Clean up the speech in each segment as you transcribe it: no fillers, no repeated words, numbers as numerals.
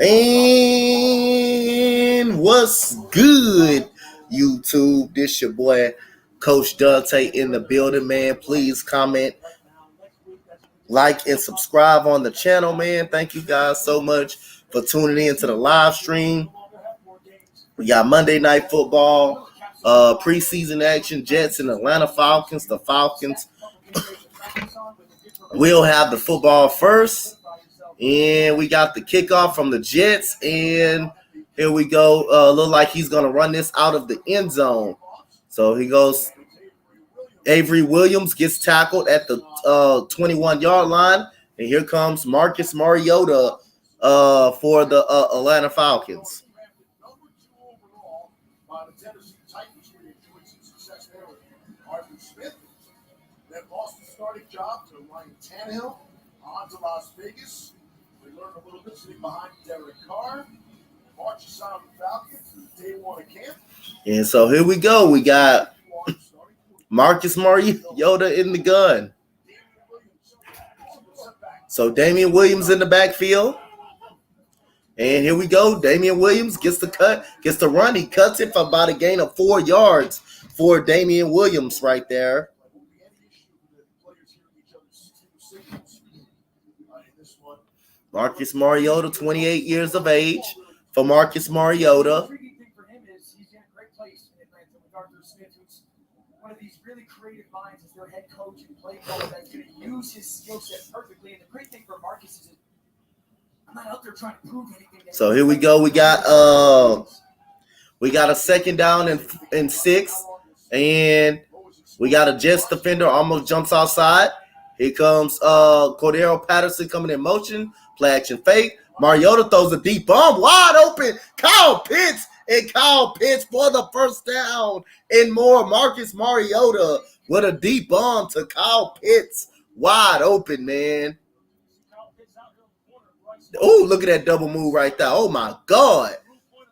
And what's good, YouTube? This your boy, Coach Dante in the building, man. Please comment, like, and subscribe on the channel, man. Thank you guys so much for tuning in to the live stream. We got Monday Night Football, preseason action, Jets and Atlanta Falcons. The Falcons will have the football first. And we got the kickoff from the Jets. And here we go. Look like he's going to run this out of the end zone. So he goes. Avery Williams gets tackled at the 21-yard line. And here comes Marcus Mariota for the Atlanta Falcons. Starting job to Ryan Tannehill on to Las Vegas. We learned a little bit sitting behind Derek Carr. Marches on the Falcons day one of camp. And so here we go. We got Marcus Mariota in the gun. So Damian Williams in the backfield. And here we go. Damian Williams gets the cut, gets the run. He cuts it for about a gain of 4 yards for Damian Williams right there. Marcus Mariota, 28 years of age. For Marcus Mariota. The intriguing thing for him is he's in a great place in Atlanta with Arthur Smith, who's one of these really creative minds as their head coach and play caller that's going to use his skill set perfectly. And the great thing for Marcus is I'm not out there trying to prove anything. So here we go. We got a second down and 6. And we got a Jets defender almost jumps outside. Here comes Cordero Patterson coming in motion. Play action fake. Mariota throws a deep bomb. Wide open. Kyle Pitts. And Kyle Pitts for the first down. And more. Marcus Mariota with a deep bomb to Kyle Pitts. Wide open, man. Oh, look at that double move right there. Oh, my God.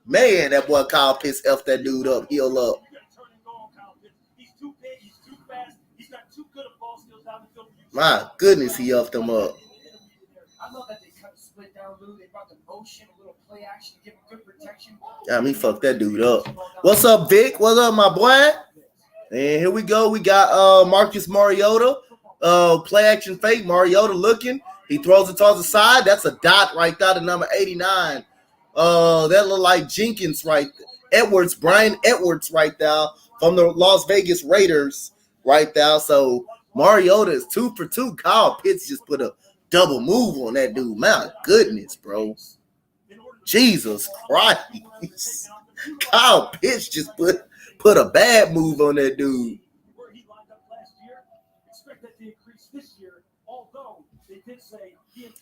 Man, that boy Kyle Pitts effed that dude up. Heel up. My goodness, he effed him up. I love that they cut the split down, Lou. They brought the motion, a little play action, give him good protection. Yeah, me fuck that dude up. What's up, Vic? What's up, my boy? And here we go. We got Marcus Mariota. Play action fake. Mariota looking. He throws it towards the side. That's a dot right there to number 89. That look like Jenkins right there. Edwards, Brian Edwards right there from the Las Vegas Raiders right there. So Mariota is 2 for 2. Kyle Pitts just put a double move on that dude. My goodness, bro. Jesus Christ. Kyle Pitts just put a bad move on that dude.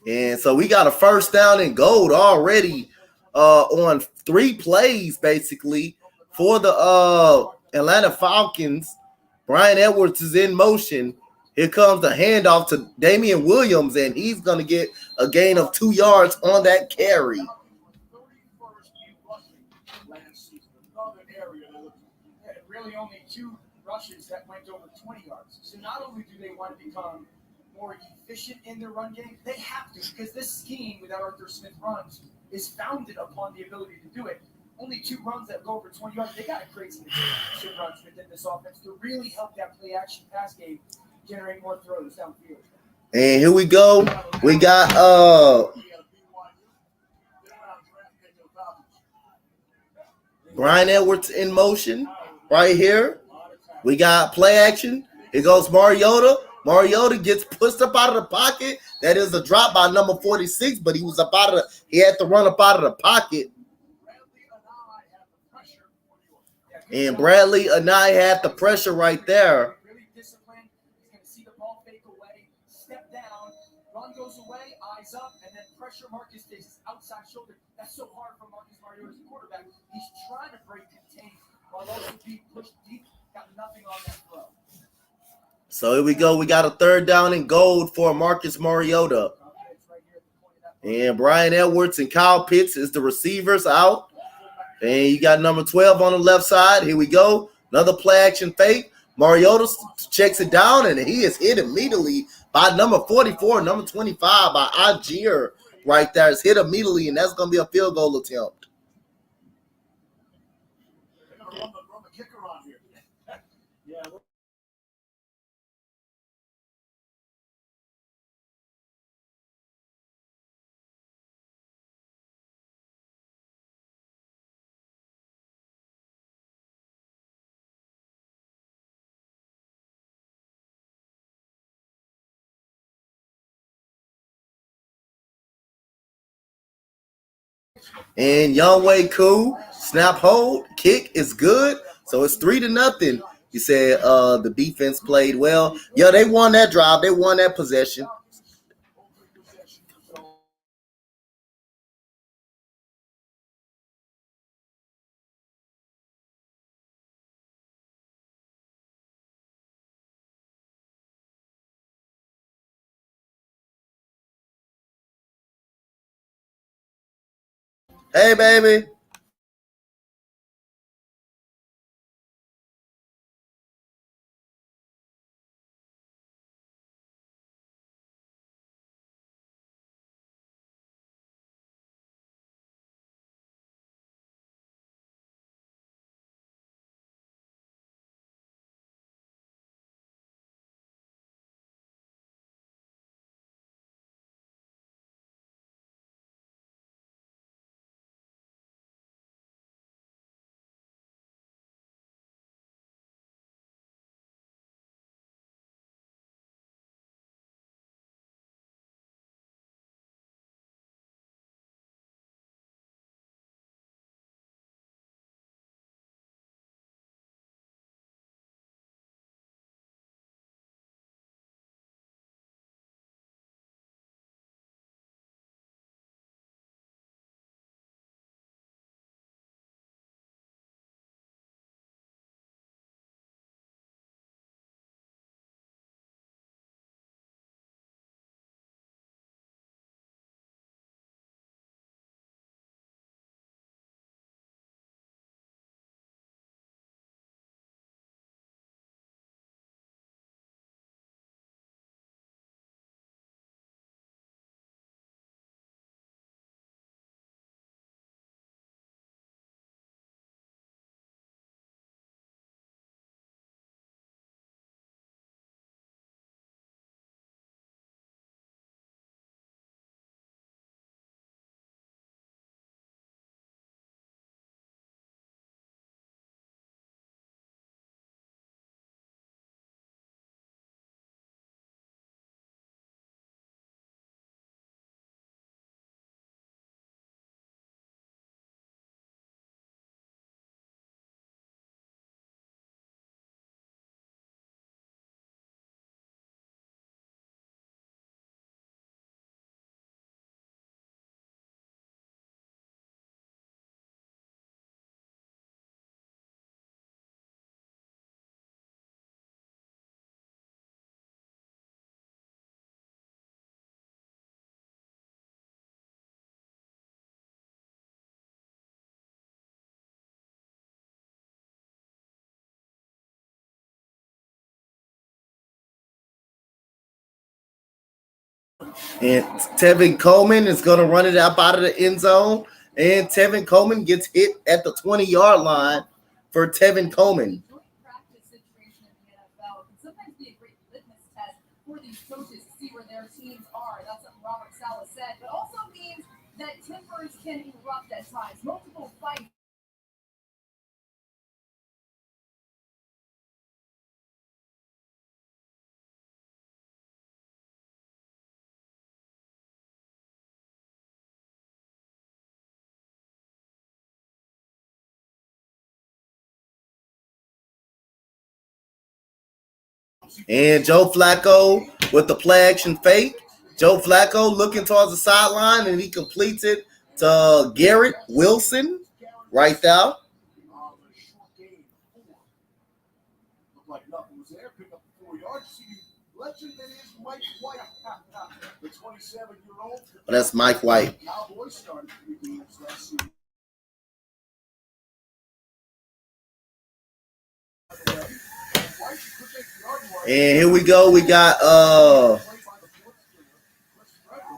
And so we got a first down and goal already on 3 plays, basically, for the Atlanta Falcons. Brian Edwards is in motion. Here comes the handoff to Damian Williams, and he's going to get a gain of 2 yards on that carry. Really only 2 rushes that went over 20 yards. So not only do they want to become more efficient in their run game, they have to, because this scheme without Arthur Smith runs is founded upon the ability to do it. Only 2 runs that go over 20 yards. They got to create some runs within this offense to really help that play action pass game generate more throws downfield. And here we go. We got Brian Edwards in motion right here. We got play action. Here goes Mariota. Mariota gets pushed up out of the pocket. That is a drop by number 46, but he had to run up out of the pocket. And Bradley Anai had the pressure right there. Really disciplined. He's going to see the ball fake away, step down, run goes away, eyes up, and then pressure Marcus takes his outside shoulder. That's so hard for Marcus Mariota as a quarterback. He's trying to break contain while also being pushed deep. Got nothing on that throw. So here we go. We got a third down and goal for Marcus Mariota. And Brian Edwards and Kyle Pitts is the receivers out. And you got number 12 on the left side. Here we go. Another play action fake. Mariota checks it down, and he is hit immediately by number 44, number 25 by Ajir right there. It's hit immediately, and that's going to be a field goal attempt. They're going to run the kicker on here. Yeah. And Younghoe Koo, snap hold, kick is good. So it's 3-0. You said the defense played well. Yeah, they won that drive. They won that possession. Hey, baby. And Tevin Coleman is going to run it up out of the end zone. And Tevin Coleman gets hit at the 20-yard line for Tevin Coleman. For these coaches to see where their teams are. That's what Robert Saleh said, but also means that tempers can erupt at times. Multiple fights. And Joe Flacco with the play action fake. Joe Flacco looking towards the sideline, and he completes it to Garrett Wilson right there. Like nothing was there. Pick up 4 yards. See the legend that is Mike White, the 27-year-old. Oh, that's Mike White. Cowboys started 3 games last season. And here we go. We got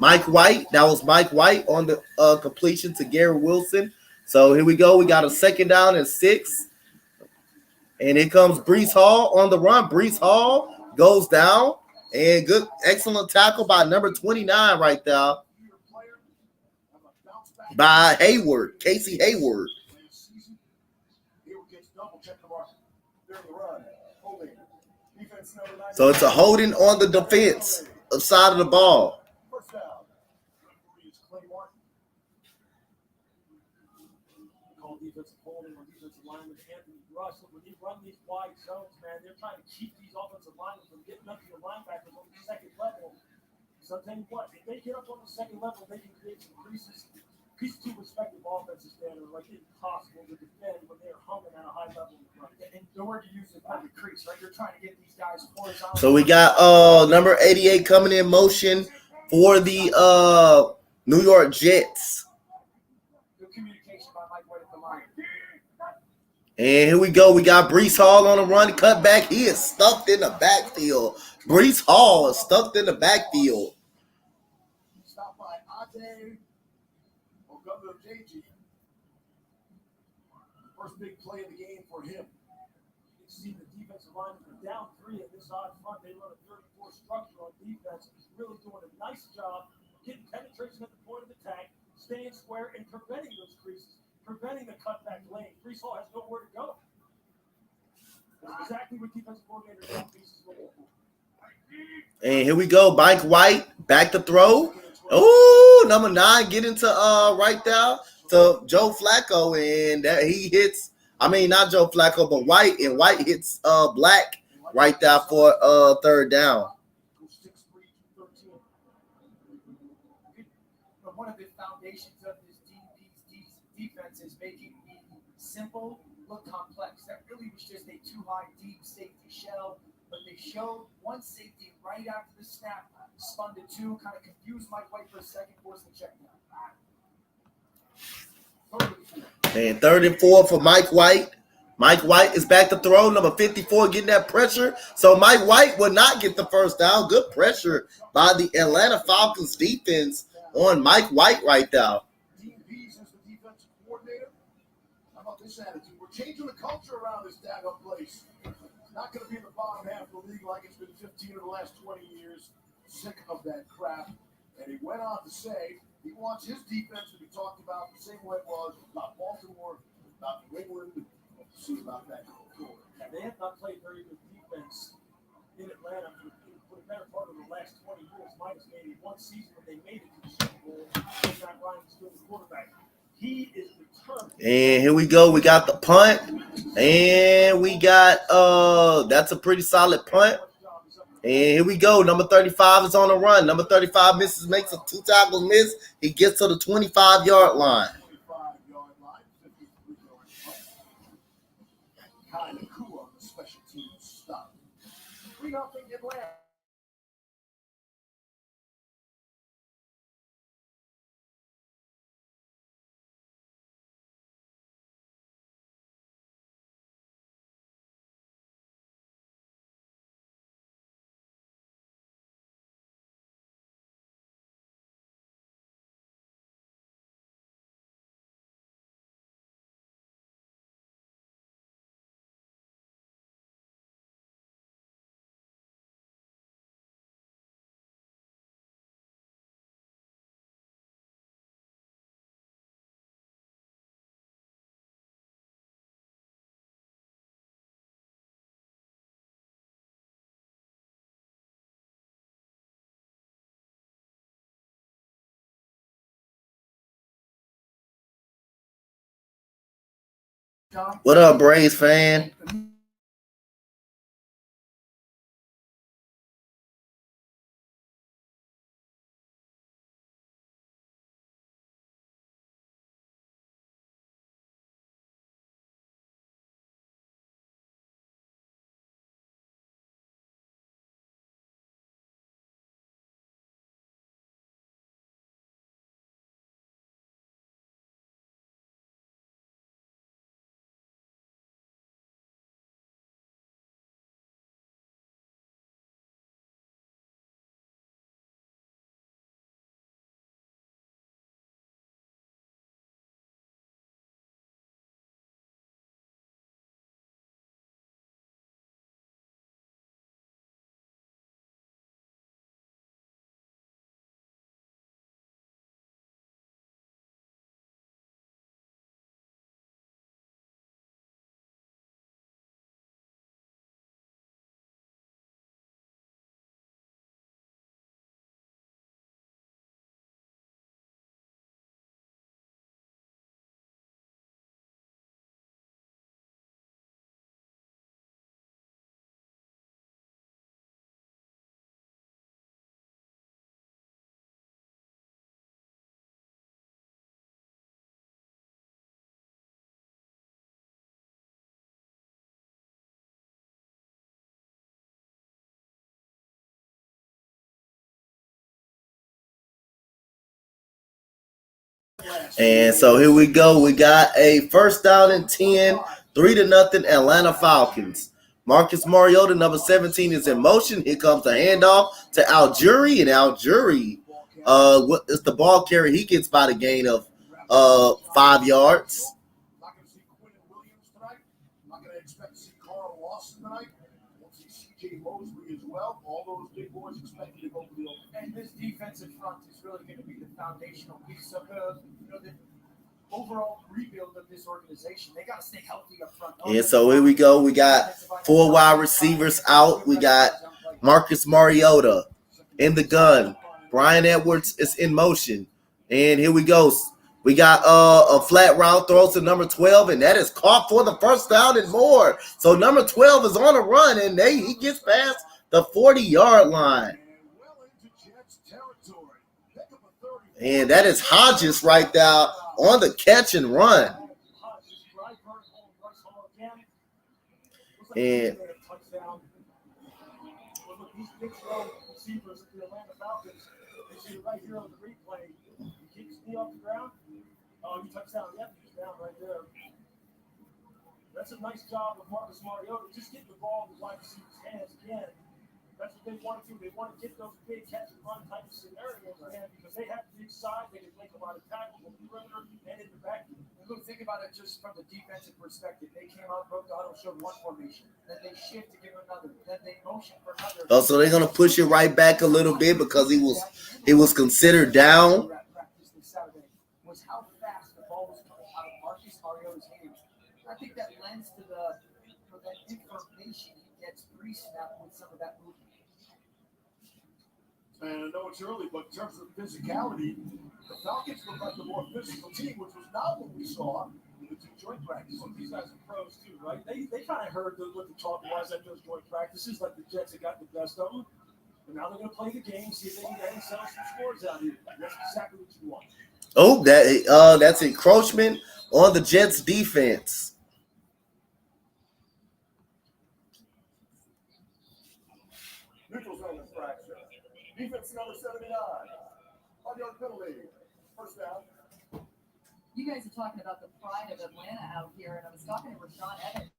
Mike White. That was Mike White on the completion to Gary Wilson. So here we go. We got a second down and 6. And here comes Brees Hall on the run. Brees Hall goes down. And good, excellent tackle by number 29 right there by Hayward, Casey Hayward. So it's a holding on the defense side of the ball. Defensive holding on defensive lineman Anthony Russell. When you run these wide zones, man, they're trying to keep these offensive linemen from getting up to the linebackers on the second level. So I'll tell you what, if they get up on the second level, they can create some creases. These two respective offenses, man, are like impossible to defend when they're humming at a high level in front. And the word you use is not the crease, right? You're trying to get these guys horizontal. So we got number 88 coming in motion for the New York Jets. Good communication by Mike White at the line. And here we go. We got Brees Hall on the run, cut back. He is stuffed in the backfield. Brees Hall is stuffed in the backfield. Stopped by Ade or Governor JG. First big play of the game for him. You see the defensive line are down 3 in this odd front. They run a 34 structure on defense. He's really doing a nice job getting penetration at the point of attack, staying square, and preventing those creases, preventing the cutback lane. Brees Hall has nowhere to go. That's exactly what defensive coordinator John Peace is looking for. And here we go. Mike White back to throw. Oh, number 9 get into right there to Joe Flacco, and that he hits. I mean, not Joe Flacco, but White, and White hits Black right there for third down. But one of the foundations of this defense is making the simple look complex. That really was just a too high deep safety shell, but they showed one safety right after the snap, spun to 2, kind of confused Mike White for a second, forced the check down. And 3rd and 4 for Mike White. Mike White is back to throw. Number 54 getting that pressure. So Mike White will not get the first down. Good pressure by the Atlanta Falcons defense on Mike White right now. Dean Pease is the defensive coordinator. How about this attitude? We're changing the culture around this daggone place. Not going to be in the bottom half of the league like it's been 15 of the last 20 years. Sick of that crap. And he went on to say he wants his defense to be talked about the same way it was about Baltimore, about New England. We'll see about that going forward. Yeah, they have not played very good defense in Atlanta for the better part of the last 20 years, minus maybe one season when they made it to the Super Bowl. Matt Ryan was still the quarterback. He is determined. And here we go. We got the punt. And we got that's a pretty solid punt. And here we go. Number 35 is on the run. Number 35 misses, makes a 2 tackles miss. He gets to the 25-yard line. 25-yard line, 53-yard punt. Kind of cool on the special teams stop. 3-0 Atlanta. What up, Braves fan? And so here we go. We got a first down and 10, 3-0 Atlanta Falcons. Marcus Mariota, number 17, is in motion. Here comes the handoff to Algieri, and Algieri, it's the ball carrier. He gets by the gain of 5 yards. Not going to see Quinn Williams tonight. Not going to expect to see Carl Lawson tonight. Won't see C.J. Mosley as well. All those big boys expected to go for the open. And this defensive front is really going to be the foundational piece of the overall rebuild of this organization. They got to stay healthy up front. And so here we go. We got 4 wide receivers out. We got Marcus Mariota in the gun. Brian Edwards is in motion. And here we go. We got a flat route throw to number 12, and that is caught for the first down and more. So number 12 is on a run, and he gets past the 40-yard line. And that is Hodges right there on the catch and run. And right here on the replay, he kicks me off the ground. Oh, he touchdown. Yep, he's down right there. That's a nice job of Marcus Mariota. Just getting the ball in the wide receiver's hands again. That's what they want to do. They want to get those big catch and run type of scenarios, man, because they have the big side. They can make a lot of tackles on the perimeter and in the backfield. Look, think about it just from the defensive perspective. They came out, broke the auto, showed one formation. Then they shift to give another. Then they motion for another. Oh, so they're gonna push it right back a little bit because he was considered down. Was how fast the ball was coming out of Marcus Mariota's hands. I think that lends to that information he gets pre-snap with some of that movement. And I know it's early, but in terms of physicality, the Falcons look like the more physical team, which was not what we saw in the 2 joint practices. Well, these guys are pros too, right? They kind of heard what the talk was at those joint practices, like the Jets had got the best of them. But now they're going to play the game, see if they can sell some scores out here. That's exactly what you want. Oh, that's encroachment on the Jets defense. Neutral zone infraction. Defense number 79. 5-yard penalty. First down. You guys are talking about the pride of Atlanta out here, and I was talking to Rashawn Evans.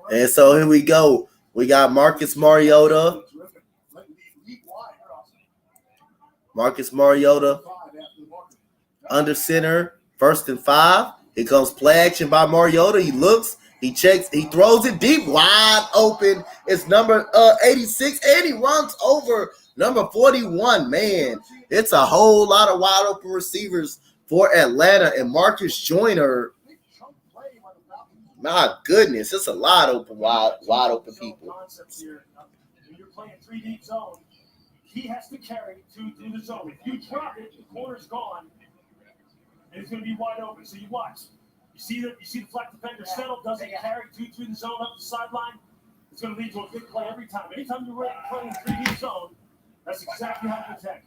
And so here we go. We got Marcus Mariota. Marcus Mariota under center, 1st and 5. Here comes play action by Mariota. He looks, he checks, he throws it deep, wide open. It's number 86, and he runs over number 41. Man, it's a whole lot of wide open receivers for Atlanta, and Marcus Joyner. My goodness, it's a lot of wide open people. When you're playing 3 deep zone, he has to carry through the zone. If you drop it, the corner's gone, and it's going to be wide open. So you watch. You see the flat defender settle, doesn't carry through the zone up the sideline. It's going to lead to a big play every time. Anytime you're playing 3 deep zone, that's exactly how you attack.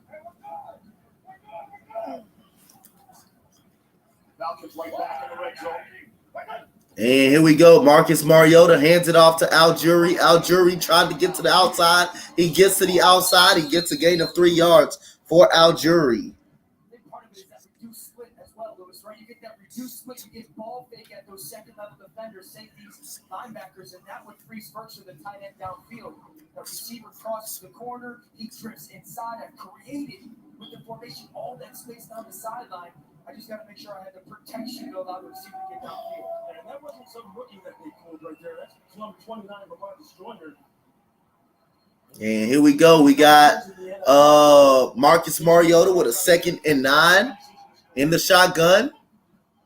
Falcons right back in the red zone. And here we go. Marcus Mariota hands it off to Algieri. Algieri tried to get to the outside. He gets to the outside. He gets a gain of 3 yards for Algieri. Part of it is that reduced split as well, Lewis, right? You get that reduced split, you get ball fake at those second-level defenders, safeties, linebackers, and that would freeze Burks with the tight end downfield. The receiver crosses the corner. He trips inside. I've created with the formation all that space down the sideline. I just got to make sure I had the protection to allow the receiver to get downfield. And that wasn't some rookie that they pulled right there. That's number 29, Marcus Joyner. And here we go. We got Marcus Mariota with a 2nd and 9 in the shotgun.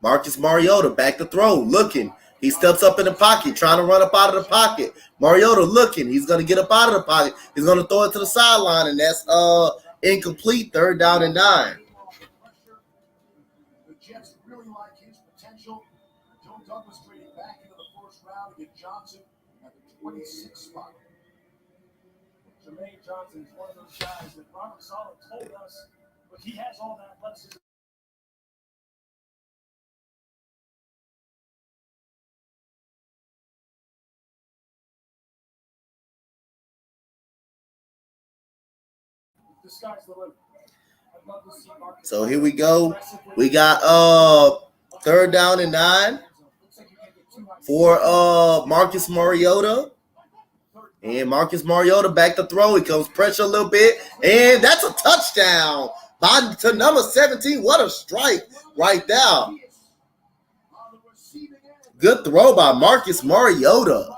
Marcus Mariota back to throw, looking. He steps up in the pocket, trying to run up out of the pocket. Mariota looking. He's going to get up out of the pocket. He's going to throw it to the sideline, and that's incomplete. 3rd down and 9. Jets really like his potential. Joe Douglas trading back into the 1st round to get Johnson at the 26th spot. Jermaine Johnson is one of those guys that Robert Saleh told us, but he has all that athleticism. the sky's the limit. I'd love to see Marcus. So here we go. We got 3rd down and 9 for Marcus Mariota. And Marcus Mariota back to throw. He comes pressure a little bit. And that's a touchdown to number 17. What a strike right there. Good throw by Marcus Mariota.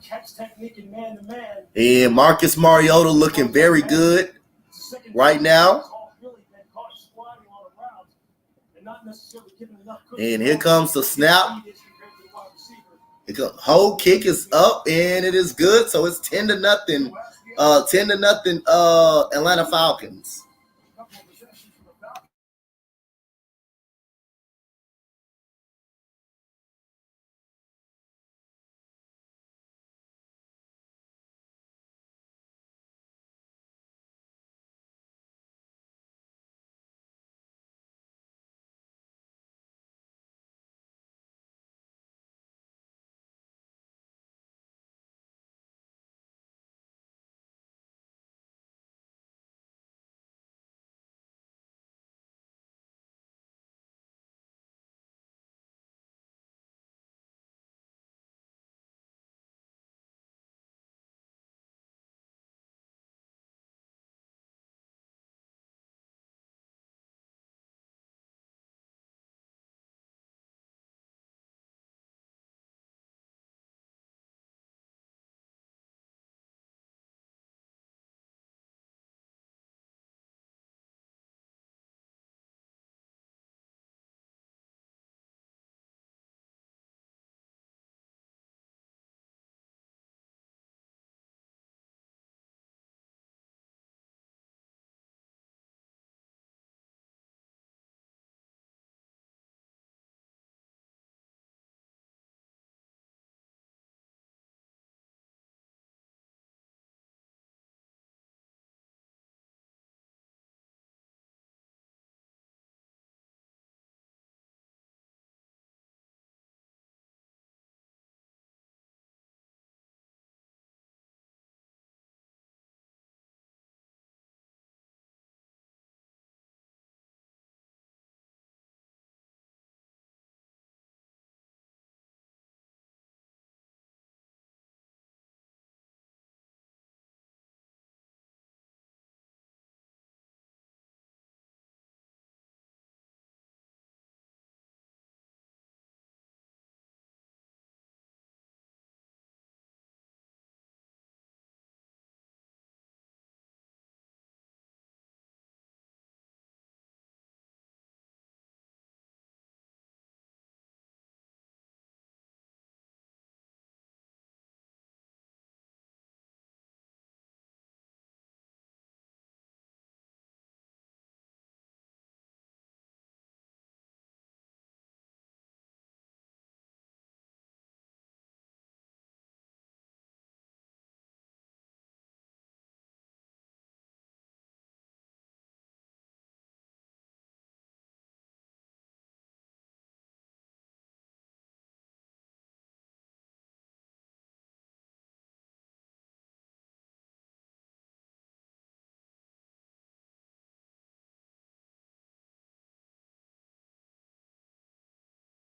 Catch technique and man-to-man. And Marcus Mariota looking very good right now. And here comes the snap. Whole kick is up and it is good. So it's 10-0. 10-0 Atlanta Falcons.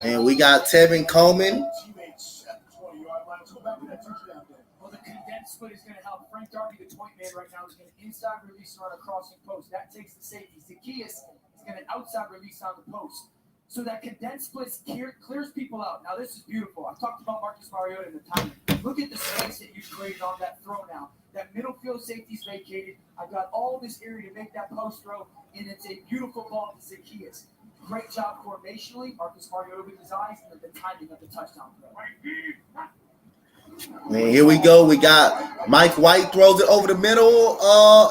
And we got Tevin Coleman. Well, the condensed split is going to help. Frank Darby, the point man right now, is going to inside release around a crossing post. That takes the safety. Zacchaeus is going to outside release on the post. So that condensed split clears people out. Now, this is beautiful. I've talked about Marcus Mariota and the timing. Look at the space that you created on that throw now. That middle field safety's vacated. I've got all this area to make that post throw, and it's a beautiful ball to Zacchaeus. Great job formationally. Marcus Mariota with his eyes and the timing of the touchdown throw. And here we go. We got Mike White throws it over the middle,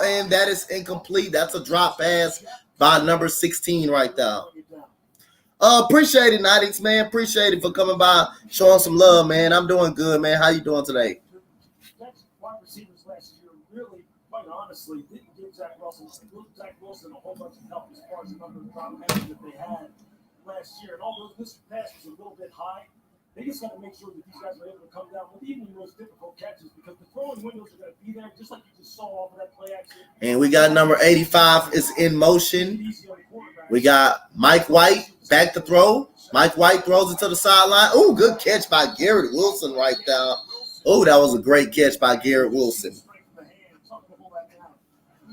and that is incomplete. That's a drop pass by number 16 right there. Appreciate it, 90s, man. Appreciate it for coming by, showing some love, man. I'm doing good, man. How you doing today? That's wide receivers last year really, quite honestly, didn't give Zach Wilson a whole bunch of help as far as the number of drop passes that they had last year. And although this pass was a little bit high, they just got to make sure that these guys are able to come down with even the most difficult catches because the throwing windows are going to be there, just like you just saw off of that play action. And we got number 85 is in motion. We got Mike White back to throw. Mike White throws it to the sideline. Oh, good catch by Garrett Wilson right there. Oh, that was a great catch by Garrett Wilson.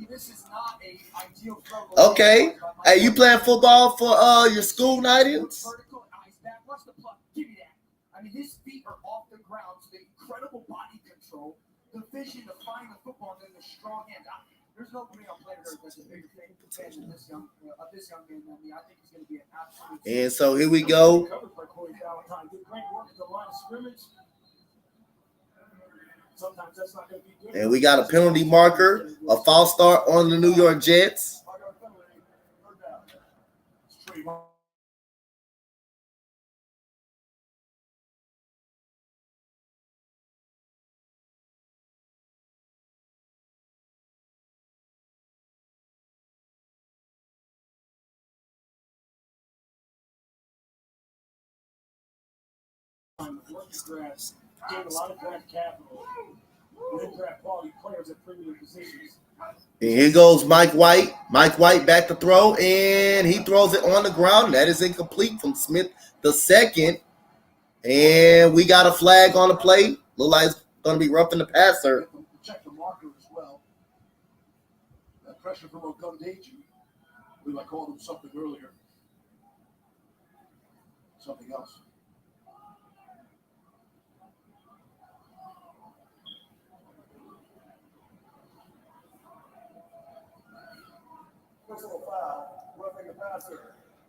This is not a ideal throw. Okay. Hey, you playing football for your school, Nightingales? Vertical eyes back. Watch the puck. Give me that. I mean, his feet are off the ground, so the incredible body control, the vision to find the football, and then the strong hands. There's no way I'm playing that's a bigger thing than this young man than me. I think he's going to be an absolute. And so here we go. Covered by Corey Valentine. Did great work at the line of scrimmage. Sometimes that's not going to be good. And we got a penalty marker, a false start on the New York Jets. Drafts, gained a lot of draft capital, and then draft quality players at premium positions. And here goes Mike White. Mike White back to throw, and he throws it on the ground. That is incomplete from Smith the second. And we got a flag on the play. Look like it's going to be roughing the passer. Check the marker as well. That pressure from Ogundeji. I believe I called him something earlier. Something else.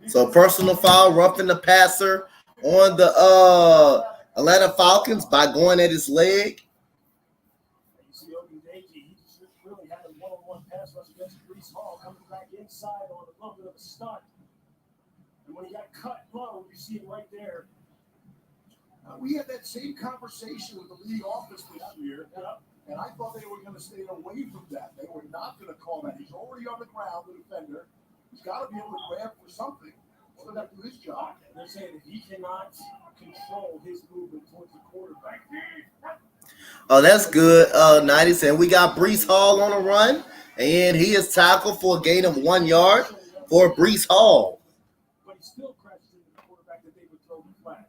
So personal foul, roughing the passer on the Atlanta Falcons by going at his leg. You see Ogundeji, he just really had a one-on-one pass rush against Brees Hall, coming back inside on a little bit of a stunt. And when he got cut low, you see him right there. We had that same conversation with the league office this year, and I thought they were going to stay away from that. They were not going to call that. He's already on the ground, the defender. He's got to be able to grab for something. He's got to do his job. They're saying if he cannot control his movement towards the quarterback. Oh, that's good. 90, and we got Brees Hall on a run, and he is tackled for a gain of 1 yard for Brees Hall. But he still crashes into the quarterback that they would throw the flag.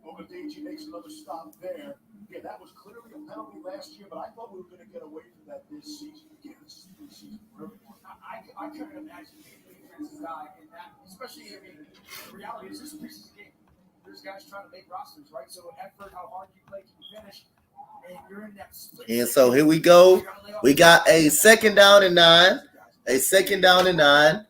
Ogundeji makes another stop there. Yeah, that was clearly a penalty last year, but I thought we were going to get away from that this season. Again, this is the season. I couldn't imagine being defensive guy in that, especially, I mean, the reality is this is a preseason game. There's guys trying to make rosters, right? So effort, how hard you play, can you finish? And you're in that split. And so here we go. We got a second down and 9. A second down and 9.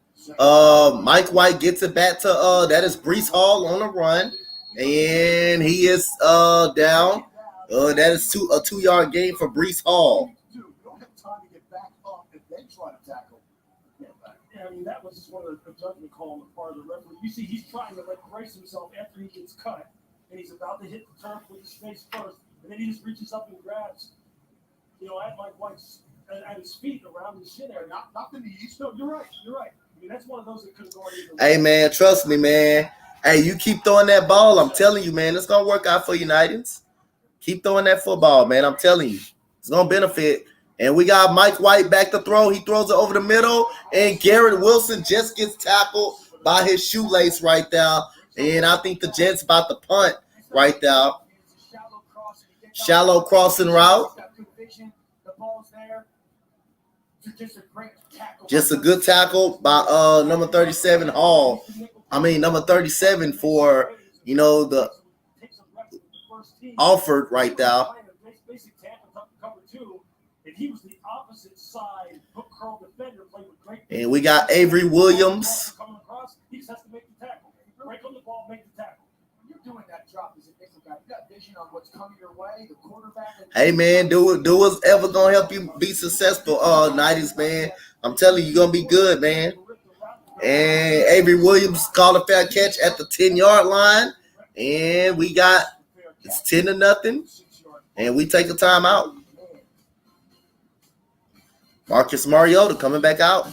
Mike White gets it back to that is Brees Hall on the run. And he is down. That is a 2-yard gain for Brees Hall. You don't have time to get back up and then try to tackle. Yeah, I mean, that was just one of the judgment call on the part of the referee. You see, he's trying to brace himself after he gets cut, and he's about to hit the turf with his face first, and then he just reaches up and grabs, at Mike White's at his feet around his shin area. Not the knees. No, you're right. I mean, that's one of those that couldn't go either way. Hey, man, trust me, man. Hey, you keep throwing that ball. I'm telling you, man, it's going to work out for you, Nightings. Keep throwing that football, man. I'm telling you. It's going to benefit. And we got Mike White back to throw. He throws it over the middle, and Garrett Wilson just gets tackled by his shoelace right there. And I think the Jets about to punt right there. Shallow crossing route. Just a good tackle by number 37 Hall. I mean, number 37 for, the Alford right there. And we got Avery Williams. He just has to make the tackle. Break on the ball, make the tackle. When you're doing that drop as a nickel guy, you got vision on what's coming your way, the quarterback. Hey, man, do what's ever going to help you be successful, 90s, man. I'm telling you, you're going to be good, man. And Avery Williams called a fair catch at the 10-yard line. And we got, it's 10-0. And we take a timeout. Marcus Mariota coming back out.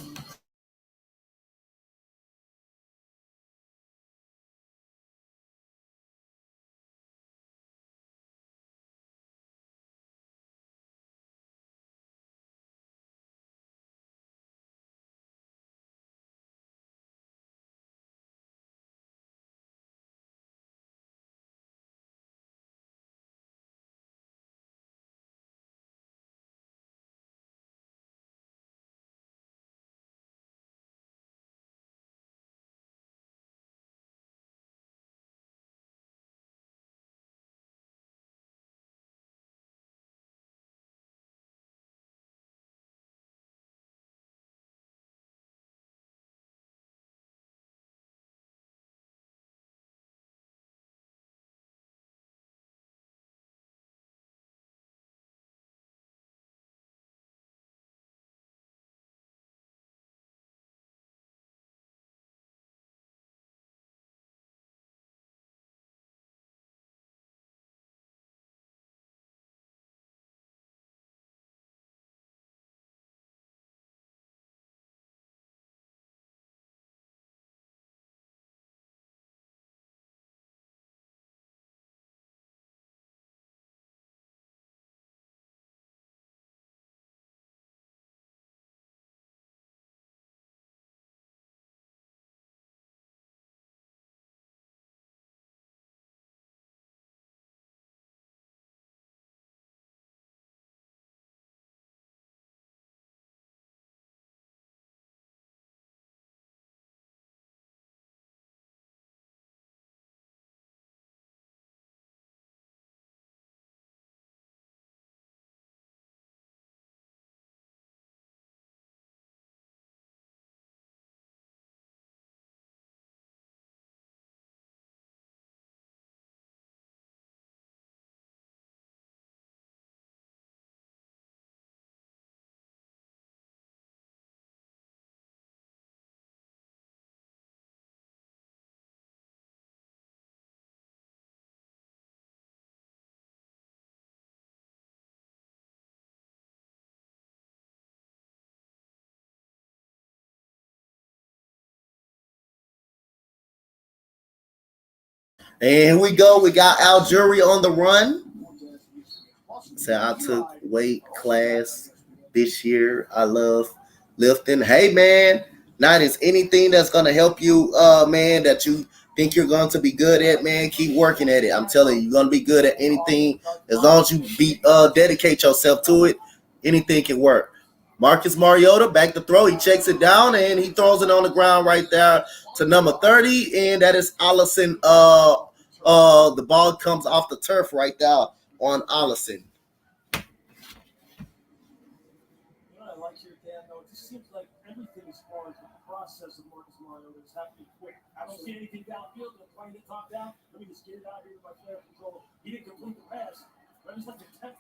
And here we go. We got Al Jury on the run. So I took weight class this year. I love lifting. Hey man, not is anything that's gonna help you, man, that you think you're going to be good at, man. Keep working at it. I'm telling you, you're gonna be good at anything as long as you dedicate yourself to it. Anything can work. Marcus Mariota back to throw. He checks it down and he throws it on the ground right there to number 30, and that is Allison. The ball comes off the turf right there on Allison. I like your dad, though. It just seems like everything as far as the process of Marcus Mariota is happening quick. I don't see anything downfield. They're playing it top down. Let me just get it out here with my player control. He didn't complete the pass.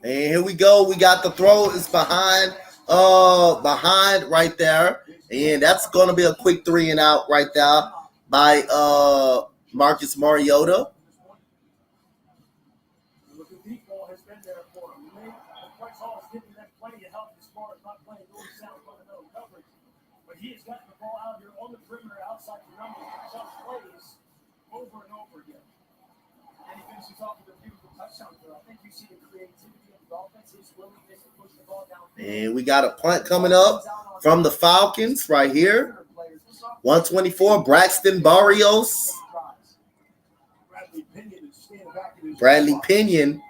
And here we go. We got the throw. It's behind right there. And that's gonna be a quick 3 and out right there by Marcus Mariota. Look, the deep ball has been there for him. Price Hall has given them plenty of help as far as not playing really sound fundamental coverage. But he has gotten the ball out here on the perimeter outside the numbers and just plays over and over again. And he finishes off with a beautiful touchdown throw. I think you see the creativity of the offense, his willingness to push the ball down. And we got a punt coming up from the Falcons right here. 124, Braxton Barrios. Bradley Pinion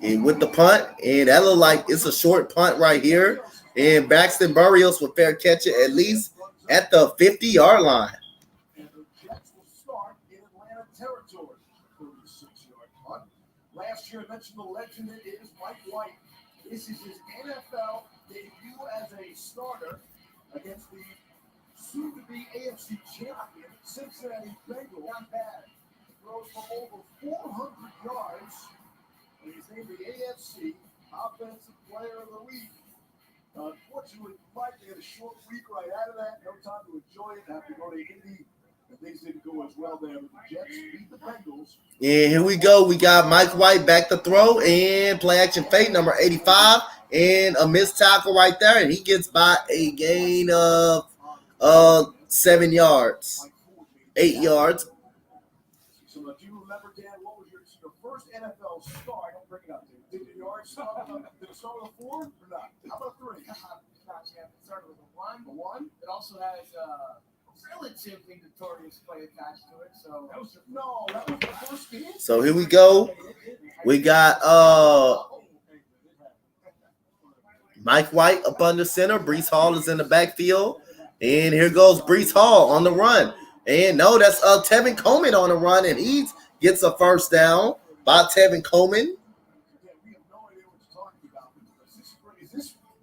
and with the punt, and that look like it's a short punt right here. And Braxton Barrios will fair catch it at least at the 50-yard line. And the Jets will start in Atlanta territory. 36-yard punt. Last year, I mentioned the legend that is Mike White. This is his NFL debut as a starter against the soon-to-be AFC champion Cincinnati Bengals. Not bad. Throws for over 400 yards. And he's named the AFC Offensive Player of the Week. Unfortunately, Mike had a short week right out of that. No time to enjoy it. Have to go to Indy And things didn't go as well there, but the Jets beat the Bengals. And here we go. We got Mike White back to throw and play action fake number 85 and a missed tackle right there, and he gets by a gain of 7 yards, 8 yards. So do you remember, Dan, what was your first NFL start? Don't bring it up, dude. Did your yards start? Did it start with a 4 or not? How about 3? Not yet. It started with a 1. A 1? It also has a relatively notorious play attached to it. So That was the first game. So here we go. We got Mike White up under center. Breece Hall is in the backfield. And here goes Breece Hall on the run. And no, that's Tevin Coleman on the run, and he gets a first down by Tevin Coleman. Yeah, we have no idea what you're talking about.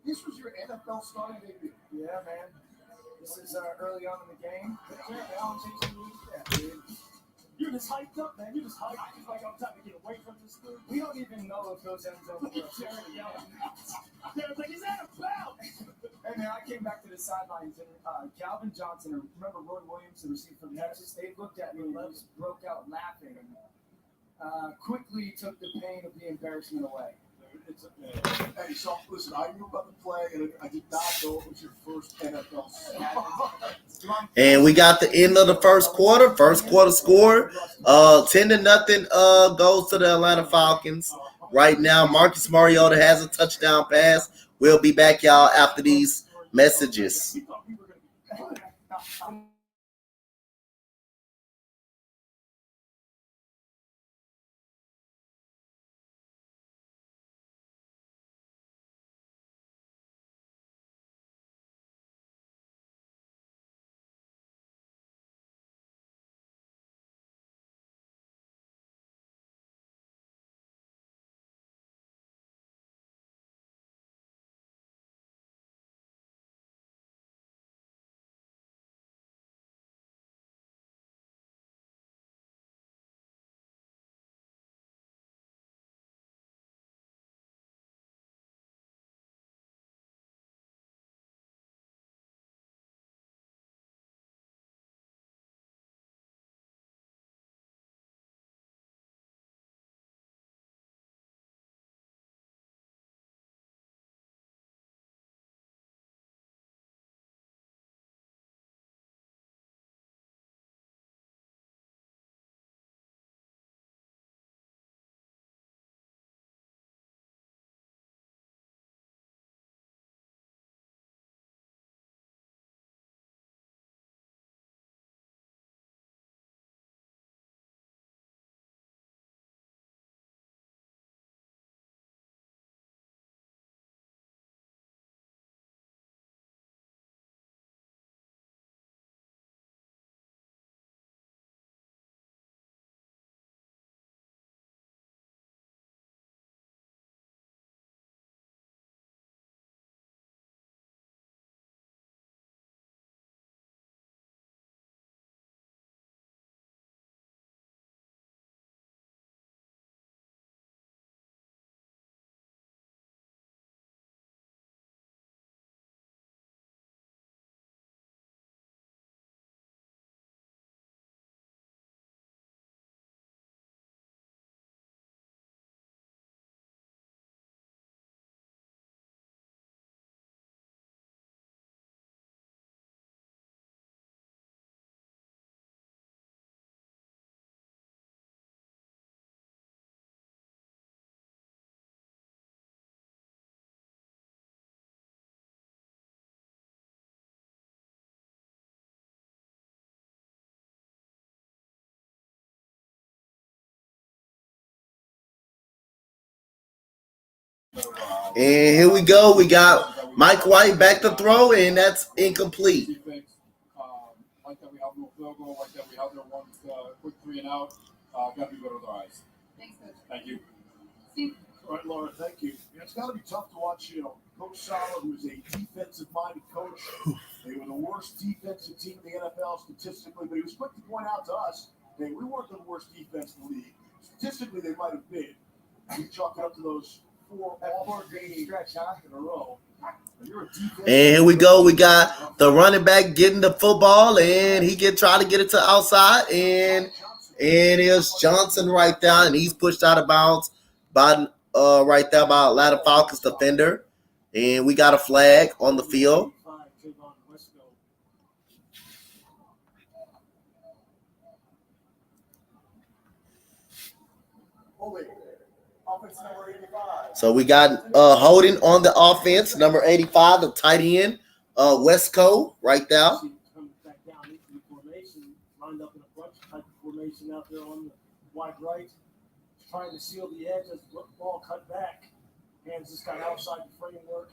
This was your NFL starting debut? yeah, man. This is early on in the game. You're just hyped up, man. You're just hyped. It's like I'm trying to get away from this thing. We don't even know if those end zones are They're like, is that about? Hey man, I came back to the sidelines and Calvin Johnson, and remember Roy Williams, the receiver from Texas, they looked at me and just broke out laughing and quickly took the pain of the embarrassment away. Hey, so listen, I knew about the play, and I did not know it was your first NFL start. And we got the end of the first quarter. First quarter score, 10-0 goes to the Atlanta Falcons. Right now, Marcus Mariota has a touchdown pass. We'll be back, y'all, after these messages. And here we go. We got Mike White back to throw, and that's incomplete. Defense, like that we have no field goal, like that we have their one quick 3 and out. Got to be better with our eyes. Thanks, Coach. Thank you. Steve? All right, Laura, thank you. It's got to be tough to watch, Coach Sauer, who's a defensive-minded coach. They were the worst defensive team in the NFL statistically, but he was quick to point out to us, hey, we weren't the worst defense in the league. Statistically, they might have been. We chalk it up to those 4 Game game stretch, huh? in a row. And here we go. We got the running back getting the football, and he try to get it to outside, and it's Johnson right there, and he's pushed out of bounds by right there by Atlanta Falcons defender, and we got a flag on the field. So we got holding on the offense, number 85, the tight end, Westco right there. Lined up in a bunch type of formation out there on the wide right, trying to seal the edge as the ball cut back. Hands just got outside the framework.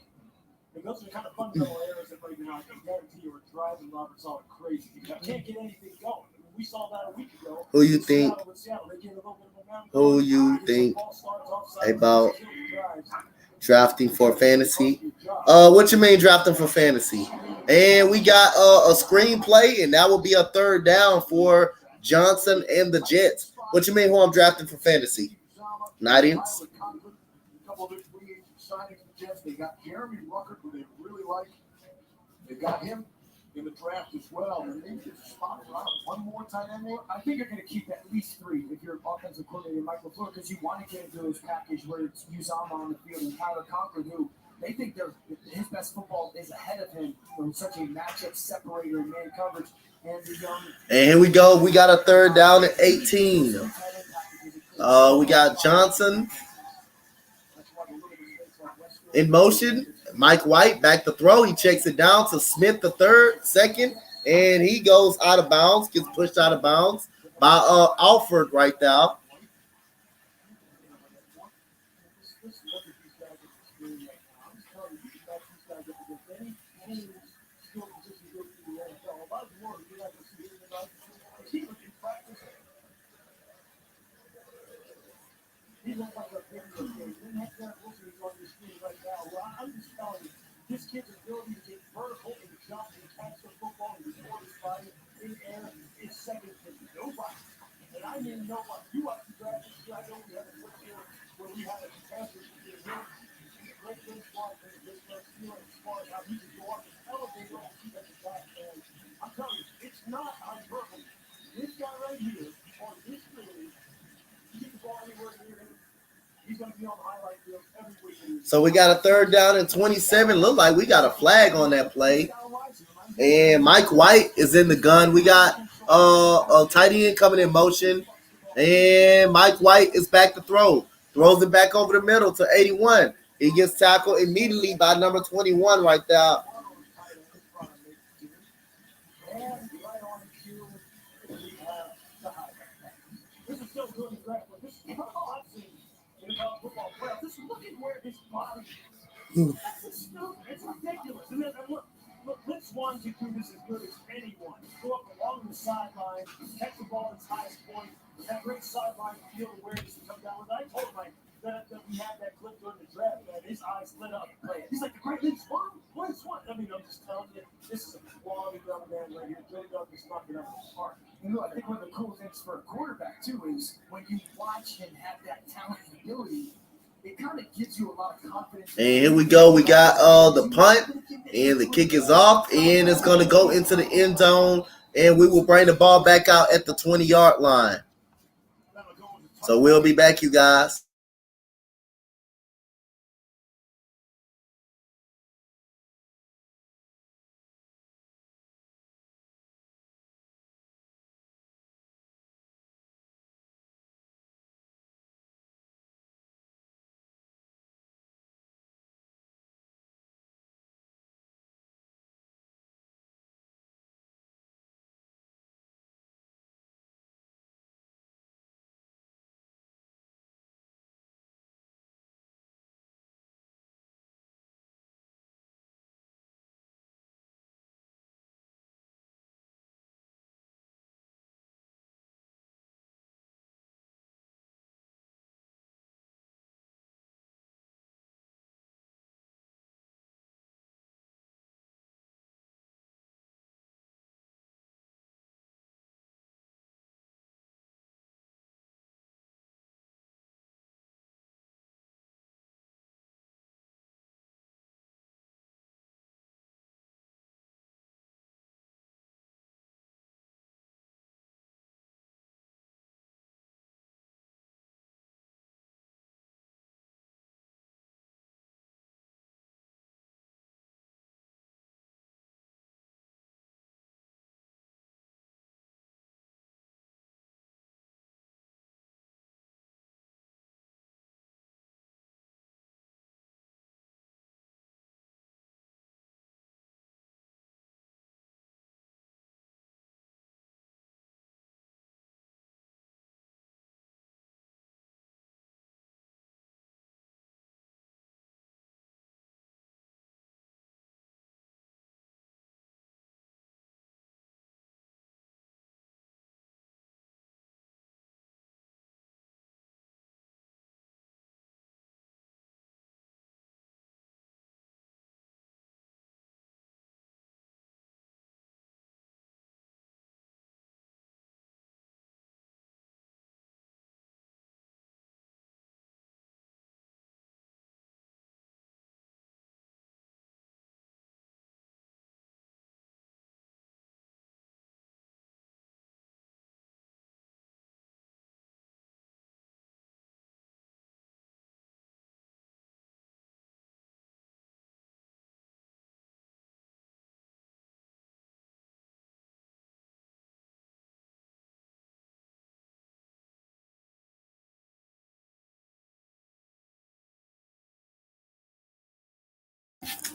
And those are the kind of fundamental errors that right now I can guarantee you are driving Robert Saleh crazy. You can't get anything going. I mean, we saw that a week ago. Who you think? Who you think about drafting for fantasy? What you mean drafting for fantasy? And we got a screenplay, and that will be a third down for Johnson and the Jets. What you mean who I'm drafting for fantasy? Nightingales? They got Jeremy Ruckert, who they really like. They got him in the draft as well. And maybe just spot around one more tight end more. I think you're going to keep at least 3 if you're offensive coordinator Mike LaFleur, because you want to get into his package where it's Uzama on the field and Tyler Conklin, who they think his best football is ahead of him from such a matchup separator in man coverage. And here we go. We got a third down at 18. We got Johnson in motion. Mike White back to throw. He checks it down to Smith the second, and he goes out of bounds, gets pushed out of bounds by Alford right there. I'm just telling you, this kid's ability to get vertical and jump and catch the football and score his body in air is second to nobody. And I mean nobody. You watch the draft this year. I know we had a quick year where we had a catastrophe to get him. Great benchmark for this first year as far as how he can go up and elevate all the at the back. And I'm telling you, it's not hyperbole. This guy right here, on this field, you get the ball anywhere near him. He's going to be on the highlight field every week. So we got a third down and 27. Look like we got a flag on that play. And Mike White is in the gun. We got a tight end coming in motion. And Mike White is back to throw. Throws it back over the middle to 81. He gets tackled immediately by number 21 right there. This is still good draft, but this is football playoff. Just look at where his body is. That's stupid. It's ridiculous. And then look, Blitz one can do this as good as anyone. Go up along the sideline, catch the ball at its highest point, have great sideline field awareness to come down with. I told Mike that we had that clip during the draft that his eyes lit up. He's like, the great Blitz one? Blitz one? I mean, I'm just telling you, this is a quality young man right here. Joe Douglas knocking out the park. You know, I think one of the cool things for a quarterback, too, is when you watch him have that talent and ability, it kind of gives you a lot of confidence. And here we go. We got the punt, and the kick is off, and it's going to go into the end zone, and we will bring the ball back out at the 20-yard line. So we'll be back, you guys.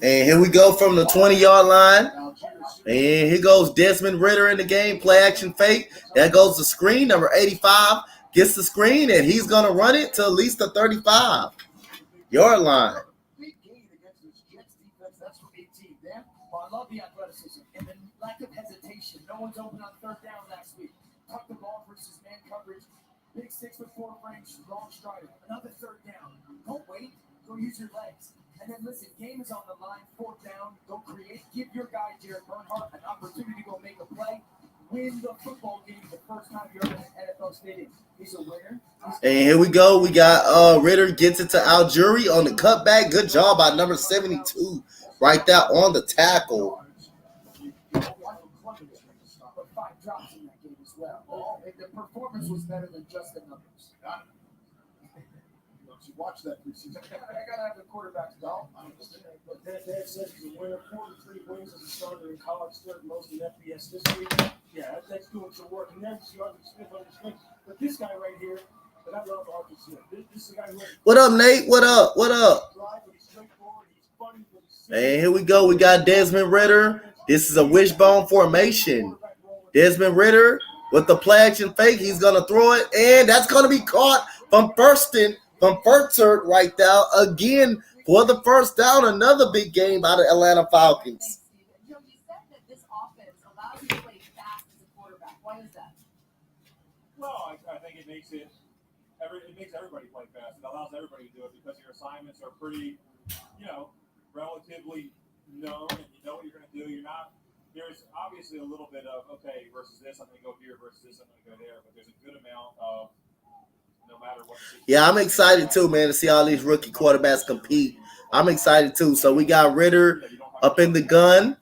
And here we go from the 20-yard line. And here goes Desmond Ridder in the game. Play action fake. There goes the screen. Number 85 gets the screen, and he's going to run it to at least the 35-yard line. Big gain against this Jets defense. That's for 18. Dan, well, I love the athleticism and the lack of hesitation. No one's open on third down last week. Tuck the ball versus man coverage. Big 6'4" frame, strong strider. Another third down. Don't wait. Go use your legs. And then listen, game is on the line. Fourth down. Go create. Give your guy Jared Bernhardt an opportunity to go make a play. Win the football game the first time you're in an NFL stadium. He's a winner. And here we go. We got Ridder gets it to Algieri on the cutback. Good job by number 72 right there on the tackle. But 5 drops in that game as well. The performance was better than just the numbers. You watch that preseason. I gotta have the quarterback's dog. I understand. But Dad says he's a winner, 43 wins as a starter in college, third most in FBS this week. Yeah, that's doing some work. And then you see Arthur Smith on the screen. But this guy right here, but I love Arthur Smith. This is the guy who What up, Nate? What up? What up? he's straightforward, he's funny, but he's And here we go. We got Desmond Ridder. This is a wishbone formation. Desmond Ridder with the play action fake. He's going to throw it, and that's going to be caught from Furtert right there again for the first down. Another big game out of Atlanta Falcons. Thanks, Steven. Joe, you said that this offense allows you to play fast as a quarterback. Why is that? Well, I think it makes everybody play fast. It allows everybody to do it because your assignments are pretty, relatively known, and you know what you're going to do. There's obviously a little bit of, okay, versus this, I'm going to go here, versus this, I'm going to go there, but there's a good amount of no matter what. Yeah, I'm excited too, man, to see all these rookie quarterbacks compete. I'm excited too. So we got Ridder up in the gun,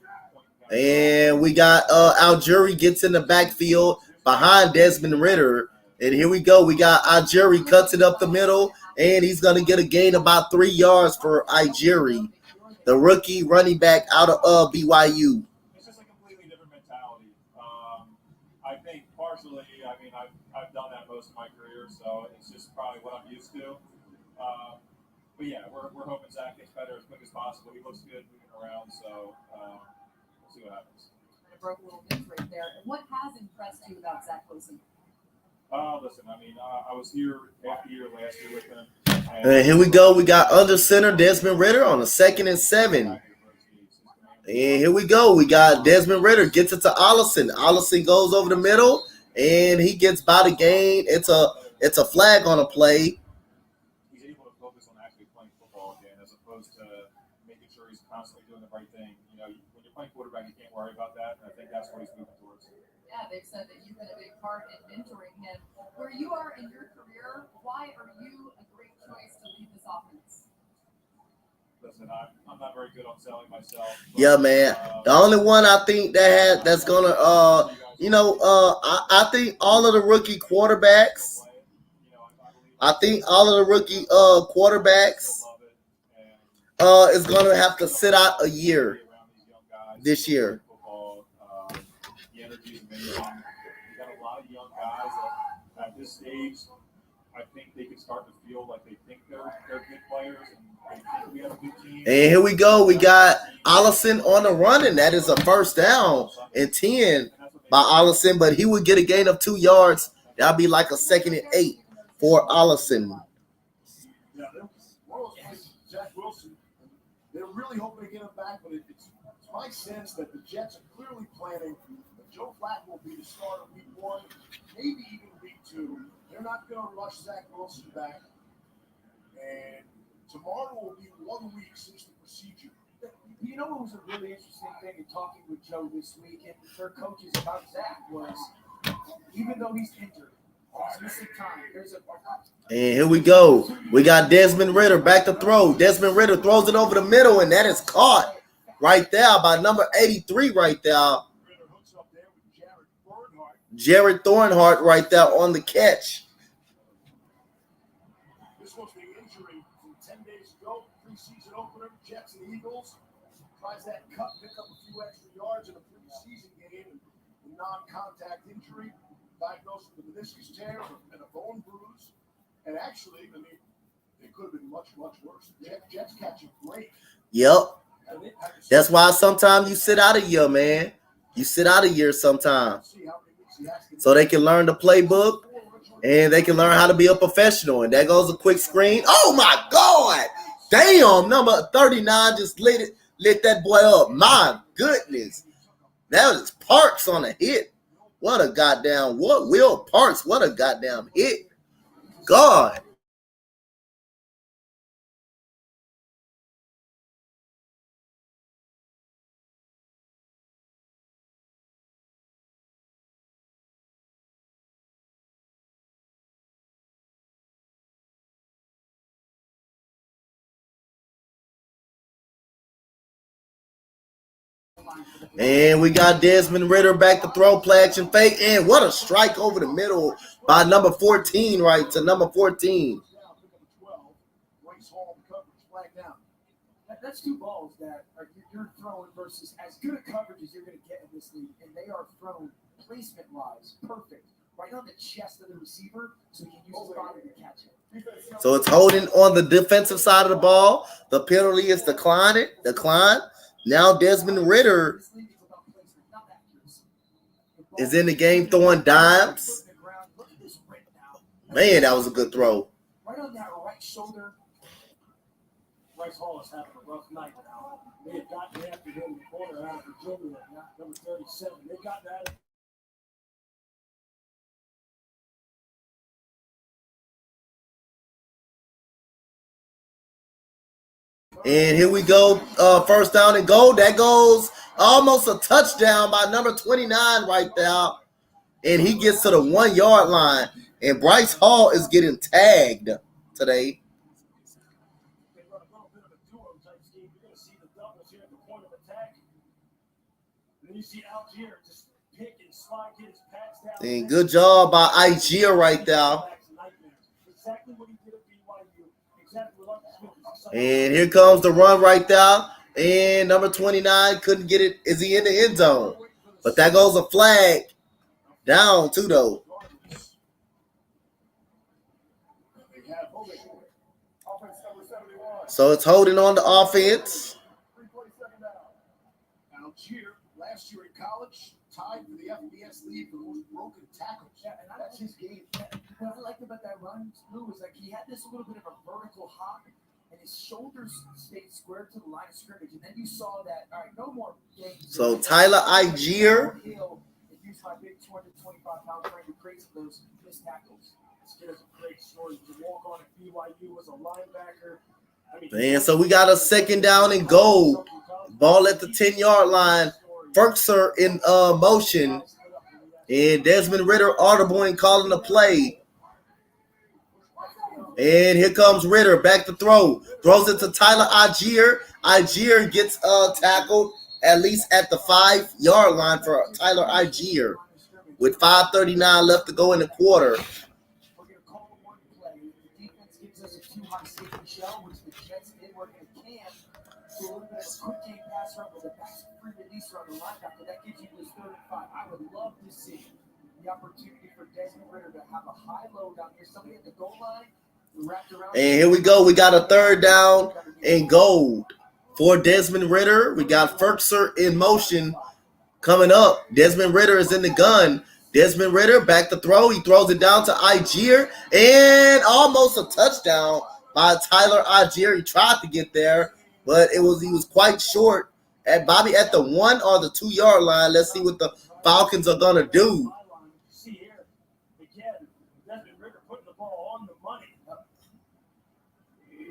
and we got Algieri gets in the backfield behind Desmond Ridder. And here we go. We got Algieri cuts it up the middle, and he's going to get a gain about 3 yards for Algieri, the rookie running back out of BYU. It's just a completely different mentality. I think partially, I've done that most of my career, so it's just probably what I'm used to. But yeah, we're hoping Zach gets better as quick as possible. He looks good moving around, so we'll see what happens. I broke a little bit right there. And what has impressed you about Zach Wilson? Listen, I was here half the year last year with him. And here we go. We got under center Desmond Ridder on a 2nd and 7. And here we go. We got Desmond Ridder gets it to Ollison. Ollison goes over the middle, and he gets by the gain. It's a flag on a play. He's able to focus on actually playing football again, as opposed to making sure he's constantly doing the right thing. When you're playing quarterback, you can't worry about that. And I think that's what he's moving towards. Yeah, they've said that you've been a big part in mentoring him. Where you are in your career, why are you a great choice to lead this offense? Listen, I'm not very good on selling myself. But, Yeah, man. The only one I think that's gonna I think all of the rookie quarterbacks. I think all of the rookie quarterbacks is gonna have to sit out a year this year. The energy is amazing. We got a lot of young guys that at this stage, I think they can start to feel like they think they're good players, and they think we have a good team. And here we go. We got Ollison on the run, and that is a first down and 10 by Ollison, but he would get a gain of 2 yards. That'll be like a 2nd and 8 for Ollison. Yeah, one of those places, Zach Wilson, they're really hoping to get him back, but it's my sense that the Jets are clearly planning that Joe Flacco will be the starter week 1, maybe even week 2. They're not going to rush Zach Wilson back. And tomorrow will be 1 week since the procedure. You know what was a really interesting thing in talking with Joe this week and their coaches about Zach was, even though he's injured, he's missing time. And here we go. We got Desmond Ridder back to throw. Desmond Ridder throws it over the middle, and that is caught right there by number 83 right there. Ritter hooks up there with Jared Bernhardt. Jared Thornhart right there on the catch. This was the injury from 10 days ago, preseason opener, Jets and Eagles. Tries that cut, pick up a few extra yards in a preseason game, and a non-contact injury, diagnosed with a meniscus tear and a bone bruise. And actually, it could have been much, much worse. Jets catch a break. Yep. And That's why sometimes you sit out a year, man. You sit out a year sometimes. So they can learn the playbook and they can learn how to be a professional. And there goes a quick screen. Oh my God. Damn, number 39 just lit that boy up. My goodness. That was Parks on a hit. What a goddamn Will Parks. What a goddamn hit. God. And we got Desmond Ritter back to throw, play action fake, and what a strike over the middle by number 14, right to number 14. That's two balls that you're throwing versus as good a coverage as you're going to get in this league, and they are thrown placement-wise perfect, right on the chest of the receiver, so he can use his body to catch it. So it's holding on the defensive side of the ball. The penalty is decline. Now Desmond Ritter is in the game throwing dimes. Man, that was a good throw. Right on that right shoulder. Bryce Hall is having a rough night now. They had gotten after him in the corner out of Virginia, number 37. They got that. And here we go, first down and goal. That goes almost a touchdown by number 29 right there. And he gets to the 1 yard line. And Bryce Hall is getting tagged today. They run a little bit of a duo type scheme. You're going to see the doubles here at the point of attack. And then you see Algier just pick and slide, get his pads down. And good job by Algier right there. Exactly what he did at BYU. Exactly what and here comes the run right there. And number 29 couldn't get it. Is he in the end zone? But that goes a flag down too, though. So it's holding on the offense. Algier, last year in college, tied for the FBS lead for the most broken tackles. Yeah, and that's his game. What I liked about that run, Lou, was like he had this little bit of a vertical hop, and his shoulders stayed square to the line of scrimmage. And then you saw that, all right, no more games. So Tyler Algier. Use my big 225-pound frame to create some of those missed tackles. This kid has a great story. To walk on at BYU as a linebacker. And so we got a second down and goal. Ball at the 10-yard line. Ferkser in motion. And Desmond Ritter audible and calling the play. And here comes Ritter back to throw. Throws it to Tyler Algier. Algier gets tackled at least at the 5-yard line for Tyler Algier with 5:39 left to go in the quarter. We're going to call one play. The defense gives us a too-high safety shell, which the Jets did work in camp. So a little bit of a quick game pass run with a back free release on the linebacker. That gives you this 3rd and 5. I would love to see the opportunity for Desmond Ritter to have a high low down here. Somebody at the goal line. And here we go. We got a 3rd down and goal for Desmond Ritter. We got Ferkser in motion coming up. Desmond Ritter is in the gun. Desmond Ritter back to throw. He throws it down to Algier. And almost a touchdown by Tyler Algier. He tried to get there, but he was quite short. At Bobby at the 1 or the 2-yard line. Let's see what the Falcons are going to do. See here, again, Desmond Ritter putting the ball on the money.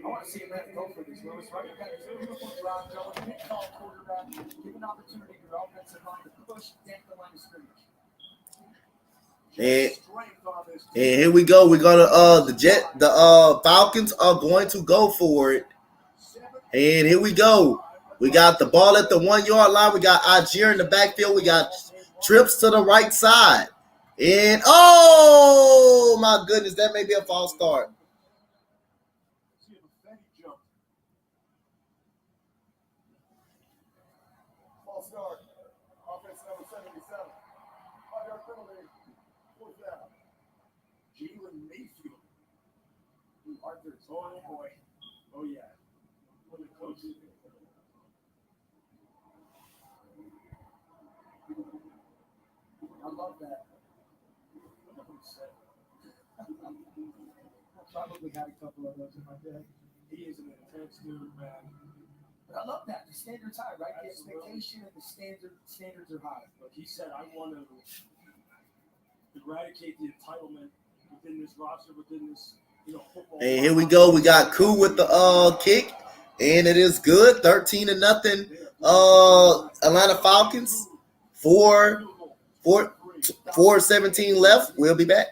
I want to see him go for this. Lewis, right? You got a beautiful drive, Joe. Big tall quarterback. Give an opportunity to your offensive line to push down the line of scrimmage. And here we go. We're gonna the Falcons are going to go for it. And here we go. We got the ball at the 1-yard line. We got Algier in the backfield. We got trips to the right side. And oh my goodness, that may be a false start. False start. Offense number 77. Jalen Mayfield. Arthur, oh boy. Oh yeah. What a coach. probably had a couple of those in my day. He is an intense dude, man. But I love that. The standard's high, right? The expectation and the standards are high. Look, he said, I want to eradicate the entitlement within this roster, within this, football. And here we go. We got Koo with the kick, and it is good. 13-0. Atlanta Falcons. 4:17 left. We'll be back.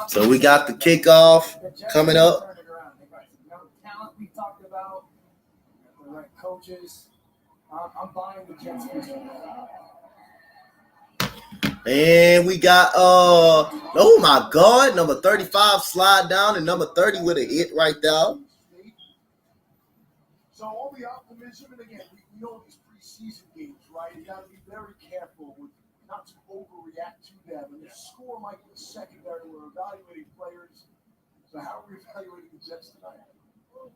So we got the kickoff coming up. Talent we talked about, the right coaches. I'm buying the Jets. And we got oh my God, number 35 slide down and number 30 with a hit right there. So all the optimism, and again, we know these preseason games, right? You got to be very careful with not to overreact to them. And the score might be secondary. We're evaluating players. So how are we evaluating the Jets tonight?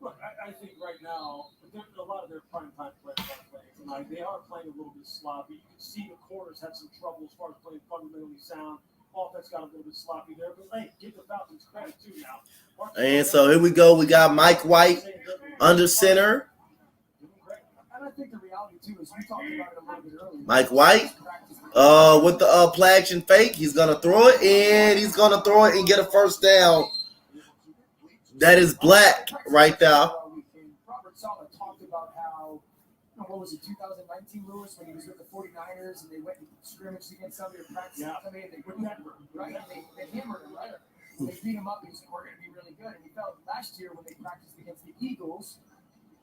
Look, I think right now, a lot of their primetime players are playing tonight. They are playing a little bit sloppy. You can see the corners had some trouble as far as playing fundamentally sound. Offense got a little bit sloppy there. But, hey, give the Falcons credit, too, now. And so here we go. We got Mike White under center. And I think the reality, too, is we talked about it a little bit earlier. Mike White with the play action fake. He's going to throw it, and he's going to throw it and get a first down. That is Black right there. Robert Saleh talked about how, what was it, 2019, Lewis, when he was with the 49ers and they went and scrimmaged against somebody to practice. Yeah. I mean, they wouldn't have, right? They hammered him, right? They beat him up. He was, we're going to be really good. And he felt last year when they practiced against the Eagles,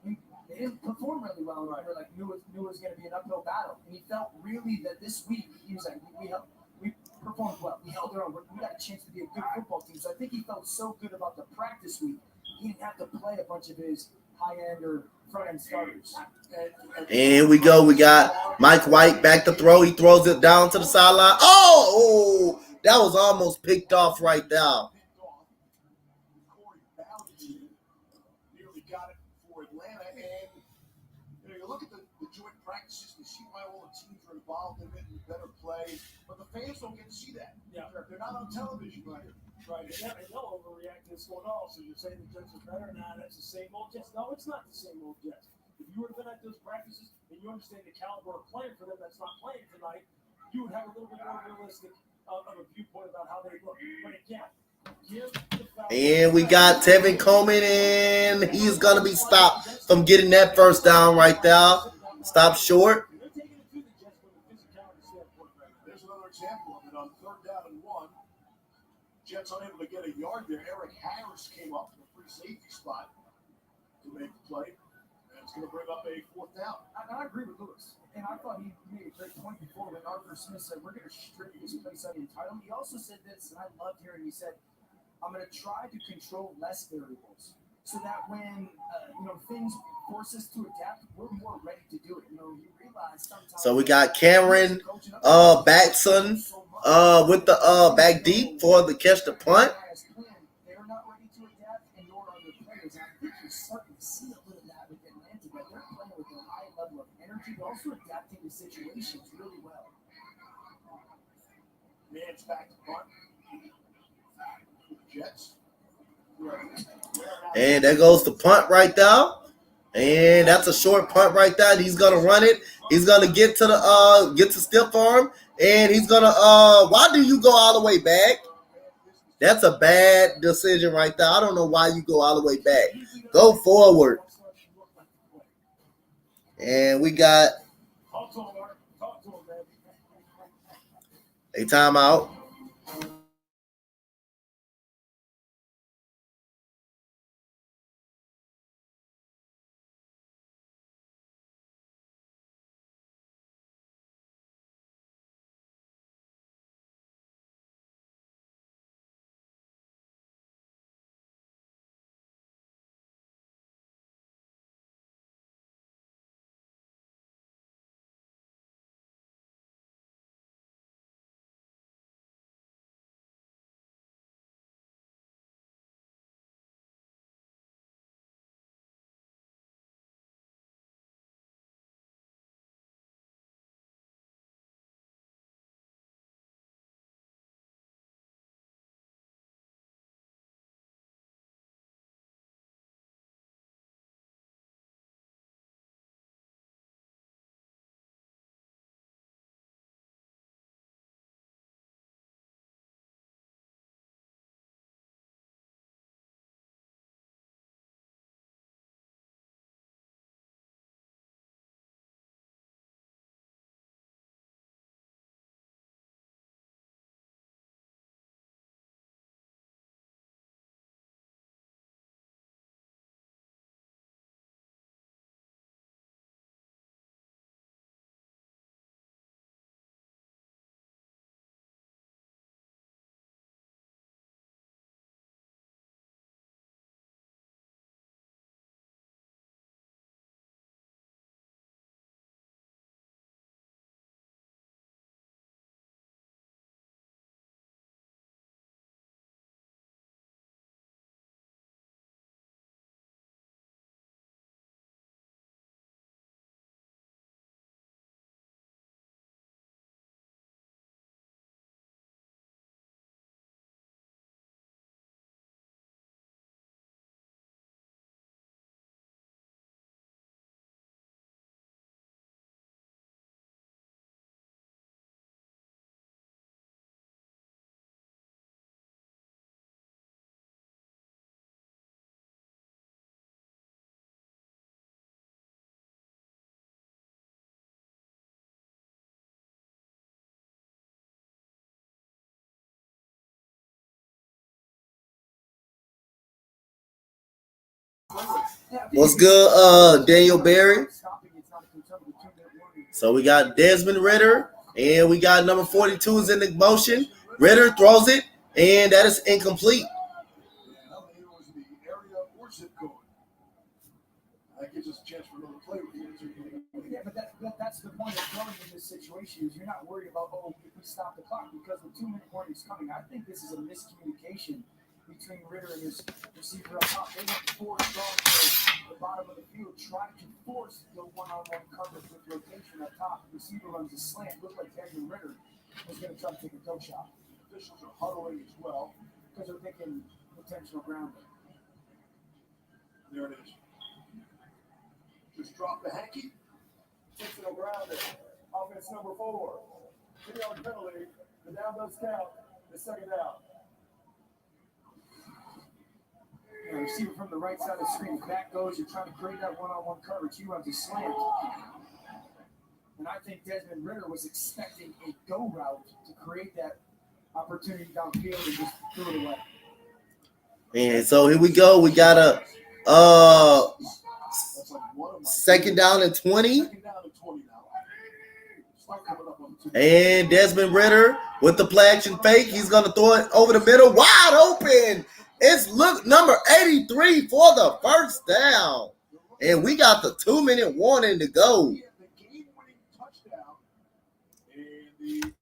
they didn't perform really well. Right. They were like, knew it was going to be an uphill battle. And he felt really that this week, he was like, we performed well. We held our own. We got a chance to be a good football team. So I think he felt so good about the practice week. He didn't have to play a bunch of his high-end or front-end starters. And here we go. We got Mike White back to throw. He throws it down to the sideline. Oh, that was almost picked off right there. Nearly got it for Atlanta, and tonight, but the fans don't get to see that. Yeah. They're not on television, right? Right, and they'll overreact to this going on. So you're saying the Jets are better? Nah, that's the same old Jets. No, it's not the same old Jets. If you would have been at those practices and you understand the caliber of player for them that's not playing tonight, you would have a little bit more realistic of a viewpoint about how they look. But again, give the Falcons. And we got Tevin Coleman, and he's going to be stopped from getting that first down right there. Stop short. They're taking it to the Jets from a physicality standpoint right now. There's another example of it on 3rd down and 1. Jets unable to get a yard there. Eric Harris came up in the free safety spot to make the play. And it's going to bring up a 4th down. I agree with Lewis. And I thought he made a great point before when Arthur Smith said, we're going to strip this place out of the entitlement. He also said this, and I loved hearing he said, I'm going to try to control less variables so that when, things force us to adapt, we're more ready to do it. You realize sometimes. So we got Cameron Batson with the back deep for the catch the punt. They're not ready to adapt, and nor are their players. And I think you're starting to see a little of that with Atlanta, but they're playing with a high level of energy, but also adapting to situations really well. Man's back to punt. Jets. And there goes the punt right there. And that's a short punt right there. He's gonna run it. He's gonna get to the get to stiff arm. And he's gonna why do you go all the way back? That's a bad decision right there. I don't know why you go all the way back. Go forward. And we got a timeout. What's good, Daniel Berry? So we got Desmond Ritter, and we got number 42 is in the motion. Ritter throws it, and that is incomplete. It was the area or zip code. That gives us a chance for another play. Yeah, but that's the point of going in this situation is you're not worried about, if we stop the clock because the 2-minute warning is coming. I think this is a miscommunication between Ritter and his receiver up top. They went 4 strong to the bottom of the field, trying to force the one-on-one coverage with rotation up top. The receiver runs a slant, looked like Desmond Ritter. was going to try to take a go shot Officials are huddling as well. because they're thinking intentional grounding. There it is. Just drop the hanky. Intentional grounding. Offense number 4. 3-yard penalty. The down does count. The second down. Receiver from the right side of the screen, back goes, you're trying to create that one-on-one coverage, you have to slant. And I think Desmond Ritter was expecting a go route to create that opportunity downfield and just threw it away. And so here we go. We got a second down and 20. Second down and 20 now. Start coming up on the 2. And Desmond Ritter with the play action fake. He's going to throw it over the middle. Wide open. It's number 83 for the first down. And we got the 2-minute warning to go. The game-winning touchdown. And the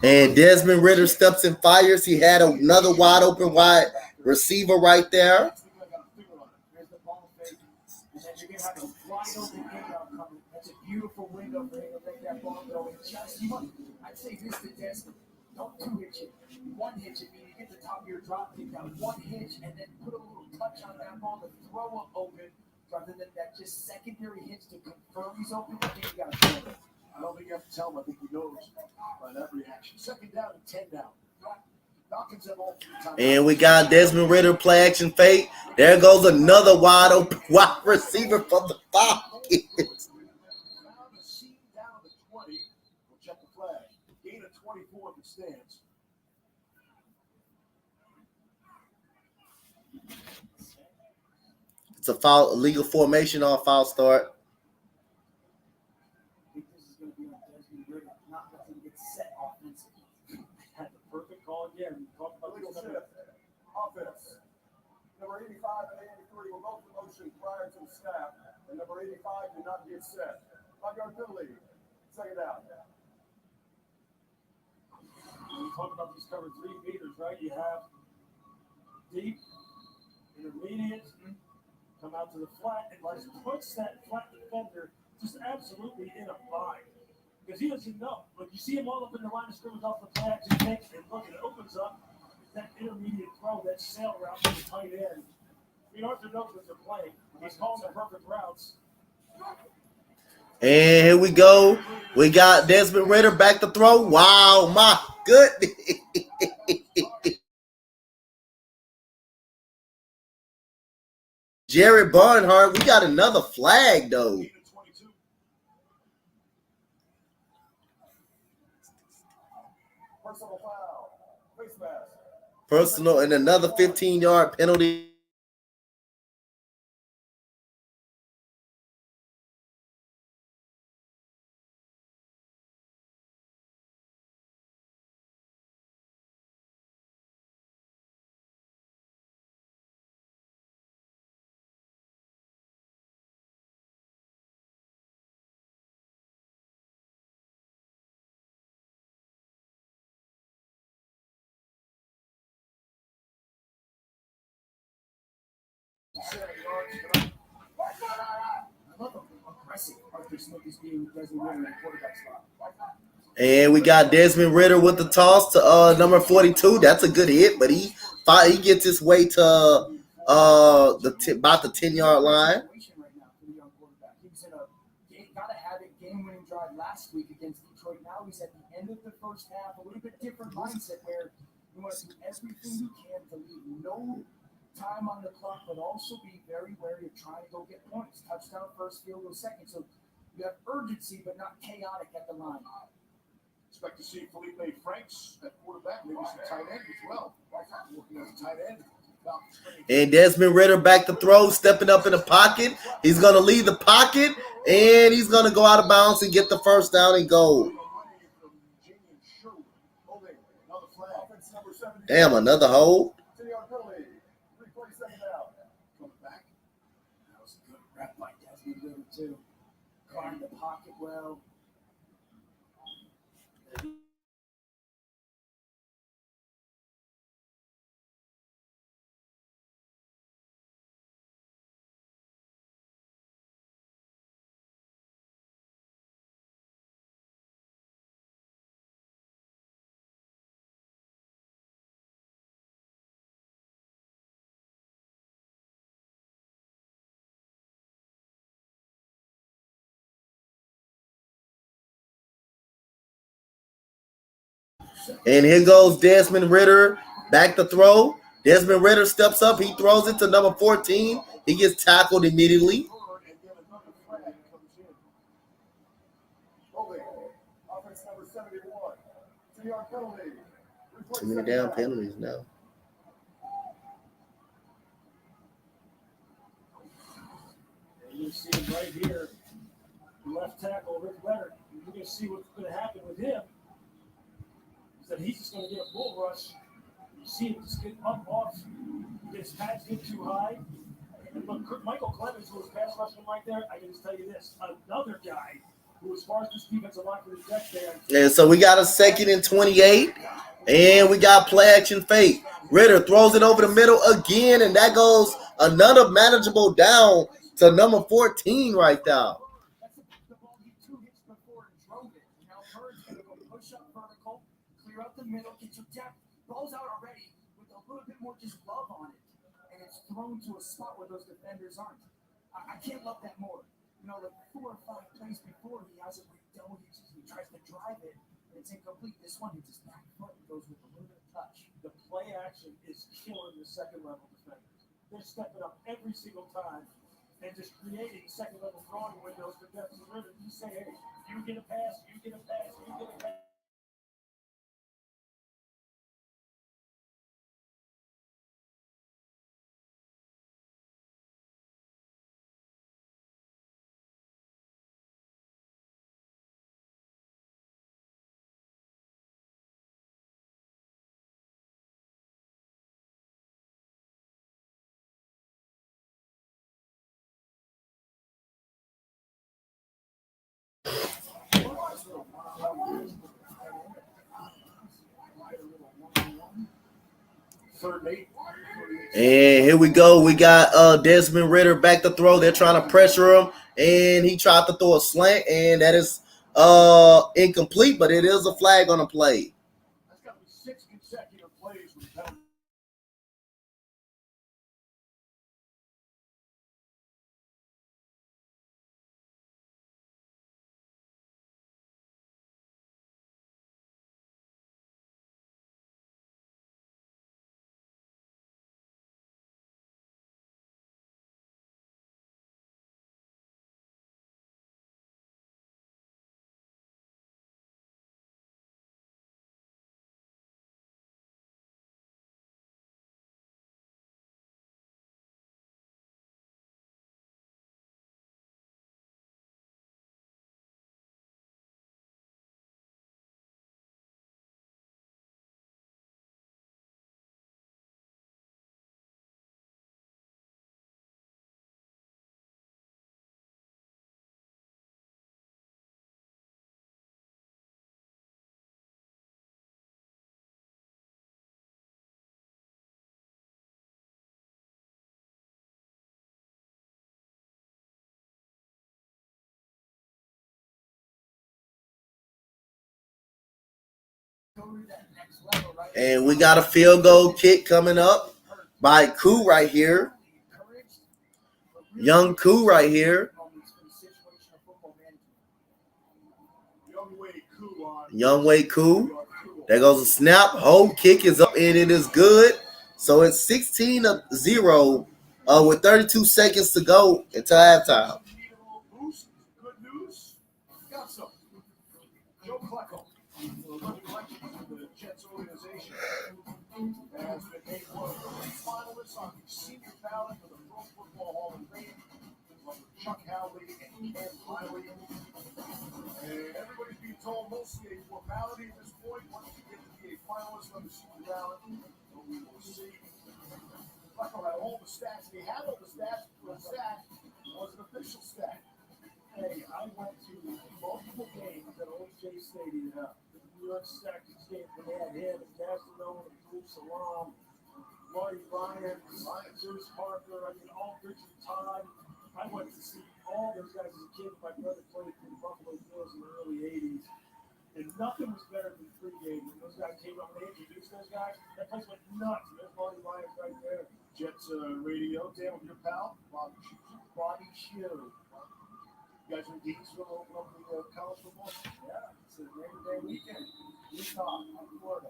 And Desmond Ritter steps and fires. He had another wide receiver right there. There's the ball fake, and then you're going to have a wide open handoff coming. That's a beautiful window for him to make that ball go. And just, I'd say this to Desmond. Don't two-hitch it. One hitch it, meaning get the top of your drop kick down. One hitch, and then put a little touch on that ball to throw him open, rather than that just secondary hitch to confirm he's open. I think you got to throw it. I don't think you have to tell him. I think he knows by that reaction. Second down and 10 down. Falcons have all 3 times. And we got Desmond Ritter play action fake. There goes another wide open wide receiver for the Falcons. Found a seam down to 20. We'll check the flag. Gain of 24 if it stands. It's a foul, legal formation on foul start. I think this is going to be on Desmond Ritter, not let him get set offensively. Had the perfect call again. Talk about Illegal this shift. Offense. Number 85 and 83 were both in motion prior to the snap. And number 85 did not get set. 5-yard penalty. Second down. talk about these cover 3 beaters, right? You have deep, intermediate, come out to the flat, and just puts that flat defender just absolutely in a bind. Because he doesn't know. Like, you see him all up in the line of scrimmage off the play action fake, and look, it opens up that intermediate throw, that sail route to the tight end. I mean, Arthur knows what they're playing. He's calling the perfect routes. And here we go. We got Desmond Ritter back to throw. Wow, my goodness. Jared Barnhart, we got another flag, though. Personal and another 15-yard penalty. And we got Desmond Ritter with the toss to number 42. That's a good hit, but he gets his way to about the 10-yard line. Got to have it game-winning drive last week against Detroit. Now he's at the end of the first half, a little bit different mindset where you want to do everything you can to leave no time on the clock, but also be very wary of trying to go get points. Touchdown first, field goal second. So you have urgency, but not chaotic at the line. Expect to see Felipe Franks at quarterback, maybe some tight end as well. Looking at the tight end. And Desmond Ritter back to throw, stepping up in the pocket. He's going to leave the pocket, and he's going to go out of bounds and get the first down and goal. Damn, another hold. That was a good rep by Desmond Ritter, too. Climbed the pocket well. And here goes Desmond Ritter back to throw. Desmond Ritter steps up. He throws it to number 14. He gets tackled immediately. Too many damn penalties now. You see him right here, left tackle, Rick Leonard. You're going to see what's going to happen with him. Is that he's just going to get a bull rush. You see him just get up off, his pads get too high. And look, Michael Clemens, who was pass rushing right there, I can just tell you this, another guy who, as far as this defensive line for the Jets there. And so we got a 2nd and 28, and we got play action fake. Ritter throws it over the middle again, and that goes another manageable down to number 14 right there. The ball he 2 hits before and drove it. Now Bird's going to go push up vertical, clear out the middle, get your depth. Ball's out already with a little bit more just love on it. And it's thrown to a spot where those defenders aren't. I can't love that more. You know, like 4 or 5 plays before, he has it redone. He tries to drive it, and it's incomplete. This one, he just back foot and goes with a little bit of touch. The play action is killing the second level defenders. They're stepping up every single time and just creating second level throwing windows for depth of river. You say, hey, you get a pass, you get a pass, you get a pass. 3rd and 8. And here we go. We got Desmond Ridder back to throw. They're trying to pressure him, and he tried to throw a slant, and that is incomplete, but it is a flag on the play. That's got to be 6 consecutive plays with penalty. And we got a field goal kick coming up by Koo right here. Young Koo right here. Youngway Koo. There goes a snap. Hold kick is up, and it is good. So it's 16-0 with 32 seconds to go until halftime. Good news. Got some. Joe Flacco, the Jets organization, has been named one of the finalists on the senior ballot for the Pro Football Hall of Fame, along with Chuck Howley and Ken Riley. And everybody's being told mostly a formality at this point. Once you get to be a finalist on the senior ballot, so we will see. Flacco had all the stats. He had all the stats, but the stat was an official stat. Hey, I went to multiple games at Old Shea Stadium. The New York Saxons game, they had him and Castellone and Bruce Salam, Marty Ryan, Bruce Parker, all Richard Todd. I went to see all those guys as a kid. My brother played for the Buffalo Bills in the early 80s. And nothing was better than pregame. When those guys came up and they introduced those guys, that place went nuts. There's Marty Ryan right there. Jets radio, Dan, with your pal, Bobby Shew. You guys in Gainesville open up the college football? Yeah, it's a Labor Day weekend. Utah, Florida.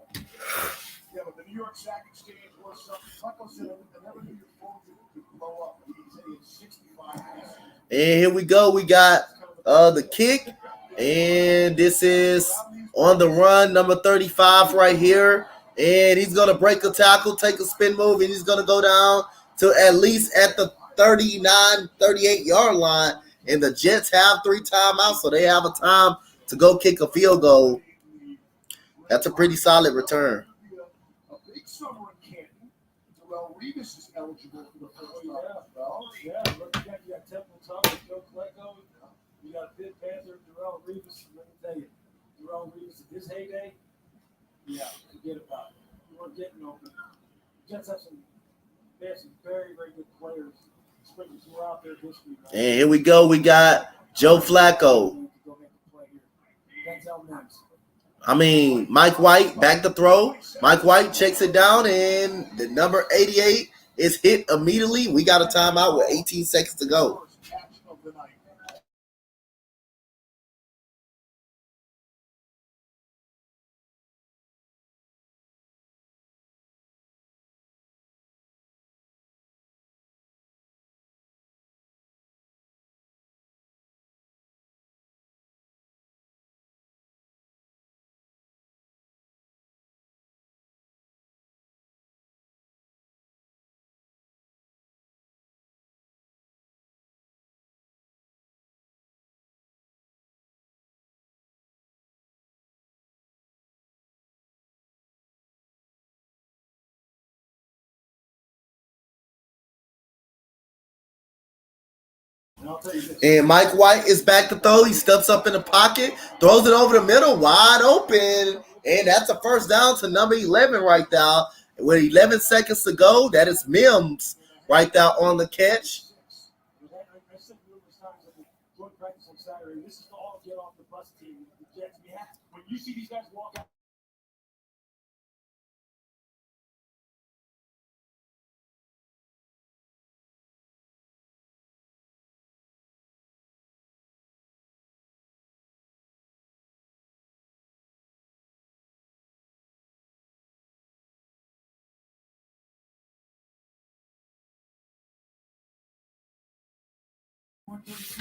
Yeah, but the New York Sack Exchange was something. Flacco said, I never knew your phone could blow up. He said he had 65 passes. And here we go. We got the kick. And this is on the run, number 35 right here. And he's going to break a tackle, take a spin move, and he's going to go down to at least at the 39, 38-yard line. And the Jets have 3 timeouts, so they have a time to go kick a field goal. That's a pretty solid return. A big summer in Canton. Darrell Revis is eligible for the first time. Yeah, look at you got Temple Thomas, Joe Flacco. You got Pitt Panther, Darrell Revis. Let me tell you, Darrell Revis at his heyday, yeah, forget about it. You weren't getting open. Jets have some very, very good players sprinkled throughout their history. Man. And here we go. We got Joe Flacco. Mike White back to throw. Mike White checks it down, and the number 88 is hit immediately. We got a timeout with 18 seconds to go. And Mike White is back to throw. He steps up in the pocket, throws it over the middle, wide open. And that's a first down to number 11 right now. With 11 seconds to go, that is Mims right there on the catch. I said numerous times at the joint practice on Saturday, this is the all get off the bus team, the Jets. When you see these guys walk out.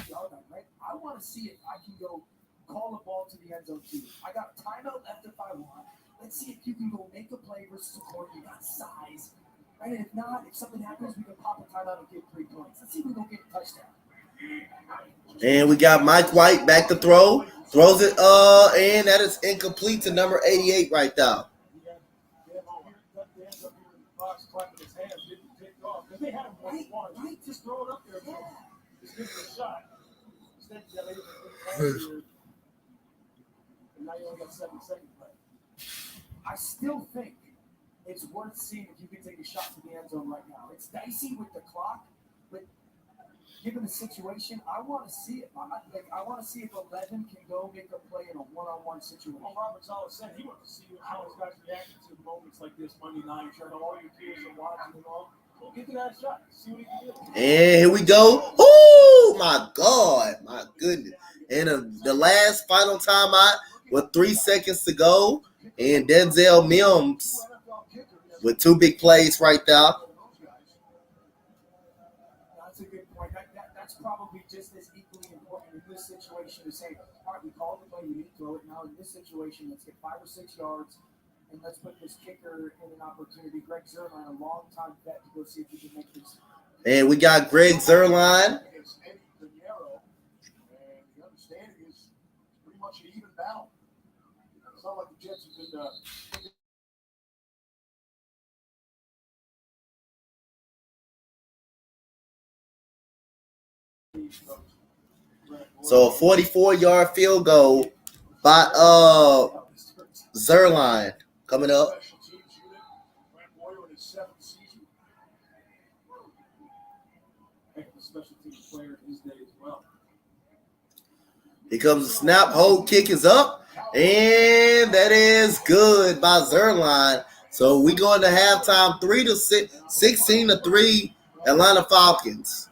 Yard line, right? I want to see if I can go call the ball to the end zone too. I got a timeout left if I want. Let's see if you can go make a play versus a corner. You got size, right? And if not, if something happens, we can pop a timeout and get 3 points. Let's see if we can go get a touchdown. And we got Mike White back to throw. Throws it, and that is incomplete to number 88 right there. They had him right? Just throw it up there. Just give it a shot. Instead, you got and now you only got 7 seconds left. I still think it's worth seeing if you can take a shot to the end zone right now. It's dicey with the clock, but given the situation, I want to see it. I want to see if 11 can go make a play in a one-on-one situation. Well, Robert Saleh said he wants to see how his guys react to moments like this Monday night. Sure, all your peers are watching and all. So get to that shot. See what he can do. And here we go. Oh, my God. My goodness. And the last final timeout with 3 seconds to go. And Denzel Mims with 2 big plays right there. That's a good point. That's probably just as equally important in this situation to say, all right, we called the play, we need to throw it. Now in this situation, let's get 5 or 6 yards, and let's put this kicker in an opportunity. Greg Zuerlein, a long-time vet, to go see if he can make this. And we got Greg Zuerlein. And the understanding is pretty much an even battle. It's not like the Jets have been So a 44-yard field goal by Zuerlein coming up. special teams unit. Brent Boyer in his 7th season. Heck of a special teams player in his day as well. Here comes the snap. Hold kick is up. And that is good by Zuerlein. So we going to halftime 16-3 Atlanta Falcons.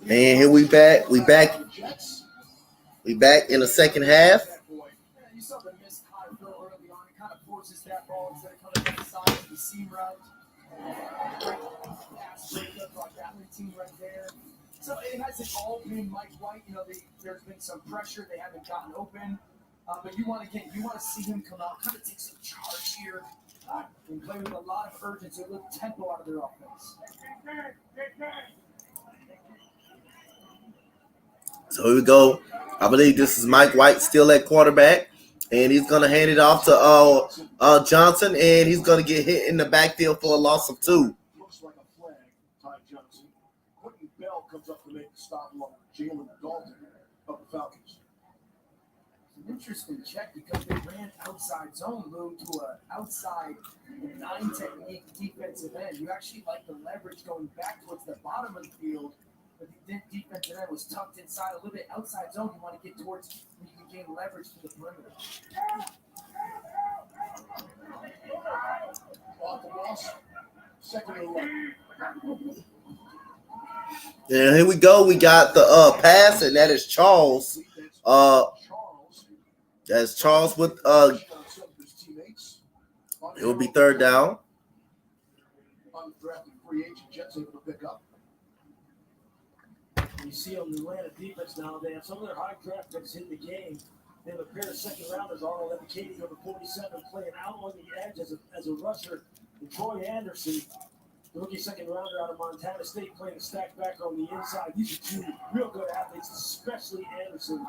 And here we back. We back in the second half. Yeah, you saw the missed high throw early on. It kind of forces that ball instead of coming to the side of the seam route. Great pass breakup by that team right there. So it hasn't all been Mike White. You know, there's been some pressure. They haven't gotten open. But you want to see him come out, kind of take some charge here, and play with a lot of urgency, a little tempo out of their offense. So here we go. I believe this is Mike White still at quarterback, and he's gonna hand it off to Johnson, and he's gonna get hit in the backfield for a loss of 2. Looks like a flag, Ty Johnson. Quentin Bell comes up to make the stop along with Jalen Dalton of the Falcons. An interesting check because they ran outside zone, Lou, to an outside 9 technique defensive end. You actually like the leverage going back towards the bottom of the field, but the defensive end was tucked inside a little bit outside zone. You want to get towards where you can gain leverage to the perimeter. Off the loss, second and 1. And here we go. We got the pass, and that is Charles. That's Charles with it will be third down. Undrafted free agent Jets able to pick up. You see on the Atlanta defense now, they have some of their high draft picks in the game. They have a pair of second rounders, Arnold Ebiketie, number 47, playing out on the edge as a rusher. And Troy Anderson, the rookie second rounder out of Montana State, playing a stack back on the inside. These are 2 real good athletes, especially Anderson.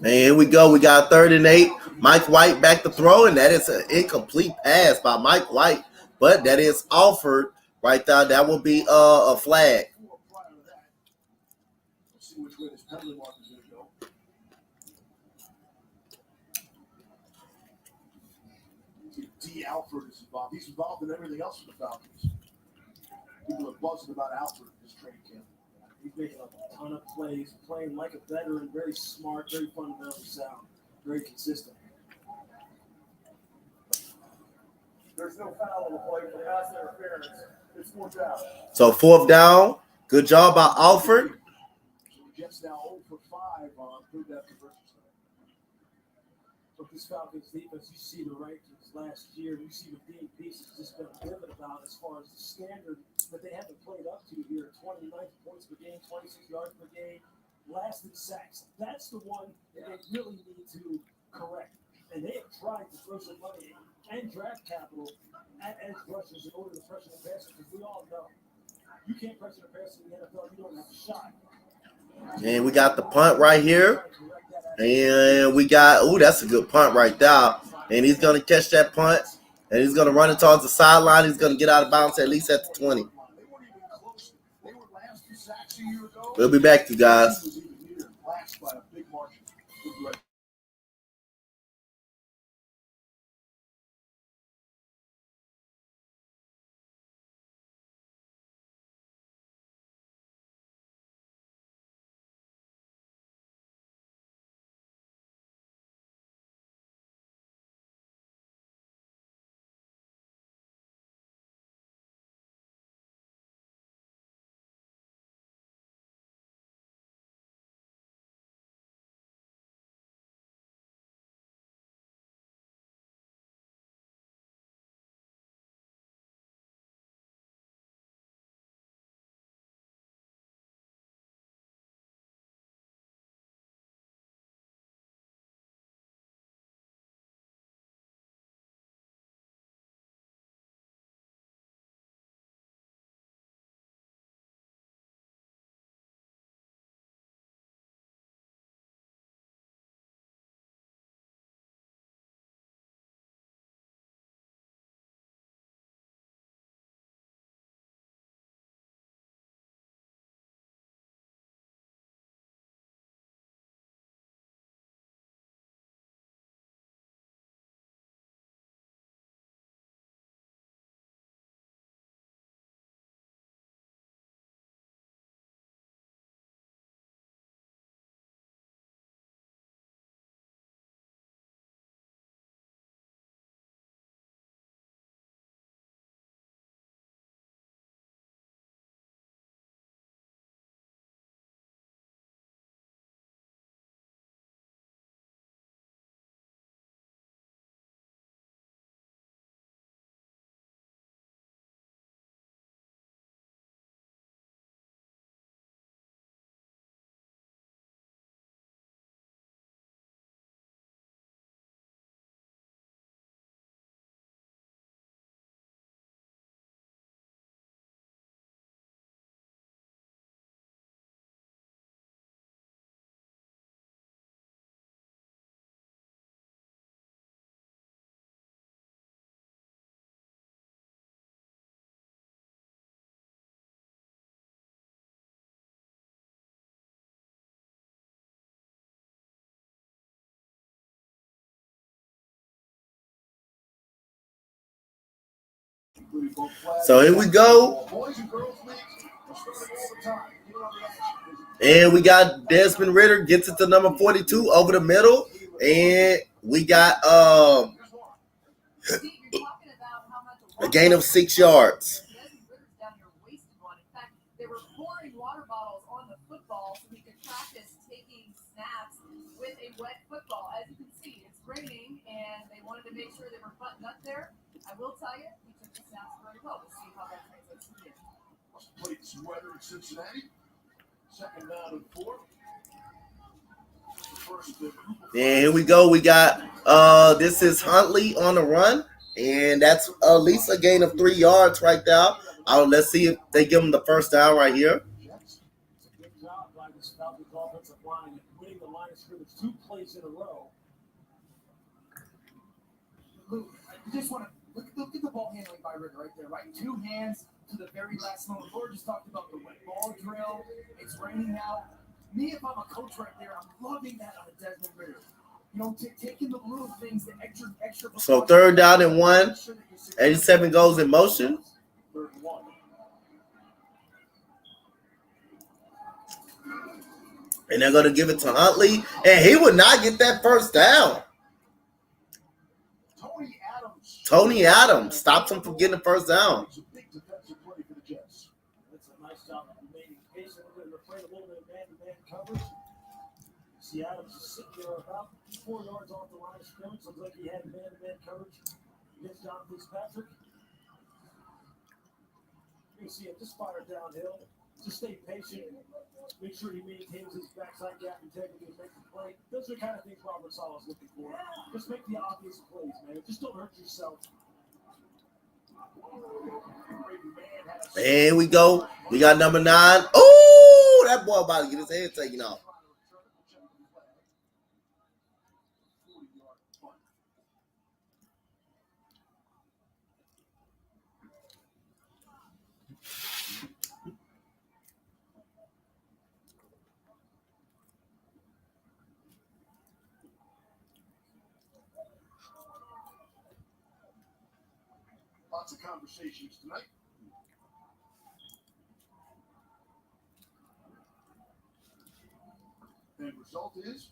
And here we go. We got 3rd and 8. Mike White back to throw, and that is an incomplete pass by Mike White, but that is offered right there. That will be a flag. Let's see which way this penalty mark is going to go. D. Alford is involved. He's involved in everything else for the Falcons. People are buzzing about Alford in this training camp. He's making a ton of plays, playing like a veteran, very smart, very fundamentally sound, very consistent. There's no foul on the play for pass interference. It's 4th down. So 4th down. Good job by Alford. So the Jets now 0 for 5 on 3rd down conversions. So this Falcons defense, you see the rankings last year, you see what Dean Peace has just been vivid about as far as the standard that they haven't played up to here. 29 points per game, 26 yards per game, last in sacks. That's the one that they really need to correct. And they have tried to throw some money and draft capital at edge rushers in order to pressure the passer, because we all know you can't pressure the passer in the NFL, you don't have a shot. And we got the punt right here. And we got, that's a good punt right there. And he's going to catch that punt. And he's going to run it towards the sideline. He's going to get out of bounds at least at the 20. We'll be back, you guys. including both flags. So here we go. Boys and girls leagues are starting all the time. Get on the action. And we got Desmond Ritter gets it to number 42 over the middle. And we got Steve, you're talking about how much a gain of 6 yards. Desmond Ritter's down here wasting one. In fact, they were pouring water bottles on the football so he could practice taking snaps with a wet football. As you can see, it's raining, and they wanted to make sure they were buttoned up there. I will tell you, he took the snaps very well. We'll see how that translates to the end. Must have played some weather in Cincinnati. Second down and 4. And here we go. We got this is Huntley on the run, and that's at least a gain of 3 yards right there. Let's see if they give him the first down right here. It's a good job by this Falcons offensive line at winning the line of scrimmage 2 plays in a row. Luke, I just want to look at the ball handling by Ritter right there, right? 2 hands to the very last moment. Laura just talked about the wet ball drill. It's raining now. Me, if I'm a coach right there, I'm loving that on a Desmond Ritter. You know, taking the little things, the extra. So 3rd down and 1. 87 goes in motion. 3rd and 1. And they're going to give it to Huntley. And he would not get that first down. Tony Adams stops him from getting the first down. It's a big defensive play for the Jets. That's a nice job of remaining patient. We're going to play a little bit of man-to-man coverage. See Adams is sitting there about 4 yards off the line of scrimmage. Looks like he had man-to-man coverage against John Fitzpatrick. You can see him just fire downhill. Just stay patient. Make sure he maintains his backside gap integrity and make the play. Those are the kind of things Robert Saleh's looking for. Just make the obvious plays, man. Just don't hurt yourself. And we go. We got number 9. Oh, that boy about to get his head taken off. Lots of conversations tonight. The result is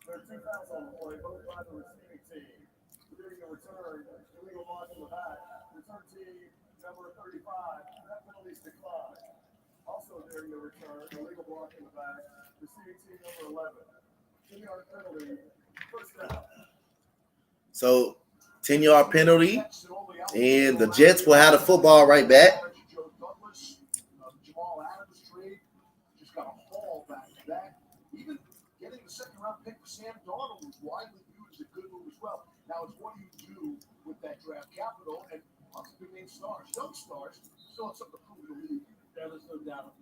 There are 2 fouls on the play, both by the receiving team. During the return, illegal mark in the back. Return team number 35. That penalty's declined. Also during the return, illegal block in the back. Receiving team number 11. 10-yard penalty. First down. So 10-yard penalty. And the Jets will have the football right back. Joe Douglas, Jamal Adams trade just got a haul back to back. Even getting the 2nd-round pick for Sam Darnold was widely viewed as a good move as well. Now it's what do you do with that draft capital and lots of big name stars, young stars, still have something to prove in the league. Yeah, there's no doubt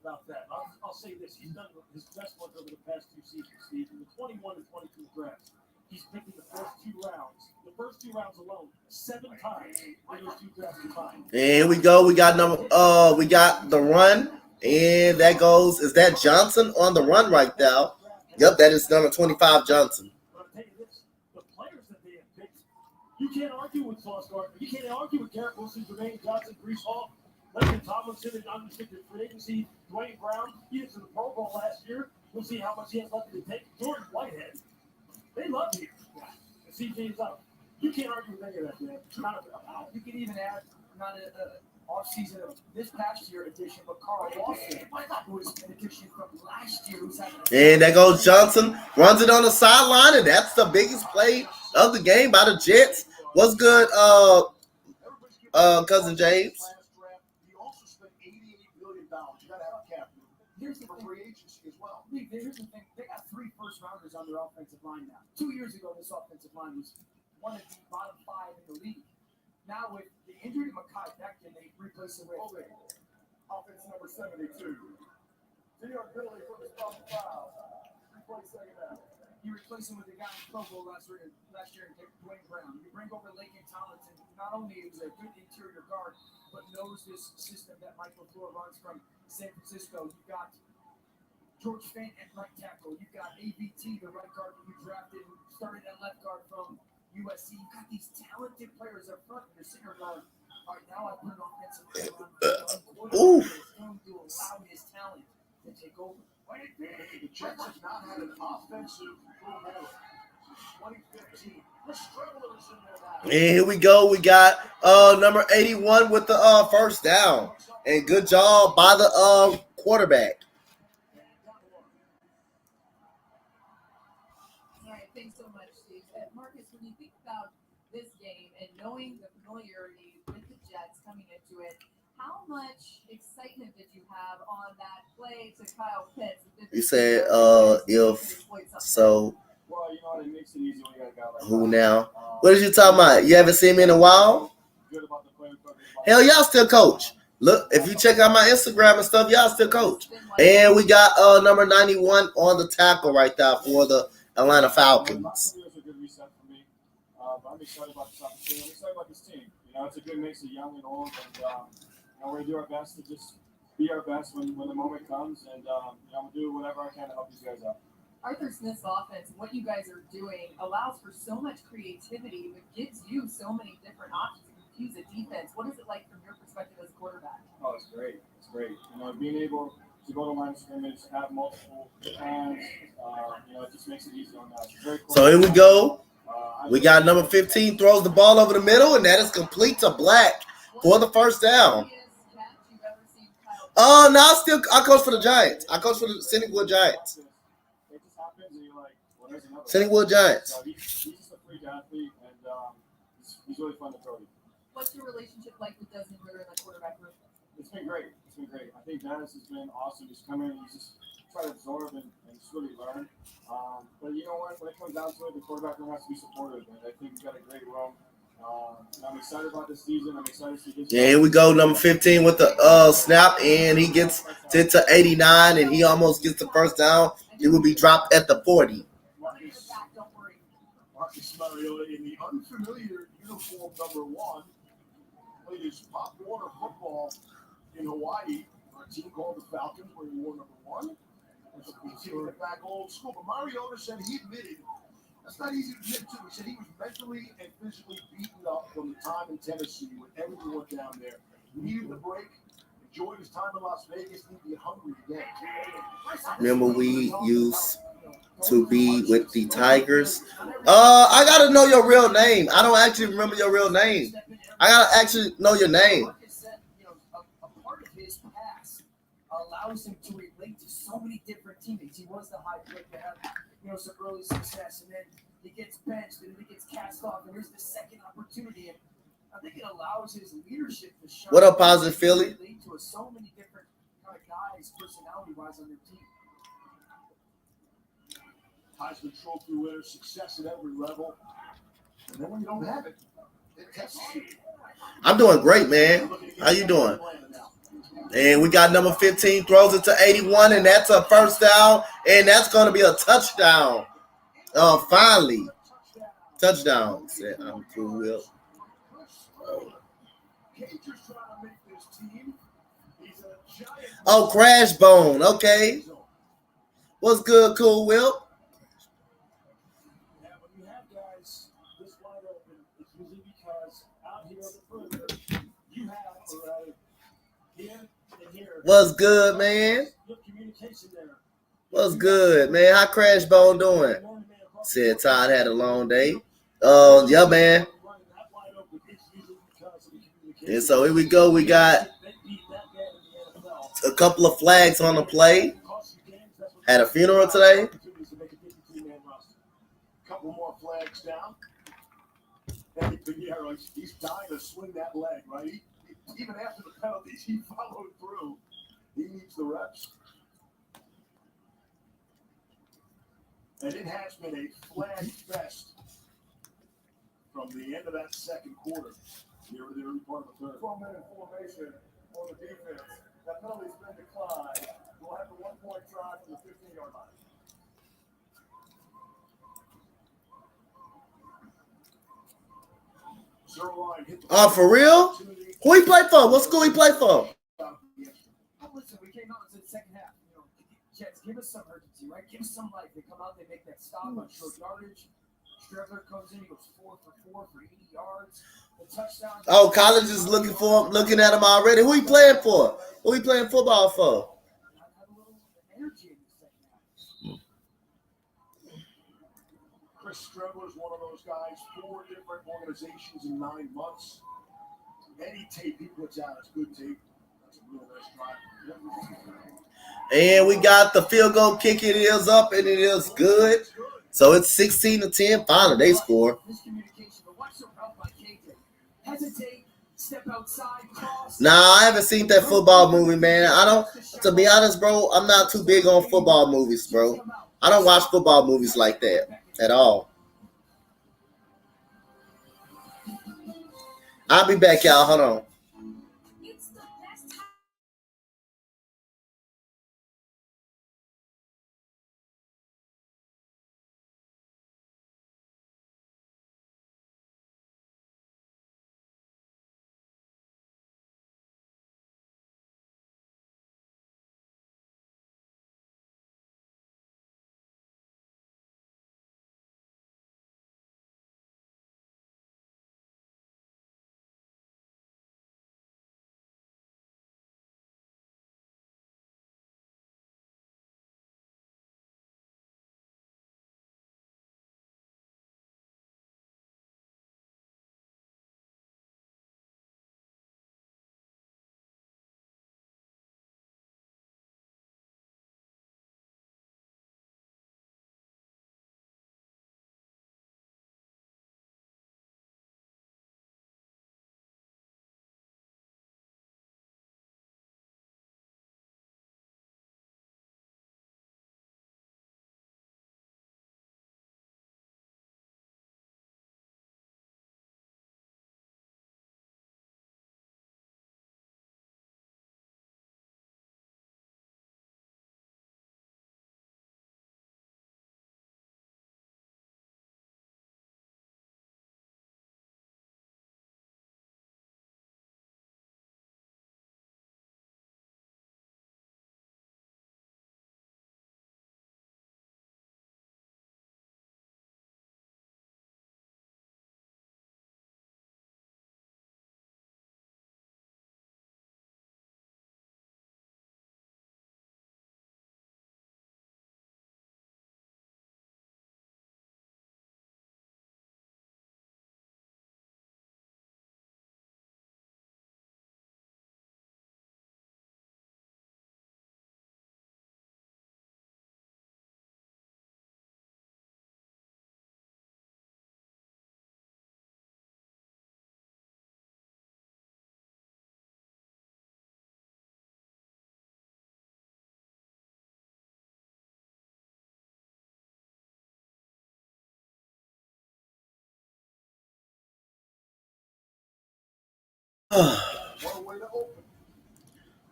about that. I'll say this: he's done his best work over the past 2 seasons, Steve. In the 21 and 22 drafts, he's picked in the first 2 rounds. The first 2 rounds alone, 7 times in those 2 drafts combined. And here we go. We got we got the run. And that goes, is that Johnson on the run right now? Yep, that is number 25, Johnson. But I'll tell you this, the players that they have picked, you can't argue with Sauce Gardner. You can't argue with Garrett Wilson, Jermaine Johnson, Breece Hall, Leslie Tomlinson, and unrestricted free agency, Dwayne Brown. He was in the Pro Bowl last year. We'll see how much he has left to take. Jordan Whitehead. They love you. And CJ's up. You can't argue with any of that, man. You can even add not an off-season of this past year edition, but Carl Lawson, who was an addition from last year. And there goes Johnson, runs it on the sideline, and that's the biggest play of the game by the Jets. What's good, cousin James? He also spent $88 million. You got to have a cap Here's the for thing. free agency as well. Here's the thing. They got 3 first-rounders on their offensive line now. 2 years ago, this offensive line was one of the bottom 5 in the league. Now, with the injury to Mekhi Becton, they replaced him with Offense number 72. 10-yard penalty for the stop foul. 3 second down. You replace him with a guy in Pro Bowl last year and Dwayne Brown. You bring over Laken Tomlinson. Not only is a good interior guard, but knows this system that Mike LaFleur runs from San Francisco. You've got George Fant at right tackle. You've got ABT, the right guard that you drafted, who started at left guard from USC. You've got these talented players up front, and you're sitting there going, All right, now I put an offensive player on the young quarterback Oof. that's going to allow his talent to take over. The Jets have not had an offensive coordinator since 2015. The strugglers in there now. And here we go. We got number 81 with the first down. And good job by the quarterback. All right, thanks so much, Steve. Marcus, when you think about this game and knowing the familiarity with the Jets coming into it, how much excitement did you have on that play to Kyle Pitts? He said, if so, Well, you know what? It makes it easy when you got a guy like who that. now? What are you talking about? You haven't seen me in a while? Good about the play. Hell, y'all still coach. Look, if you check out my Instagram and stuff, y'all still coach. And we got number 91 on the tackle right there for the Atlanta Falcons. It was a good reset for me. But I'm excited about this opportunity. I'm excited about this team. You know, it's a good mix of young and old. And, you know, we're going to do our best to just be our best when the moment comes. And, you know, I'm going to do whatever I can to help these guys out. Arthur Smith's offense, what you guys are doing, allows for so much creativity, but gives you so many different options to confuse a defense. What is it like from your perspective as a quarterback? Oh, it's great. It's great. You know, being able to go to line of scrimmage, have multiple hands, you know, it just makes it easy on us. Very cool. So here we go. We got number 15 throws the ball over the middle, and that is complete to Black for the first down. Oh, no, I coach for the Giants. I coach for the Cinewood Giants. It just happens, and you're like, well, there's another. Cinewood Giants. So he's just a freak athlete, and he's really fun to throw to. What's your relationship like with Desmond Ritter in the quarterback room? It's been great. It's been great. I think Dennis has been awesome. He's come in, he's just trying to absorb and just really learn. But you know what? When it comes down to it, the quarterback room has to be supportive, and I think we've got a great room. I'm excited about this season. I'm excited to see this. Yeah, here we go. Number 15 with the snap, and he gets to 89, and he almost gets the first down. It will be dropped at the 40. Marcus Mariota in the unfamiliar uniform number 1 played his Pop Warner football in Hawaii for a team called the Falcons, where he wore number 1. He's taking it back old school. But Mariota said he admitted that's not easy to admit to. He said he was mentally and physically beaten up from the time in Tennessee when everything went down there. He needed the break. Enjoyed his time in Las Vegas. He'd be hungry again. Remember, we used to be with the Tigers. I gotta know your real name. I don't actually remember your real name. I gotta actually know your name. Marcus said, a part of his past allows him to relate to so many different teammates. He was the high pick to have, some early success, and then he gets benched, and then he gets cast off, and there's the second opportunity. And I think it allows his leadership to shine. What up, Positive Philly? Relate to so many different kind of guys, personality-wise, on their team. Heisman Trophy winner, success at every level. And then when you don't have it, it tests you. I'm doing great, man. How you doing? And we got number 15 throws it to 81, and that's a first down, and that's going to be a touchdown. Finally. Touchdown. Said I'm cool, Will. Oh, Crash Bone. Okay. What's good, Cool Will? Yeah, when you have guys this wide open, it's usually because out here on the perimeter, you have, or rather, here and here. What's good, man? Good communication there. What's good, man? How Crash Bone doing? Said Todd had a long day. Yeah, man. And so here we go. We got a couple of flags on the play. Had a funeral today. Couple more flags down. And Pinheiro, he's dying to swing that leg, right? Even after the penalties, he followed through. He needs the reps. And it has been a flag fest from the end of that second quarter. The early part of the third. 12-minute formation on the defense. That penalty's been declined. We'll have a 1-point try from the 15-yard line. Oh, for real? Who he play for? What school he play for? Listen, we came out into the second half. Jets, give us some urgency, right? Give us some life. They come out, they make that stop on short yardage. Strickler comes in, he goes 4 for 4 for 80 yards. The touchdown. Oh, college is looking at him already. Who he playing for? Who he playing football for? Had a little energy in the second half. Chris Strebler is one of those guys, 4 different organizations in 9 months. Any tape he puts out is good tape. That's a real nice drive. And we got the field goal kick. It is up and it is good. So it's 16-10. Finally, they score. Miscommunication, but watch the route by KJ. Hesitate, step outside, cross. Nah, I haven't seen that football movie, man. I don't. To be honest, bro, I'm not too big on football movies, bro. I don't watch football movies like that at all. I'll be back, y'all. Hold on.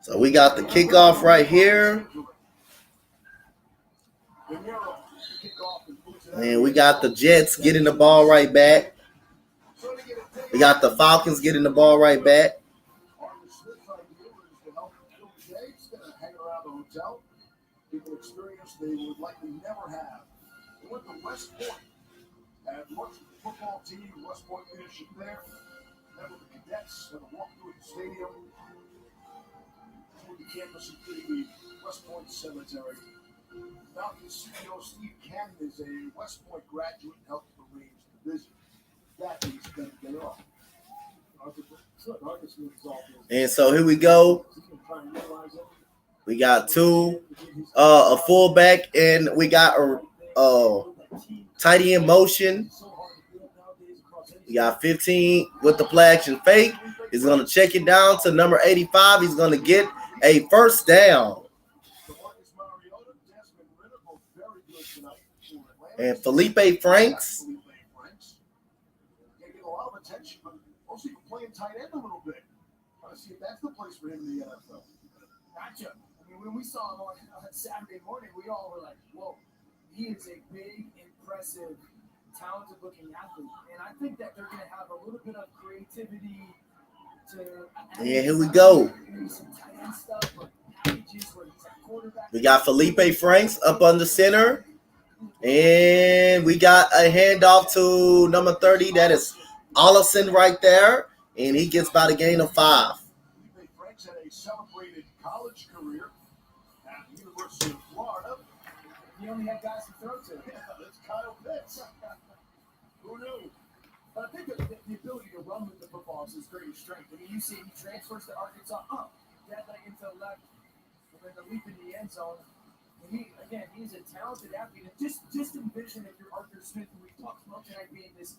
So we got the kickoff right here. And we got the Jets getting the ball right back. We got the Falcons getting the ball right back. People experience they would likely never have. They went to West Point, had much football team, West Point leadership there. Met with the cadets, had a walk through the stadium, through the campus, including the West Point Cemetery. Falcons CEO Steve Cannon is a West Point graduate and helped arrange the visit. That is going to get off. And so here we go. We got a fullback, and we got a tight end motion. We got 15 with the play action fake. He's going to check it down to number 85. He's going to get a first down. And Felipe Franks. Getting a lot of attention, but mostly playing tight end a little bit. Trying to see if that's the place for him in the NFL. Gotcha. I mean, when we saw him on Saturday morning, we all were like, whoa, he is a big, impressive, talented-looking athlete. And I think that they're going to have a little bit of creativity to... Yeah, here we go. Maybe some tight end stuff, or packages where he's a quarterback. We got Felipe Franks up on the center. And we got a handoff to number 30. That is Allison right there. And he gets about a gain of 5. Felipe Franks had a celebrated college career at the University of Florida. He only had guys to throw to. Yeah, that's Kyle Pitts. Who knew? But I think the ability to run with the football is his greatest strength. I mean, you see he transfers to Arkansas, dead leg into the left, and then the leap in the end zone. And he's a talented athlete. And just envision if you're Arthur Smith, and we talked about tonight being this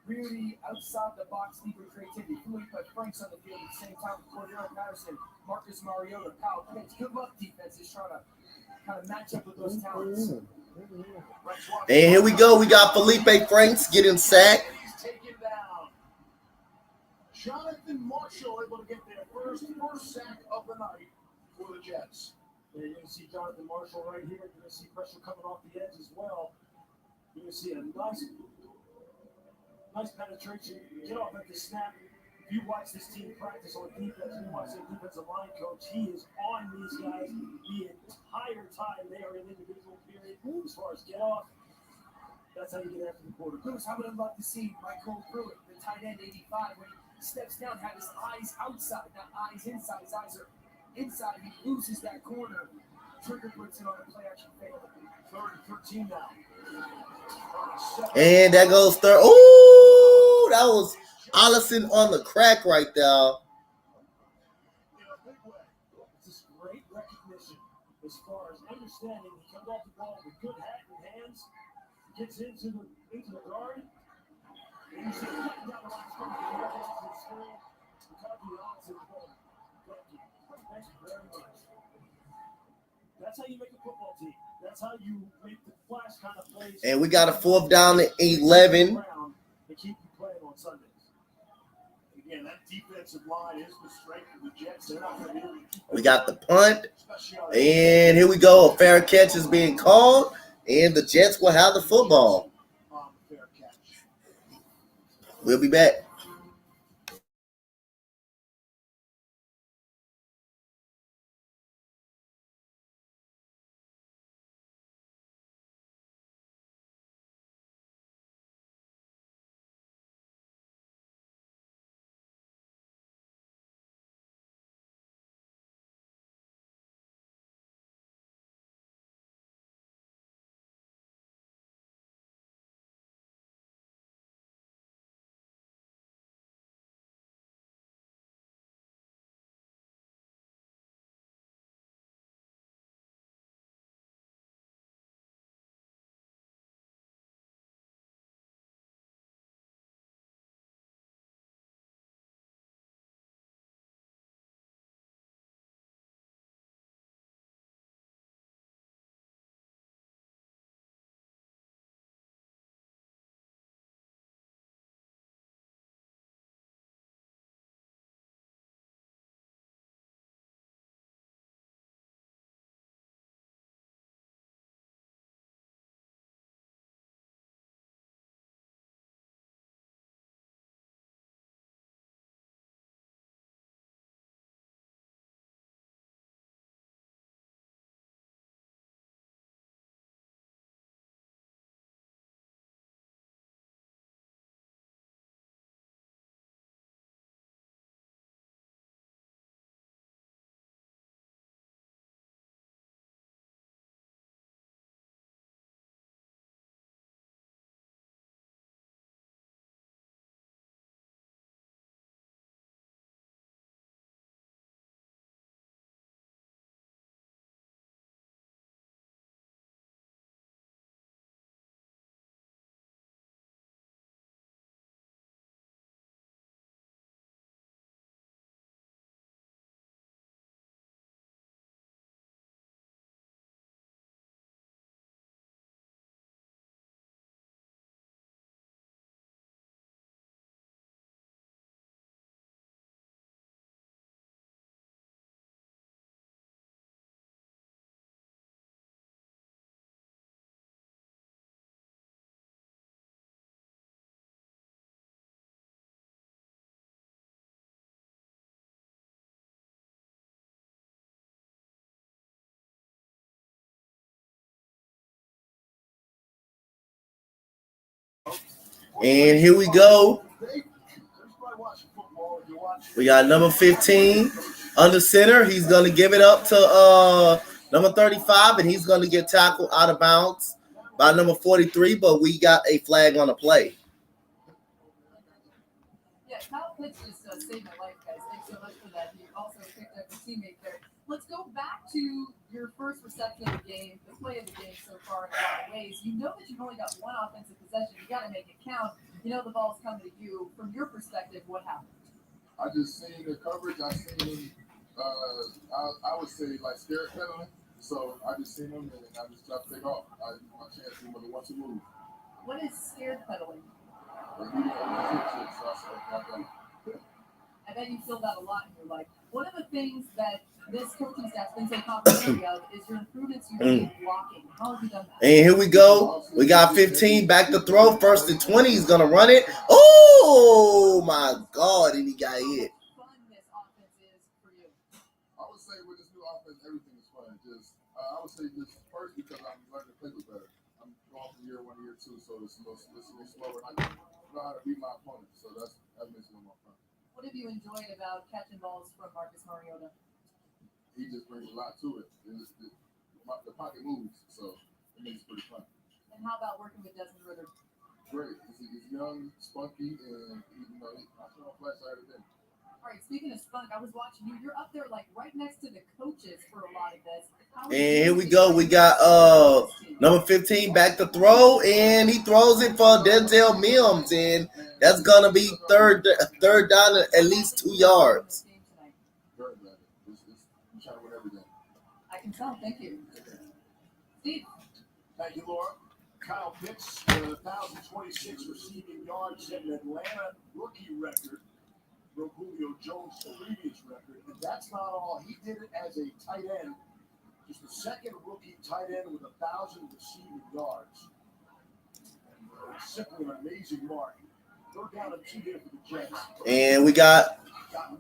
really outside the box league of creativity. Felipe Franks on the field at the same time with Cordero Patterson, Marcus Mariota, Kyle Pitts. Good luck defense is trying to kind of match up with those talents. And here we go. We got Felipe Franks getting sacked. He's taken down. Jonathan Marshall able to get their first sack of the night for the Jets. Yeah, you're going to see Jonathan Marshall right here. You're going to see pressure coming off the edge as well. You're going to see a nice penetration. Get off at the snap. If you watch this team practice on defense, you watch their defensive line coach, he is on these guys the entire time they are in individual period. As far as get off, that's how you get after the quarterback. Bruce, I would have loved to see Michael Pruitt, the tight end 85, when he steps down, have his eyes outside, not eyes inside. His eyes are inside. He loses that corner. Trigger puts it on a play action fake. 3rd and 13 now. And that goes third. Ooh, that was Allison on the crack right there. In a big way. It's just great recognition as far as understanding. He comes off the ball with good hat in hands, gets into the guard, and you see him cutting down the line from the other end of the screen. McCarthy Allison is going. Thank you very much. That's how you make a football team. That's how you make the flash kind of plays. And we got a 4th down and 11. To keep you playing on Sundays. Again, that defensive line is the strength of the Jets. They're not going to be able to keep We got the punt. especially on And here we go. A fair catch is being called. And the Jets will have the football. fair catch. We'll be back. And here we go. We got number 15 under center. He's going to give it up to number 35, and he's going to get tackled out of bounds by number 43, but we got a flag on the play. Yeah, Kyle Pitts just saved my life, guys. Thanks so much for that. You also picked up a teammate there. Let's go back to your first reception of the game, the play of the game so far in a lot of ways. You know that you've only got one offensive possession. You got to make it count. You know the ball's coming to you. From your perspective, what happened? I just seen the coverage. I seen I would say like scared pedaling. So I just seen him and I just tried to take off. I used my chance to want to move. What is scared pedaling? I bet you feel that a lot in your life. One of the things that this coaching staff's been so complimentary of is your improvements you've made blocking. How have you done that? And here we go. We got 15 back to throw. First and 20. He's going to run it. Oh, my God. And he got hit. How fun this offense is for you? I would say with this new offense, everything is fun. Just I would say just first because I'm learning to play with better. I'm going from year 1 to year 2, so it's a little slower. I know how to beat my opponent, so that makes it a little more fun. What have you enjoyed about catching balls from Marcus Mariota? He just brings a lot to it. The pocket moves, so it makes it pretty fun. And how about working with Desmond Ritter? Great. He's young, spunky, and I saw him flash out of the day. All right, speaking of spunk, I was watching you. You're up there like right next to the coaches for a lot of this. And here we go. We got number 15 back to throw, and he throws it for Denzel Mims, and that's going to be third down at least 2 yards. I can tell. Thank you. Steve. Thank you, Laura. Kyle Pitts, 1,026 receiving yards, set an Atlanta rookie record. Broke Julio Jones' previous record. And that's not all. He did it as a tight end. Just the second rookie tight end with 1,000 receiving yards. Simply an amazing mark. Third down and 2 there for the Jets. And we got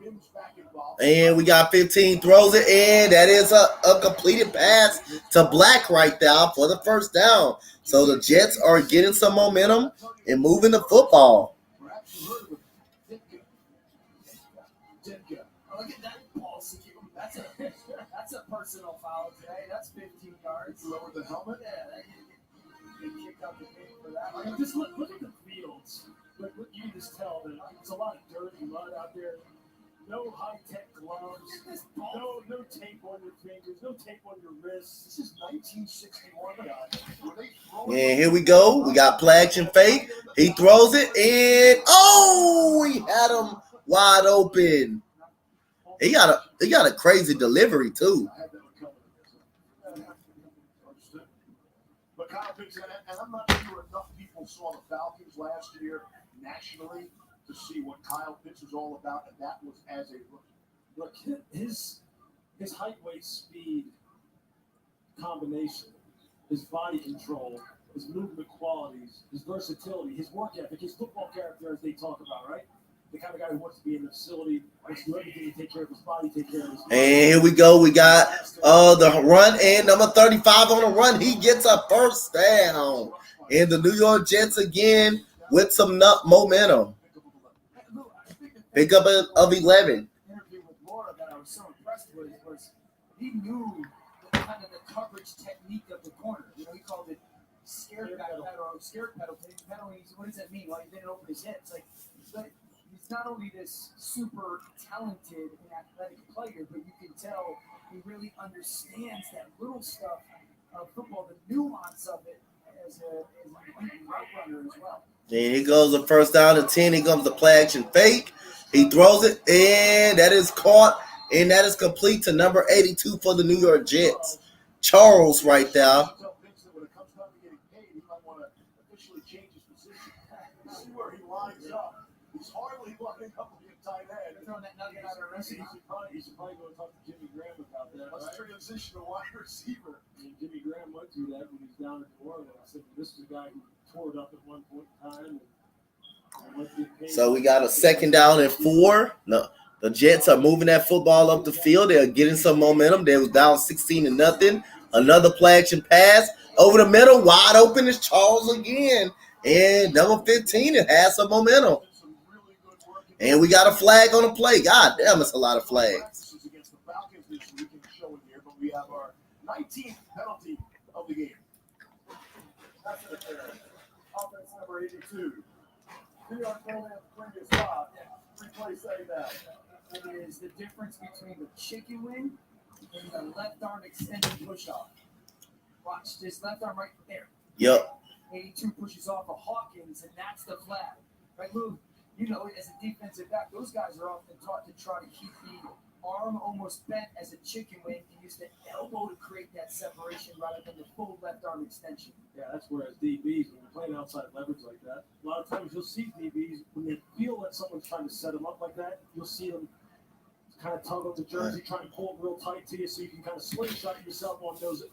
Mims back involved. And we got 15, throws it, and that is a completed pass to Black right there for the first down. So the Jets are getting some momentum and moving the football. Perhaps you heard of it. Ditka. Oh, look at that ball. That's a personal foul today. That's 15 yards. Lower the helmet. Yeah, they kicked out the game for that. I mean, just look at the fields. Look, you can just tell that it's a lot of dirt and mud out there. No high-tech gloves. No tape on your fingers. No tape on your wrists. This is 1961, guys. And here we go. We got play action fake. He throws it, and he had him wide open. He got a crazy delivery too. But Kyle Pitts, and I'm not sure enough people saw the Falcons last year nationally to see what Kyle Pitts was all about, and that was as a rookie. Look, his height, weight, speed combination, his body control, his movement qualities, his versatility, his work ethic, his football character, as they talk about, right? The kind of guy who wants to be in the facility, wants to do everything to take care of his body, take care of his body. And here we go. We got the run, and number 35 on the run. He gets a first down. And the New York Jets again with some momentum. Pick up of 11. Interview with Laura that I was so impressed with was he knew kind of the coverage technique of the corner. He called it scared pedal. Pedaling. What does that mean? Well, he didn't open his head. It's like he's not only this super talented and athletic player, but you can tell he really understands that little stuff of football, the nuance of it as a route runner as well. And here goes the first down to 10. Here comes the play action fake. He throws it, and that is caught, and that is complete to number 82 for the New York Jets. Charles right there. When it comes time to getting paid, he might want to officially change his position. See where he lines up. He's hardly lining up to be a tight end. Throwing that nugget out of our He should probably go talk to Jimmy Graham about that. Let's transition to wide receiver. And Jimmy Graham went through that when he was down in New Orleans. I said, this is a guy who tore it up at one point in time. So we got a second down and 4. No, the Jets are moving that football up the field. They're getting some momentum. They was down 16-0. Another play action pass over the middle. Wide open is Charles again. And number 15, it has some momentum. And we got a flag on the play. God damn, it's a lot of flags. Against the Falcons this week in showing here, but we have our 19th penalty of the game. That's it there. Offense number 82. 3-yard penalty at the previous spot. 3-play second down. It is the difference between the chicken wing and the left arm extended push off. Watch this left arm right there. Yep. 82 pushes off of Hawkins, and that's the flag. Right, Lou? You know, as a defensive back, those guys are often taught to try to keep the arm almost bent as a chicken wing and use the elbow to create that separation rather than the full left arm extension. Yeah, that's whereas DBs, when you're playing outside leverage like that, a lot of times you'll see DBs, when they feel that someone's trying to set them up like that, you'll see them kind of tug on the jersey, trying to pull it real tight to you so you can kind of slingshot yourself on those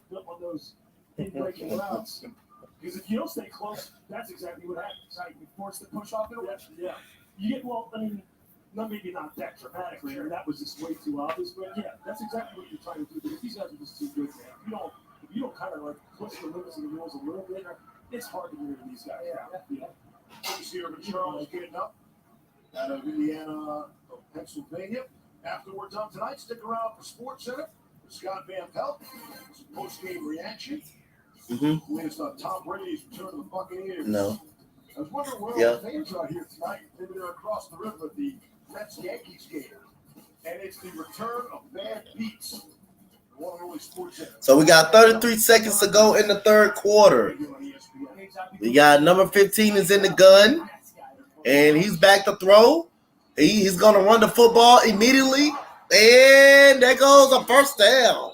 in-breaking routes. Because if you don't stay close, that's exactly what happens. Right, you force the push off in a way. Yeah. You get, well, I mean, maybe not that dramatically. Sure. That was just way too obvious, but yeah, that's exactly what you're trying to do. Because these guys are just too good, man. If you don't kind of like push the limits of the rules a little bit, it's hard to get rid of these guys. Yeah. Please here with Charles getting up out of Indiana, Pennsylvania. Afterwards on tonight, stick around for Sports Center with Scott Van Pelt. Some post-game reaction. Latest on Tom Brady's return to the Buccaneers. No. I was wondering where all the fans are here tonight. Maybe they're across the river at the Mets-Yankees game. And it's the return of Bad Beats. So we got 33 seconds to go in the third quarter. We got number 15 is in the gun. And he's back to throw. He's going to run the football immediately. And there goes a first down.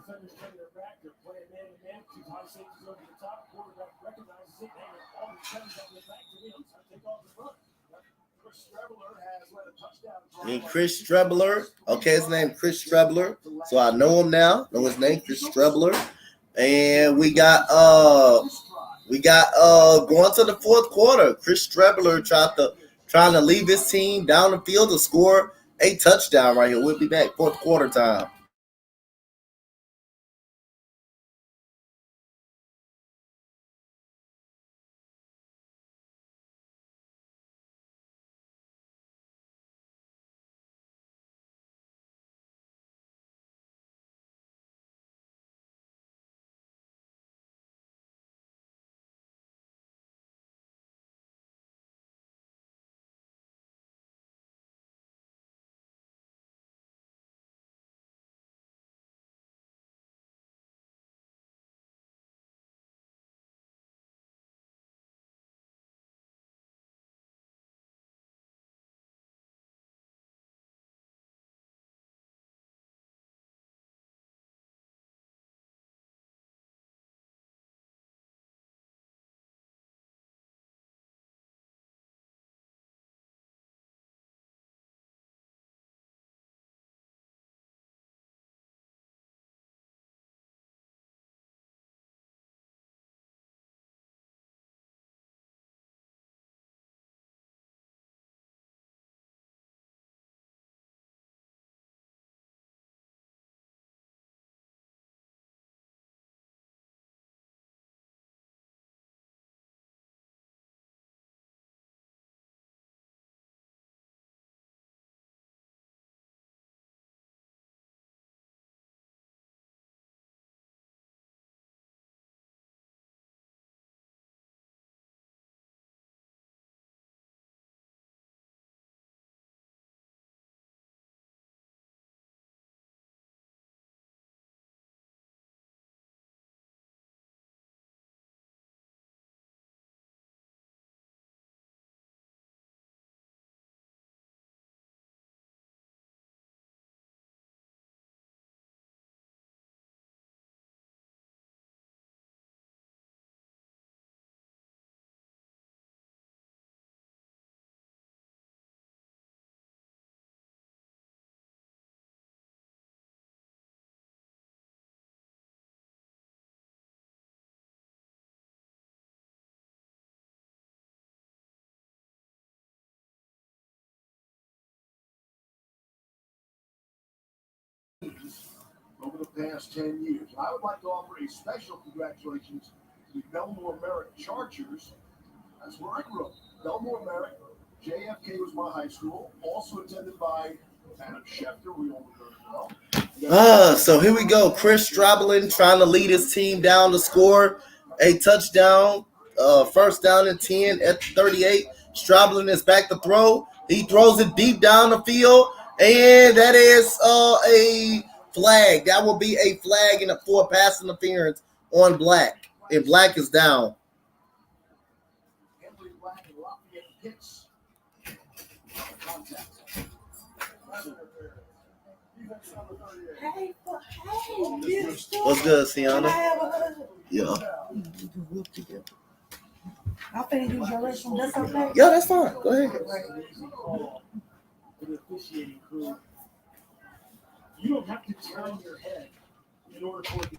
Defenders turning their back, they're playing man-to-man, two high safeties over the top, quarterback recognizes it, and all the defenders have their back to him, so take off the front. Chris Strebler has led a touchdown. And Chris Strebler, okay, his name Chris Strebler, so I know him now. Know his name, Chris Strebler. And we got going to the fourth quarter. Chris Strebler trying to leave his team down the field to score a touchdown right here. We'll be back fourth quarter time. over the past 10 years. I would like to offer a special congratulations to the Belmore Merritt Chargers. That's where I grew up. Belmore Merritt, JFK was my high school, also attended by Adam Schefter, we all know very well. So here we go. Chris Straubelin trying to lead his team down to score a touchdown. First down and 10 at 38. Straubelin is back to throw. He throws it deep down the field, and that is a flag. That will be a flag and for pass interference on Black, and Black is down. Henry Black and Lafayette hits. Contact. What's good, Sienna? Yeah. I'm finna use your restroom. That's okay? Yeah, that's fine. Go ahead. For the officiating crew, you don't have to turn your head in order for it to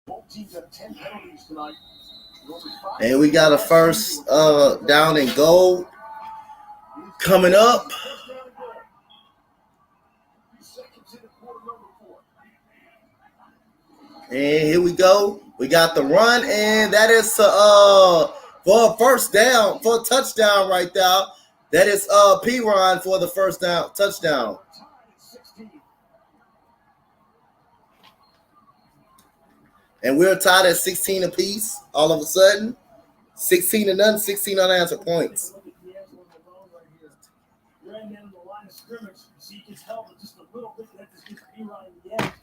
Both teams have 10 penalties tonight. And we got a first down and goal coming up. And here we go. We got the run, and that is for a first down, for a touchdown right there. That is P-Ron for the first down touchdown. And we're tied at 16 apiece all of a sudden. 16-0, 16 unanswered points. you're in the line of scrimmage, so you can tell that just a little bit that just gets P-Ron in the edge.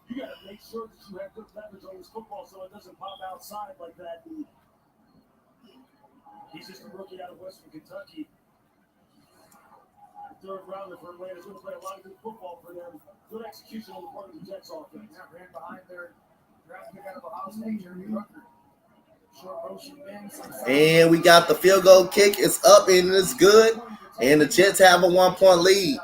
You got to make sure that you have good leverage on this football so it doesn't pop outside like that. He's just a rookie out of Western Kentucky. The third rounder for Atlanta is going to play a lot of good football for them. Good execution on the part of the Jets offense. Yeah, ran behind their draft pick out of Ohio State, Jeremy Rucker. Short motion bends. And we got the field goal kick. It's up and it's good. And the Jets have a 1-point lead.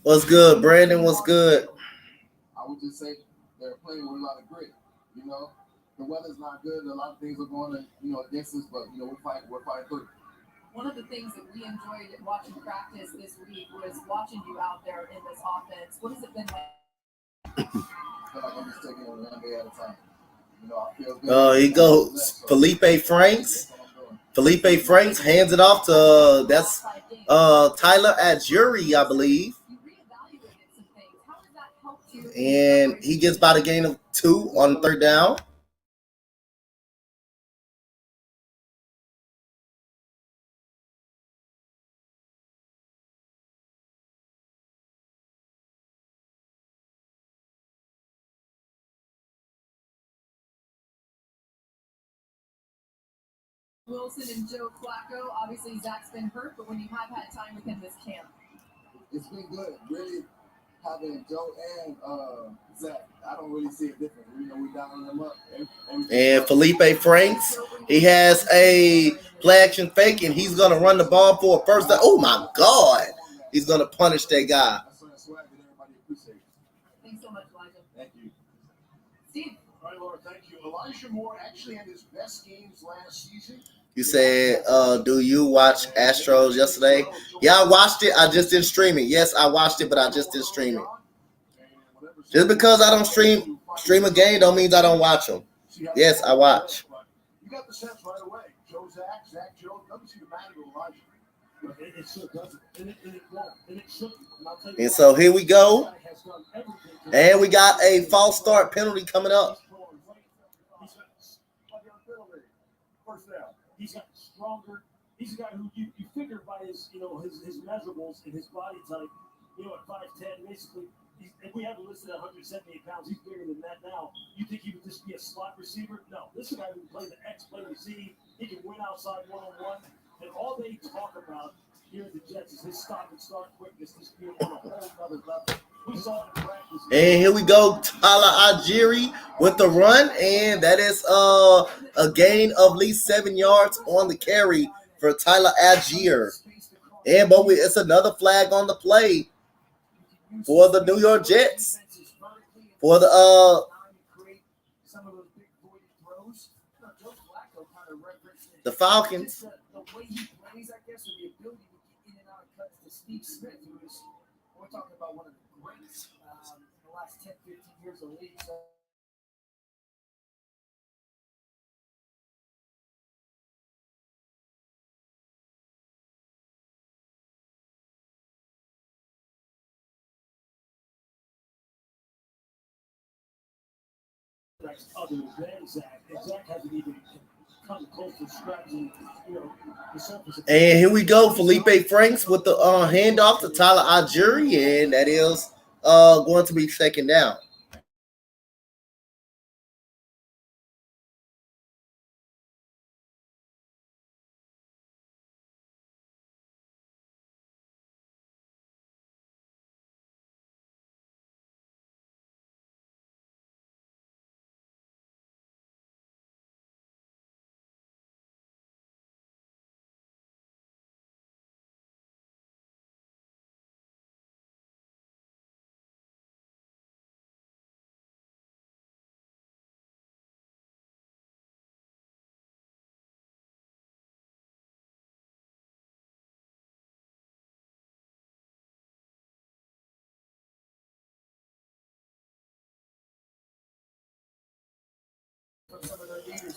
What's good, Brandon? What's good? I would just say they're playing with a lot of grit. You know, the weather's not good. A lot of things are going, against us, but we're fighting through. One of the things that we enjoyed watching practice this week was watching you out there in this offense. What has it been like? I feel like I'm just taking it one day at a time. I feel good. He goes Felipe Franks. Felipe Franks hands it off to Tyler Adjury, I believe. And he gets about a gain of 2 on 3rd down. Wilson and Joe Flacco. Obviously, Zach's been hurt, but when you have had time with him this camp, it's been good. Really having Joe and Zach, I don't really see a difference. We dialing them up. And Felipe Franks, he has a play action fake, and he's going to run the ball for a first down. Oh, my God. He's going to punish that guy. Thanks so much, Elijah. Thank you. Steve. All right, Laura, thank you. Elijah Moore actually had his best games last season. You said, do you watch Astros yesterday? Yeah, I watched it. I just didn't stream it. Yes, I watched it, but I just didn't stream it. Just because I don't stream a game don't mean I don't watch them. Yes, I watch. You got the sense right away. Joe, Zach, Joe. Doesn't see the matter of Elijah. It sure doesn't. And it won't. And it shouldn't. And so here we go. And we got a false start penalty coming up. He's got stronger. He's a guy who you figure by his his measurables and his body type. At 5'10", basically, if we have him listed at 178 pounds, he's bigger than that now. You think he would just be a slot receiver? No, this is a guy who can play the X, play receive. He can win outside one-on-one. And all they talk about here at the Jets is his stop and start quickness, this being on a whole other level. We saw it in practice. And here we go, Tyler Adjury with the run, and that is a gain of at least 7 yards on the carry for Tyler Adjury. And but it's another flag on the play for the New York Jets. For the Falcons. The way he plays, I guess, and the ability to get in and out of cuts to Steve Smith, we're talking about one of the greats in the last 10, 15 years of the league. So. Other than Zach, and Zach hasn't even come close to scratching, the surface. And here we go, Felipe Franks with the handoff to Tyler Adjury, and that is going to be 2nd down.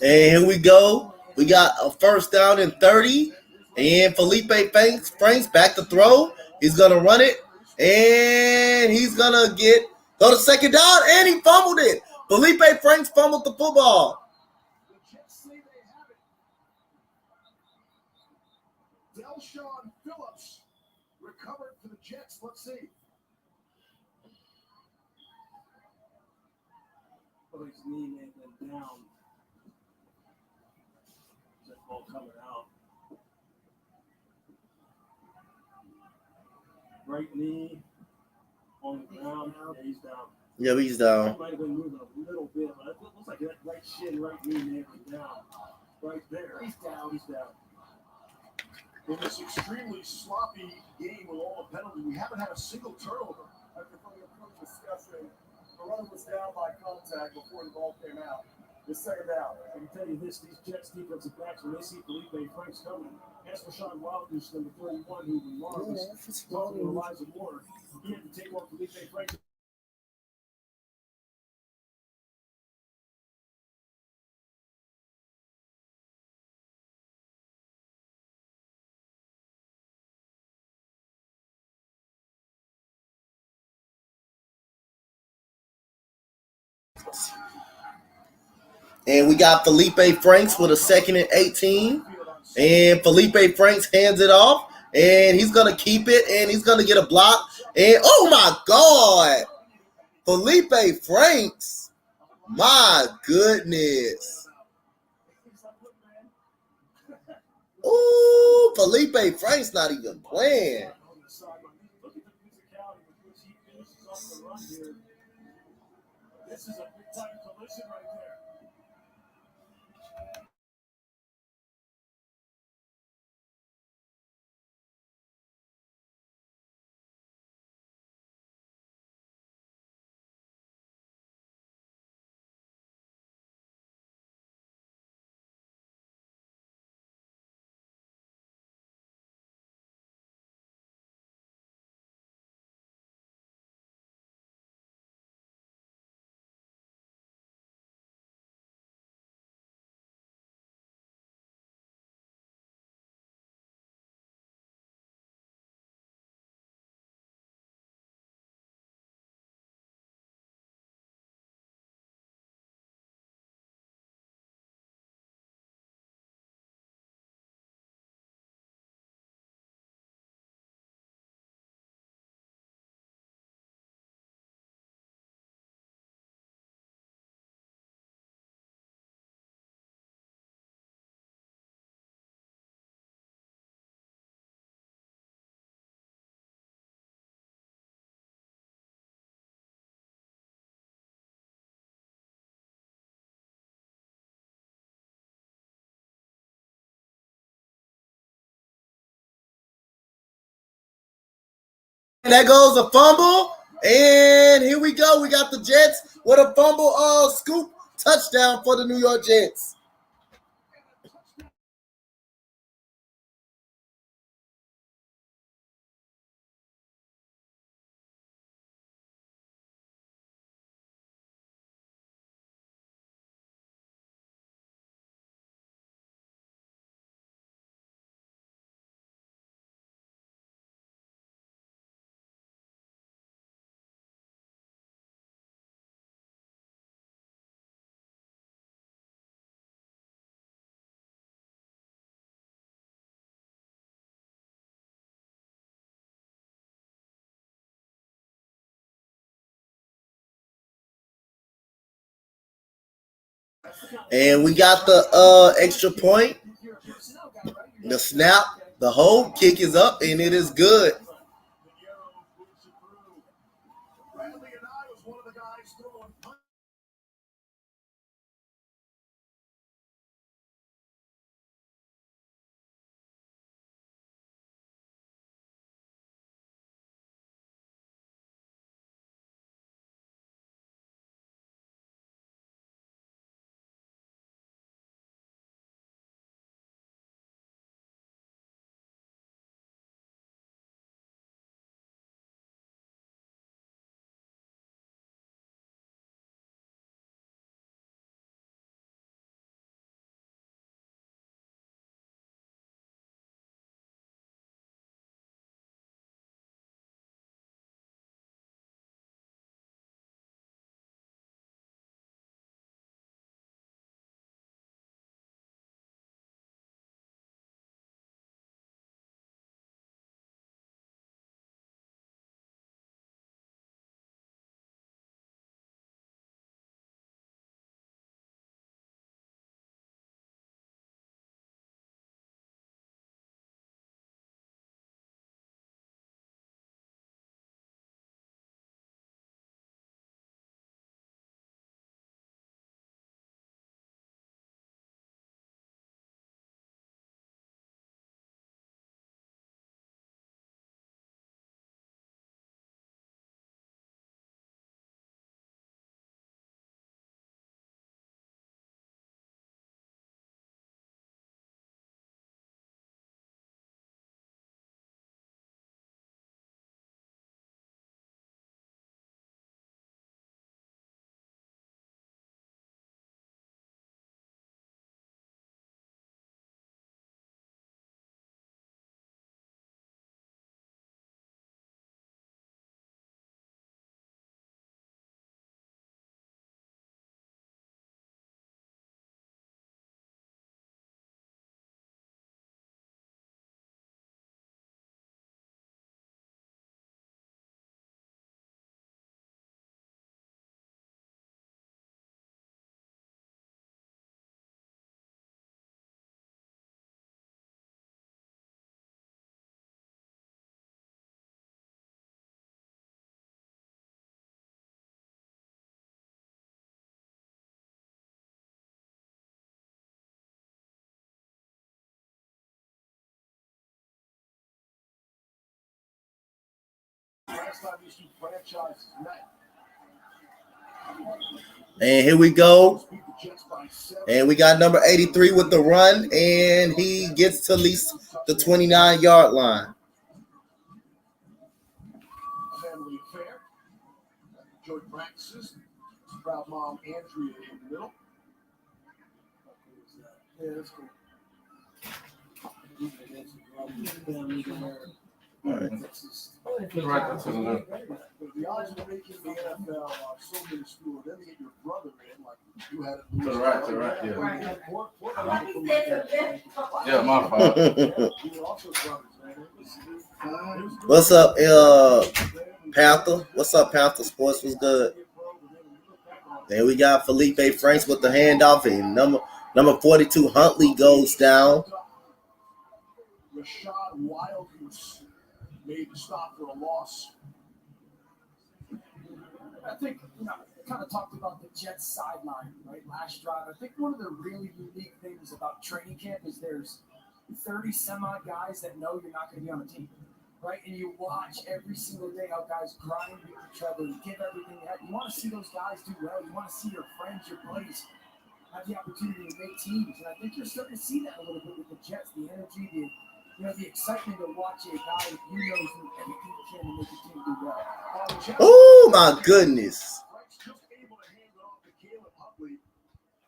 And here we go. We got a 1st down and 30. And Felipe Franks back to throw. He's going to run it. And he's going to go to 2nd down. And he fumbled it. Felipe Franks fumbled the football. The Jets say they have it. Delshon Phillips recovered for the Jets. Let's see. Oh, his knee may have been down. That ball coming out. Right knee on the ground. Yeah, he's down. Yeah, he's down. He might have been moving a little bit, but it looks like that right shin, right knee may have been down. Right there. He's down. He's down. in this extremely sloppy game with all the penalties. We haven't had a single turnover. After from the coach discussion, the runner was down by contact before the ball came out. The second down. I can tell you this, these Jets defensive backs, when they see Felipe Franks coming, as for Sean Wilders, number 31, who Lamar was talking to Elijah Moore, he had to take on Felipe Franks. And we got Felipe Franks with a 2nd and 18. And Felipe Franks hands it off. And he's going to keep it. And he's going to get a block. And oh my God. Felipe Franks. My goodness. Ooh, Felipe Franks not even playing. Look at the physicality with which he finishes off the run here. This is a big-time collision right there. And there goes a fumble. And here we go. We got the Jets with a fumble scoop touchdown for the New York Jets. And we got the extra point. The snap, the hold, kick is up, and it is good. Bradley and I was one of the guys throwing last time these two franchises met. And here we go. Beat the Jets by 7. And we got number 83 with the run, and he gets to at least the 29-yard line. Family affair. Joint practices. Proud mom Andrea in the middle. Yeah, that's cool. Right, that's what it is. The odds of making the NFL are so minuscule. Then you get your brother in, like you had it. To the right, yeah. Right. Yeah, my fault. You were also brothers, man. It was What's up, Panther? What's up, Panther? Sports was good. Then we got Felipe Franks with the handoff, and number 42 Huntley goes down. Rashad Wildgoose made the stop for a loss. I think, kind of talked about the Jets sideline, right? Last drive. I think one of the really unique things about training camp is there's 30 some-odd guys that know you're not going to be on the team, right? And you watch every single day how guys grind with each other and give everything they have. You want to see those guys do well. You want to see your friends, your buddies have the opportunity to make teams. And I think you're starting to see that a little bit with the Jets, the energy, the excitement of watching a guy that you know is doing everything he can to make the team do well. Oh, my goodness. Franks just able to hand it off to Caleb Huntley.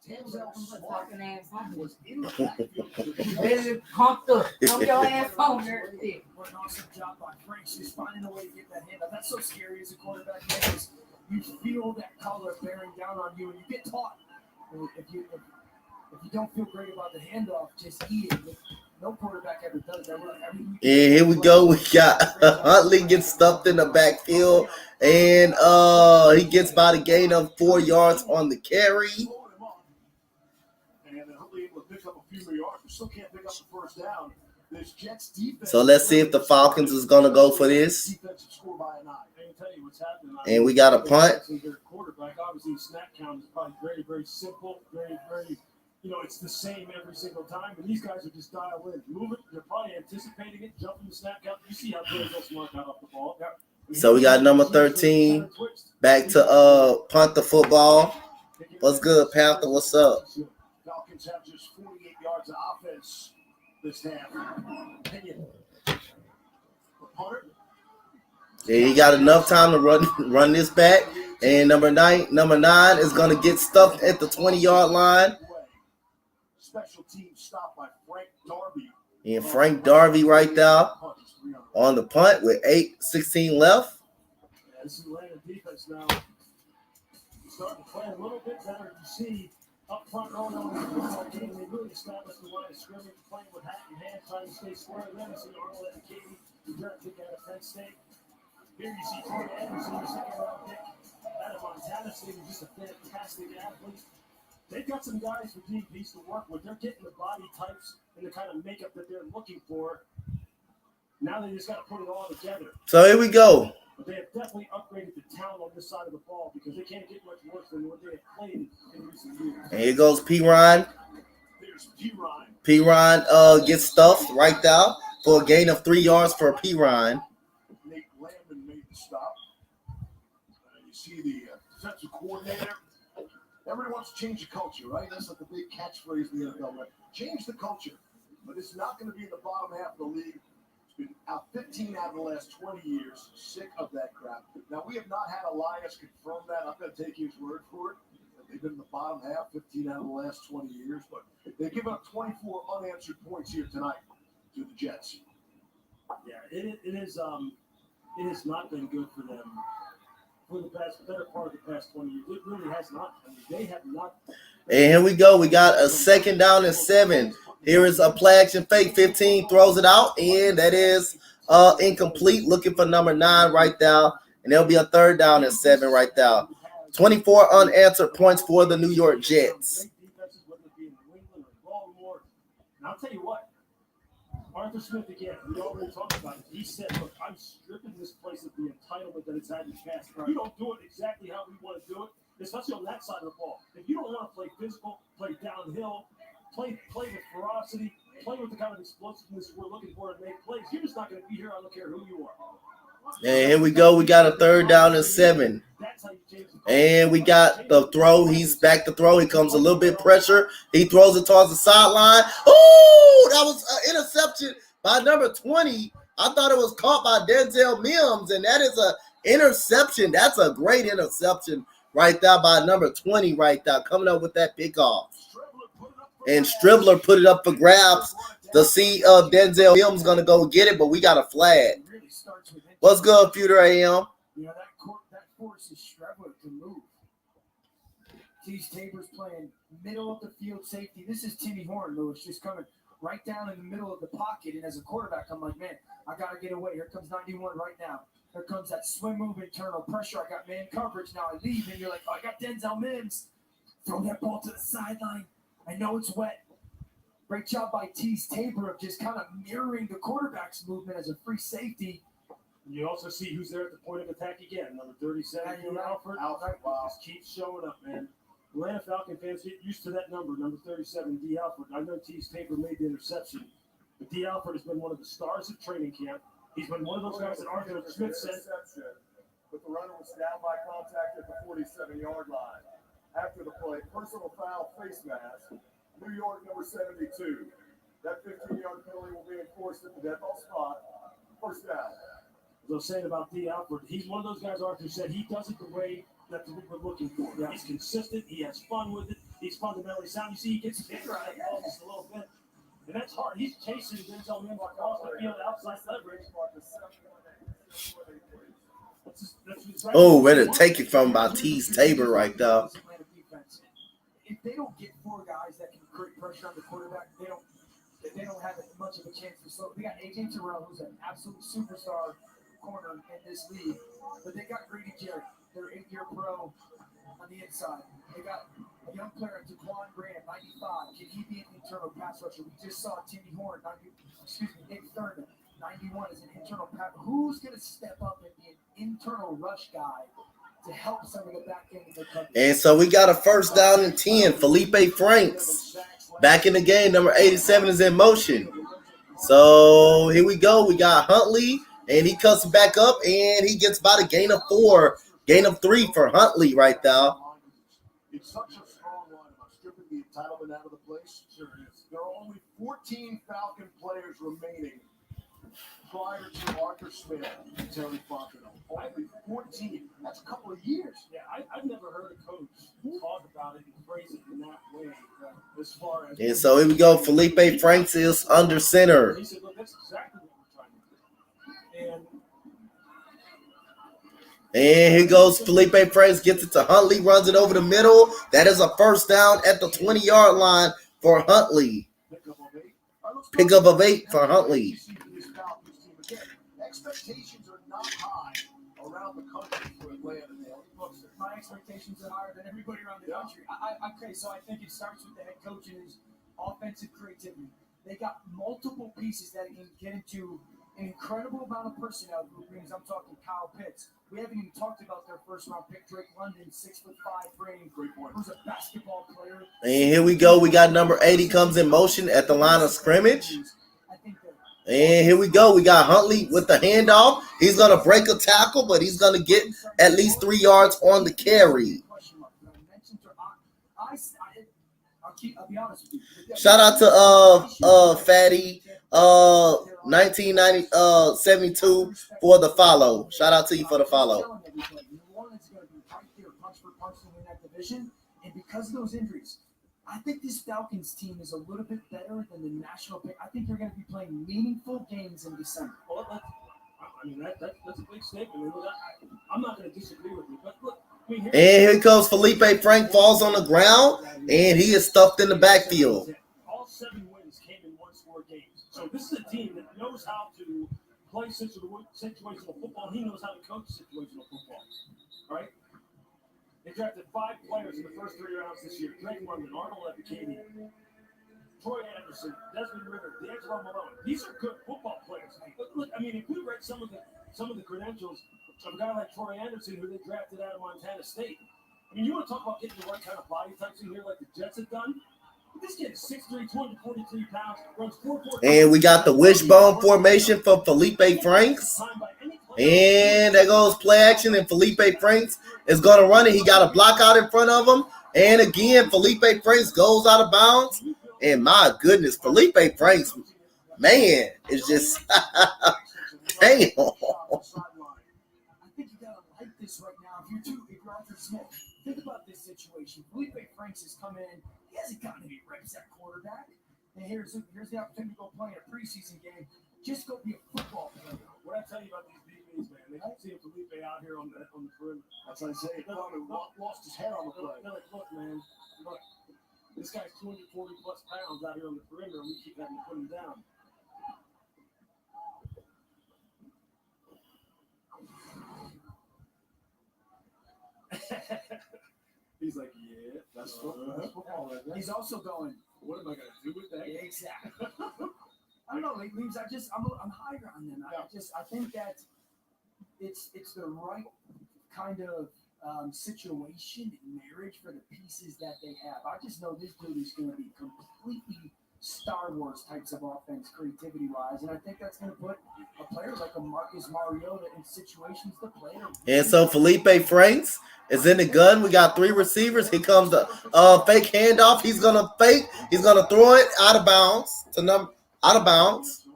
Denzel Smart was in the backfield. Better pumped up. Come your ass home there. What an awesome job by Franks, just finding a way to get that handoff. That's so scary as a quarterback, because you feel that color bearing down on you, and you get taught. If you don't feel great about the handoff, just eat it. No quarterback ever does that. And here we go. We got Huntley gets stuffed in the backfield, and he gets by the gain of 4 yards on the carry. And Huntley able to pick up a few more yards, but still can't pick up the first down. This Jets defense. So let's see if the Falcons is going to go for this. Defensive score by a 9. I can tell you what's happening. And we got a punt. Their quarterback, obviously, snap count is probably very, very simple, very, very. It's the same every single time, but these guys are just dialed in. Move it. They're probably anticipating it, jumping the snap count. You see how Denzel Smart got off the ball. So we got number 13 back to punt the football. What's good, Panther? What's up? Falcons have just 48 yards of offense this half. Opinion. Punter. Yeah, he got enough time to run this back. And number nine is going to get stuffed at the 20-yard line. Special team stop by Frank Darby. And Frank Darby right there on the punt with 8:16 left. Yeah, this is Atlanta defense now. Starting to play a little bit better. You see up front early on in the football game, they really established the line of scrimmage, playing with hat in hand, trying to stay square. Then you see Arnold and Katie, the draft pick out of Penn State. Here you see Corey Anderson, the second-round pick out of Montana State, who's just a fantastic athlete. They've got some guys for DBs to work with. They're getting the body types and the kind of makeup that they're looking for. Now they just got to put it all together. So here we go. But they have definitely upgraded the talent on this side of the ball, because they can't get much worse than what they have played in recent years. And here goes P-Ron. There's P-Ryan. P-Ron gets stuffed right there for a gain of 3 yards for P-Ron. Nate Landman made the stop. You see the defensive coordinator. Everybody wants to change the culture, right? That's like the big catchphrase in the NFL, right? Change the culture. But it's not going to be in the bottom half of the league. It's been out 15 out of the last 20 years. Sick of that crap. Now, we have not had Elias confirm that. I'm going to take his word for it. They've been in the bottom half 15 out of the last 20 years. But they've given up 24 unanswered points here tonight to the Jets. Yeah, it has not been good for them for the better part of the past 20 years. It really has not. I mean, they have not. And here we go. We got a 2nd down and 7. Here is a play action fake. 15 throws it out, and that is incomplete. Looking for number 9 right there. And there'll be a 3rd down and 7 right there. 24 unanswered points for the New York Jets. And I'll tell you what, Arthur Smith again, we already talked about it. He said, look, I'm stripping this place of the entitlement that it's had in the past. If you don't do it exactly how we want to do it, especially on that side of the ball. If you don't want to play physical, play downhill, play with ferocity, play with the kind of explosiveness we're looking for and make plays, you're just not going to be here. I don't care who you are. And here we go. We got a 3rd down and 7. And we got the throw. He's back to throw. He comes a little bit pressure. He throws it towards the sideline. Oh, that was an interception by number 20. I thought it was caught by Denzel Mims, and that is an interception. That's a great interception right there by number 20 right there, coming up with that pickoff. And Stribbler put it up for grabs to see if Denzel Mims going to go get it, but we got a flag. What's good, Future AM? You know, that forces Stribbler to move. Tease Tabor's playing middle of the field safety. This is Timmy Horn, Lewis, just coming right down in the middle of the pocket. And as a quarterback, I'm like, man, I got to get away. Here comes 91 right now. Here comes that swim move, internal pressure. I got man coverage. Now I leave, and you're like, oh, I got Denzel Mims. Throw that ball to the sideline. I know it's wet. Great job by Tease Tabor of just kind of mirroring the quarterback's movement as a free safety. You also see who's there at the point of attack again. Number 37, Alfred. Wow. Just keeps showing up, man. Atlanta Falcon fans get used to that number 37, D. Alfred. I know Tease Tabor made the interception, but D. Alfred has been one of the stars of training camp. He's been one of those guys that Arthur Smith said. But the runner was down by contact at the 47-yard line. After the play, personal foul, face mask, New York number 72. That 15-yard penalty will be enforced at the dead ball spot. First down. As I was saying about D. Alfred, he's one of those guys Arthur said he does it the way that we're looking for. Yeah. He's consistent. He has fun with it. He's fundamentally sound. You see, he gets bigger out of the ball just a little bit. And that's hard. He's chasing Denzel Mims across the field outside leverage. Oh, ready to take it from by Tease Tabor right there. If they don't get 4 guys that can create pressure on the quarterback, they don't have much of a chance to slow. We got AJ Terrell, who's an absolute superstar corner in this league, but they got Grady Jarrett, their 8-year pro on the inside. They got a young player, Daquan Graham, 95. Can he be an internal pass rusher? We just saw Timmy Horn, Nick Thurman, 91 is an internal pass. Who's going to step up and be an internal rush guy to help some of the back end of the country? And so we got a 1st down and 10. Felipe Franks back in the game. Number 87 is in motion. So here we go. We got Huntley, and he cuts back up, and he gets about a gain of 4. Gain of 3 for Huntley right there. It's such a strong line about stripping the entitlement out of the place. Sure is. There are only 14 Falcon players remaining prior to Arthur Smith and Terry Fontenot. Only 14. That's a couple of years. Yeah, I've never heard a coach talk about it and phrase it in that way. As far as And so here we go. Felipe Franks is under center. He said, look, that's exactly what we're trying to do. And here goes Felipe Franks, gets it to Huntley, runs it over the middle. That is a 1st down at the 20-yard line for Huntley. Pick up of 8 for Huntley. Expectations are not high around the country for Atlanta. My expectations are higher than everybody around the country. Okay, so I think it starts with the head coach and his offensive creativity. They got multiple pieces that can get into an incredible amount of personnel groupings. I'm talking Kyle Pitts. We haven't even talked about their 1st-round pick, Drake London, 6'5" frame, who's a basketball player. And here we go. We got number 80 comes in motion at the line of scrimmage. And here we go. We got Huntley with the handoff. He's going to break a tackle, but he's going to get at least 3 yards on the carry. I'll be honest with you. Shout out to Fatty 1972 for the follow. Shout out to you for the follow. New Orleans is going to be right there, punch for punch in that division, and because of those injuries, I think this Falcons team is a little bit better than the national pick. I think they're going to be playing meaningful games in December. Well, that's a big statement. I'm not going to disagree with you, but look. And here comes Felipe Frank, falls on the ground, and he is stuffed in the backfield. All 7 wins came in 1-score games. So this is a team that knows how to play situational football. He knows how to coach situational football, right? They drafted 5 players in the first 3 rounds this year. Drake London, Arnold Ebiketie, Troy Anderson, Desmond Ritter, D'Angelo Malone. These are good football players. But look, I mean, if we read some of the credentials of a guy like Troy Anderson, who they drafted out of Montana State. I mean, you want to talk about getting the right kind of body types in here like the Jets have done? This kid is 6'3", 243 pounds, runs 4.4. And we got the wishbone formation for Felipe Franks. By any And there goes play action, and Felipe Franks is going to run it. He got a block out in front of him. And again, Felipe Franks goes out of bounds. And my goodness, Felipe Franks, man, is just damn. I think you gotta like this right now. If you're Arthur Smith, think about this situation. Felipe Franks has come in. He hasn't gotten any reps at quarterback. And here's the opportunity to go play in a preseason game. Just go be a football player. What I tell you about these DBs, man, they keep seeing Felipe out here on the perimeter. That's what I say. Lost his head on the play. They're like, look, man, look, this guy's 240 plus pounds out here on the perimeter, and we keep having to put him down. He's like, yeah, that's football. He's also going, What am I gonna do with that? yeah, exactly. I don't know, Leaves. I'm higher on them. I think that it's the right kind of situation and marriage for the pieces that they have. I just know this dude is going to be completely Star Wars types of offense, creativity wise, and I think that's going to put a player like a Marcus Mariota in situations to play. And so Felipe Franks is in the gun. We got 3 receivers. Here comes the fake handoff. He's gonna fake. He's gonna throw it out of bounds out of bounds.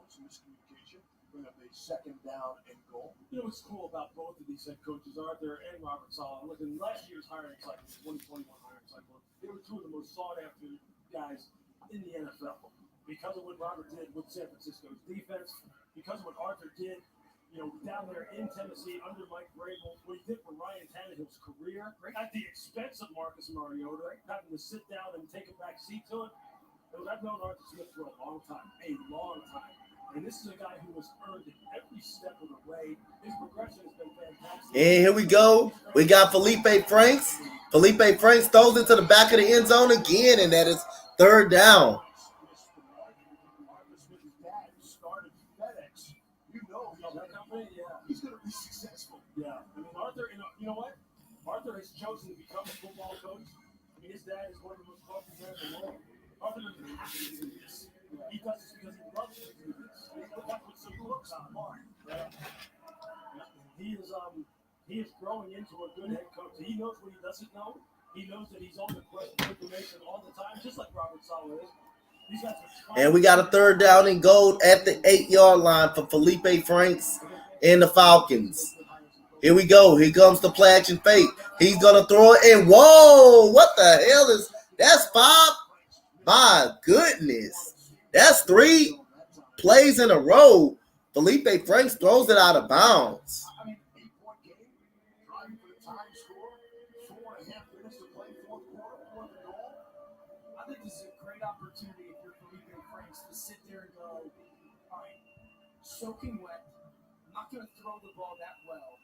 Second down and goal. You know what's cool about both of these head coaches, Arthur and Robert Saleh? Look, in last year's hiring cycle, 2021 hiring cycle, they were 2 of the most sought-after guys in the NFL because of what Robert did with San Francisco's defense, because of what Arthur did, down there in Tennessee under Mike Vrabel, what he did for Ryan Tannehill's career at the expense of Marcus Mariota, having to sit down and take a back seat to it. I've known Arthur Smith for a long time. And this is a guy who has earned it every step of the way. His progression has been fantastic. And here we go. We got Felipe Franks. Felipe Franks throws it to the back of the end zone again, and that is 3rd down. Arthur Smith's dad started FedEx. That company, yeah. He's going to be successful. Yeah. I mean, Arthur, you know what? Arthur has chosen to become a football coach. I mean, his dad is one of the most wealthy men in the world. Arthur doesn't have to do this. He does this because he loves to do this. That's what's so cool about him. Right? He is growing into a good head coach. He knows what he doesn't know. He knows that he's on the quest for information all the time, just like Robert Saleh is. And we got a 3rd down and goal at the 8-yard line for Felipe Franks and the Falcons. Here we go. Here comes the play action fake. He's going to throw it in. Whoa, what the hell is that's 5? My goodness. That's 3 plays in a row. Felipe Franks throws it out of bounds. I mean, 8-point game, driving for the time score, 4.5 minutes to play, 4th quarter, 4th and goal. I think this is a great opportunity if you're Felipe Franks to sit there and go, all right, soaking wet. I'm not going to throw the ball that well.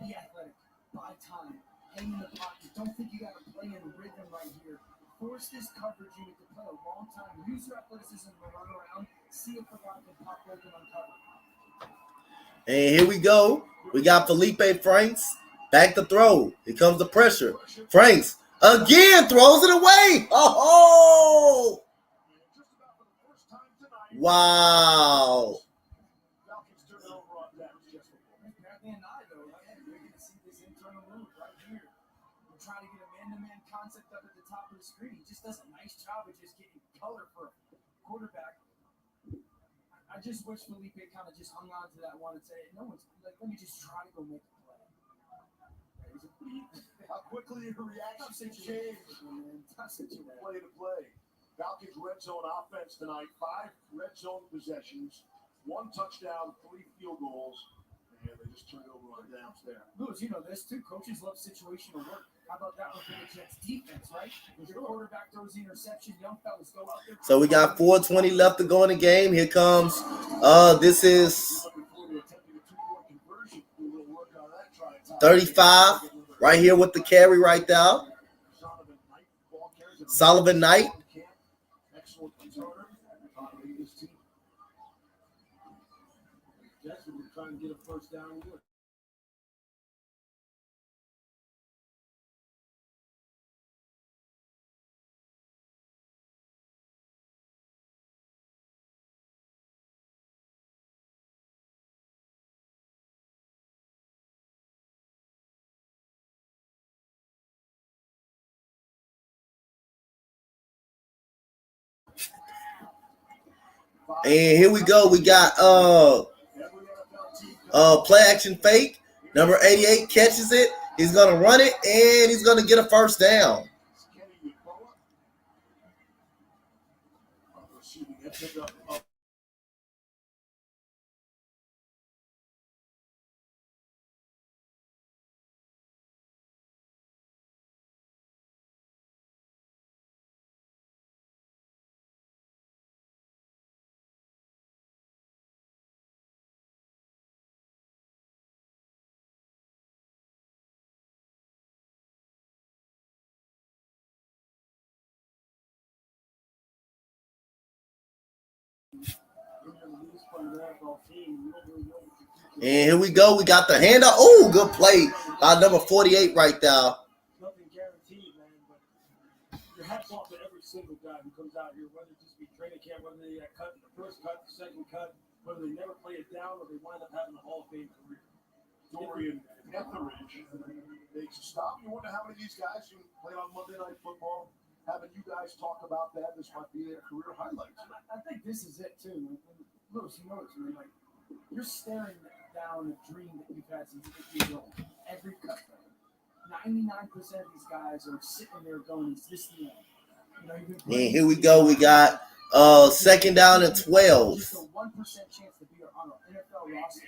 Be athletic, buy time, hang in the pocket. Don't think you got to play in rhythm right here. Force this coverage unit to play a long time. Use your athleticism to run around. See if the guy can pop open on cover. And here we go. We got Felipe Franks back to throw. Here comes the pressure. Franks again throws it away. Oh! Wow. Falcons turn it over on that. Apparently not, though. Right? You're going to see this internal move right here. We're trying to get a man-to-man concept up at the top of the screen. He just does a nice job of just getting color for a quarterback. I just wish Felipe kind of just hung on to that one and said, no one's like, let me just try to go make a play. How quickly your reaction changed. Play to play. Falcons red zone offense tonight. 5 red zone possessions, 1 touchdown, 3 field goals, and they just turned over on downs there. Lewis, you know this too. Coaches love situational work. How about that one for the Jets defense, right? If your quarterback throws the interception, young fellas go out there. So we got 4:20 left to go in the game. Here comes this is 35 right here with the carry right there. Sullivan Knight. Excellent returner. Jets were trying to get a first down. And here we go. We got play action fake. Number 88 catches it. He's gonna run it and he's gonna get a first down. And here we go. We got the handoff. Oh, good play by number 48 right there. Nothing guaranteed, man, but your hats off to every single guy who comes out here, whether it just be training camp, whether they got cut in the first cut, the second cut, whether they never play it down or they wind up having a Hall of Fame career. Dorian Etheridge makes a stop. You wonder how many of these guys who played on Monday Night Football, having you guys talk about that, this might be their career highlights. I think this is it too. Lewis, you notice, man, like you're staring down a dream that you've had since 8 years old. Every cut. 99% of these guys are sitting there going, "Is this the end?" You know, and here we go. We got second down and 12. Just a 1% chance to be on an NFL roster.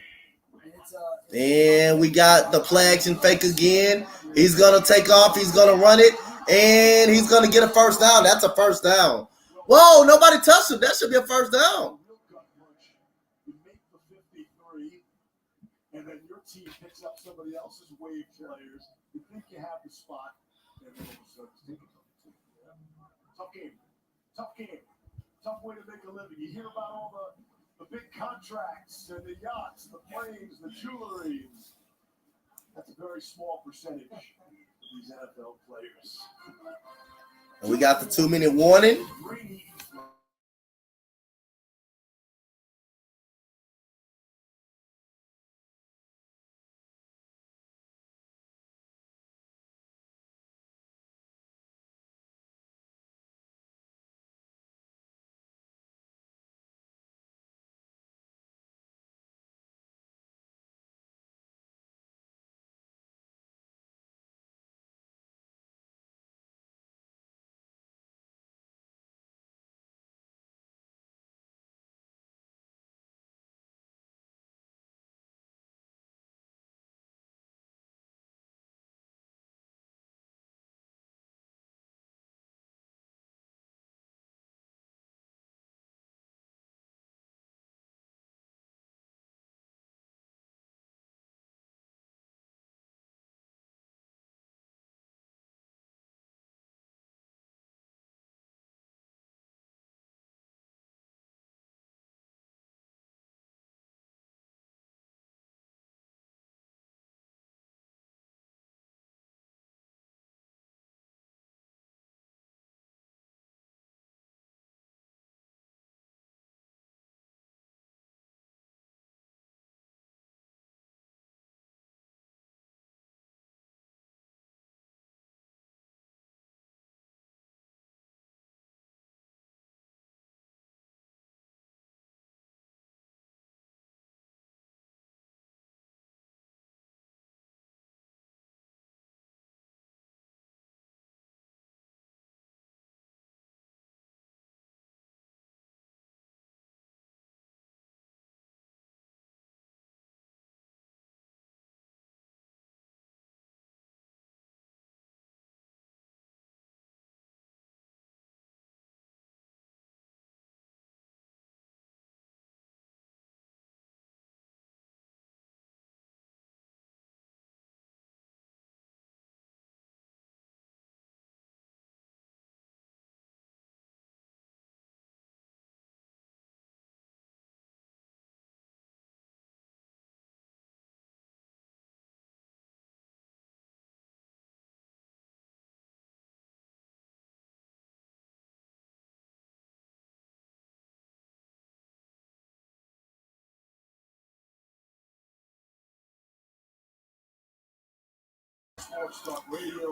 And we got the play action fake again. He's gonna take off. He's gonna run it, and he's gonna get a first down. That's a first down. Whoa! Nobody touched him. That should be a first down. You make the 53, and then your team picks up somebody else's wave players. You think you have the spot, and then all of a sudden it's taken from the team. Tough game. Tough game. Tough way to make a living. You hear about all the big contracts and the yachts, the planes, the jewelry. That's a very small percentage of these NFL players. And we got the 2-minute warning.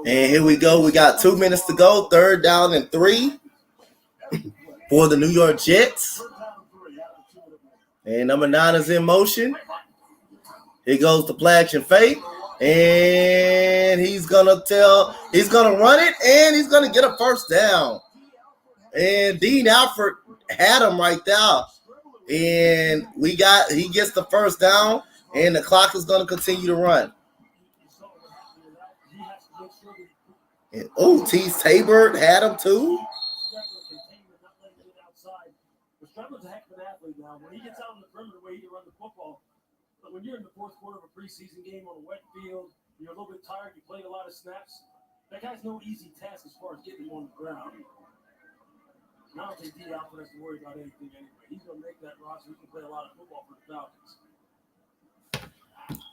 And here we go. We got 2 minutes to go. Third down and 3 for the New York Jets. And number 9 is in motion. Here goes the play action fake. And he's gonna run it, and he's gonna get a first down. And Dean Alford had him right there. And he gets the first down, and the clock is gonna continue to run. And T. Tabor had him too. Strebler's a heck of an athlete now. When he gets out on the perimeter, the way he can run the football. But when you're in the fourth quarter of a preseason game on a wet field, you're a little bit tired, you played a lot of snaps. That guy's no easy task as far as getting him on the ground. And I don't think D. Alford has to worry about anything anyway. He's going to make that roster. He can play a lot of football for the Falcons.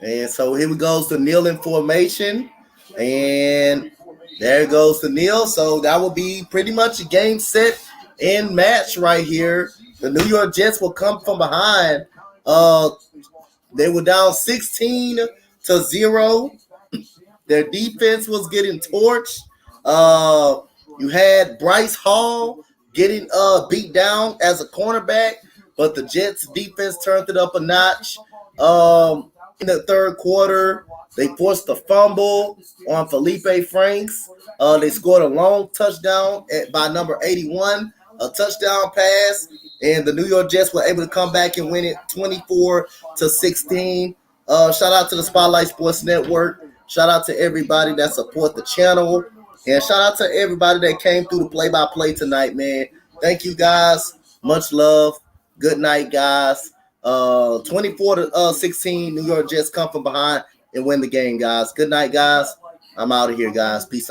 And so here we goes to kneeling formation. And there goes the kneel. So that will be pretty much a game set and match right here. The New York Jets will come from behind. They were down 16-0. Their defense was getting torched. You had Bryce Hall getting beat down as a cornerback, but the Jets defense turned it up a notch. In the third quarter, they forced a fumble on Felipe Franks. They scored a long touchdown by number 81, a touchdown pass, and the New York Jets were able to come back and win it 24-16. Shout out to the Spotlight Sports Network. Shout out to everybody that support the channel. And shout out to everybody that came through the play-by-play tonight, man. Thank you, guys. Much love. Good night, guys. 24-16, New York Jets come from behind and win the game, guys. Good night, guys. I'm out of here, guys. Peace out.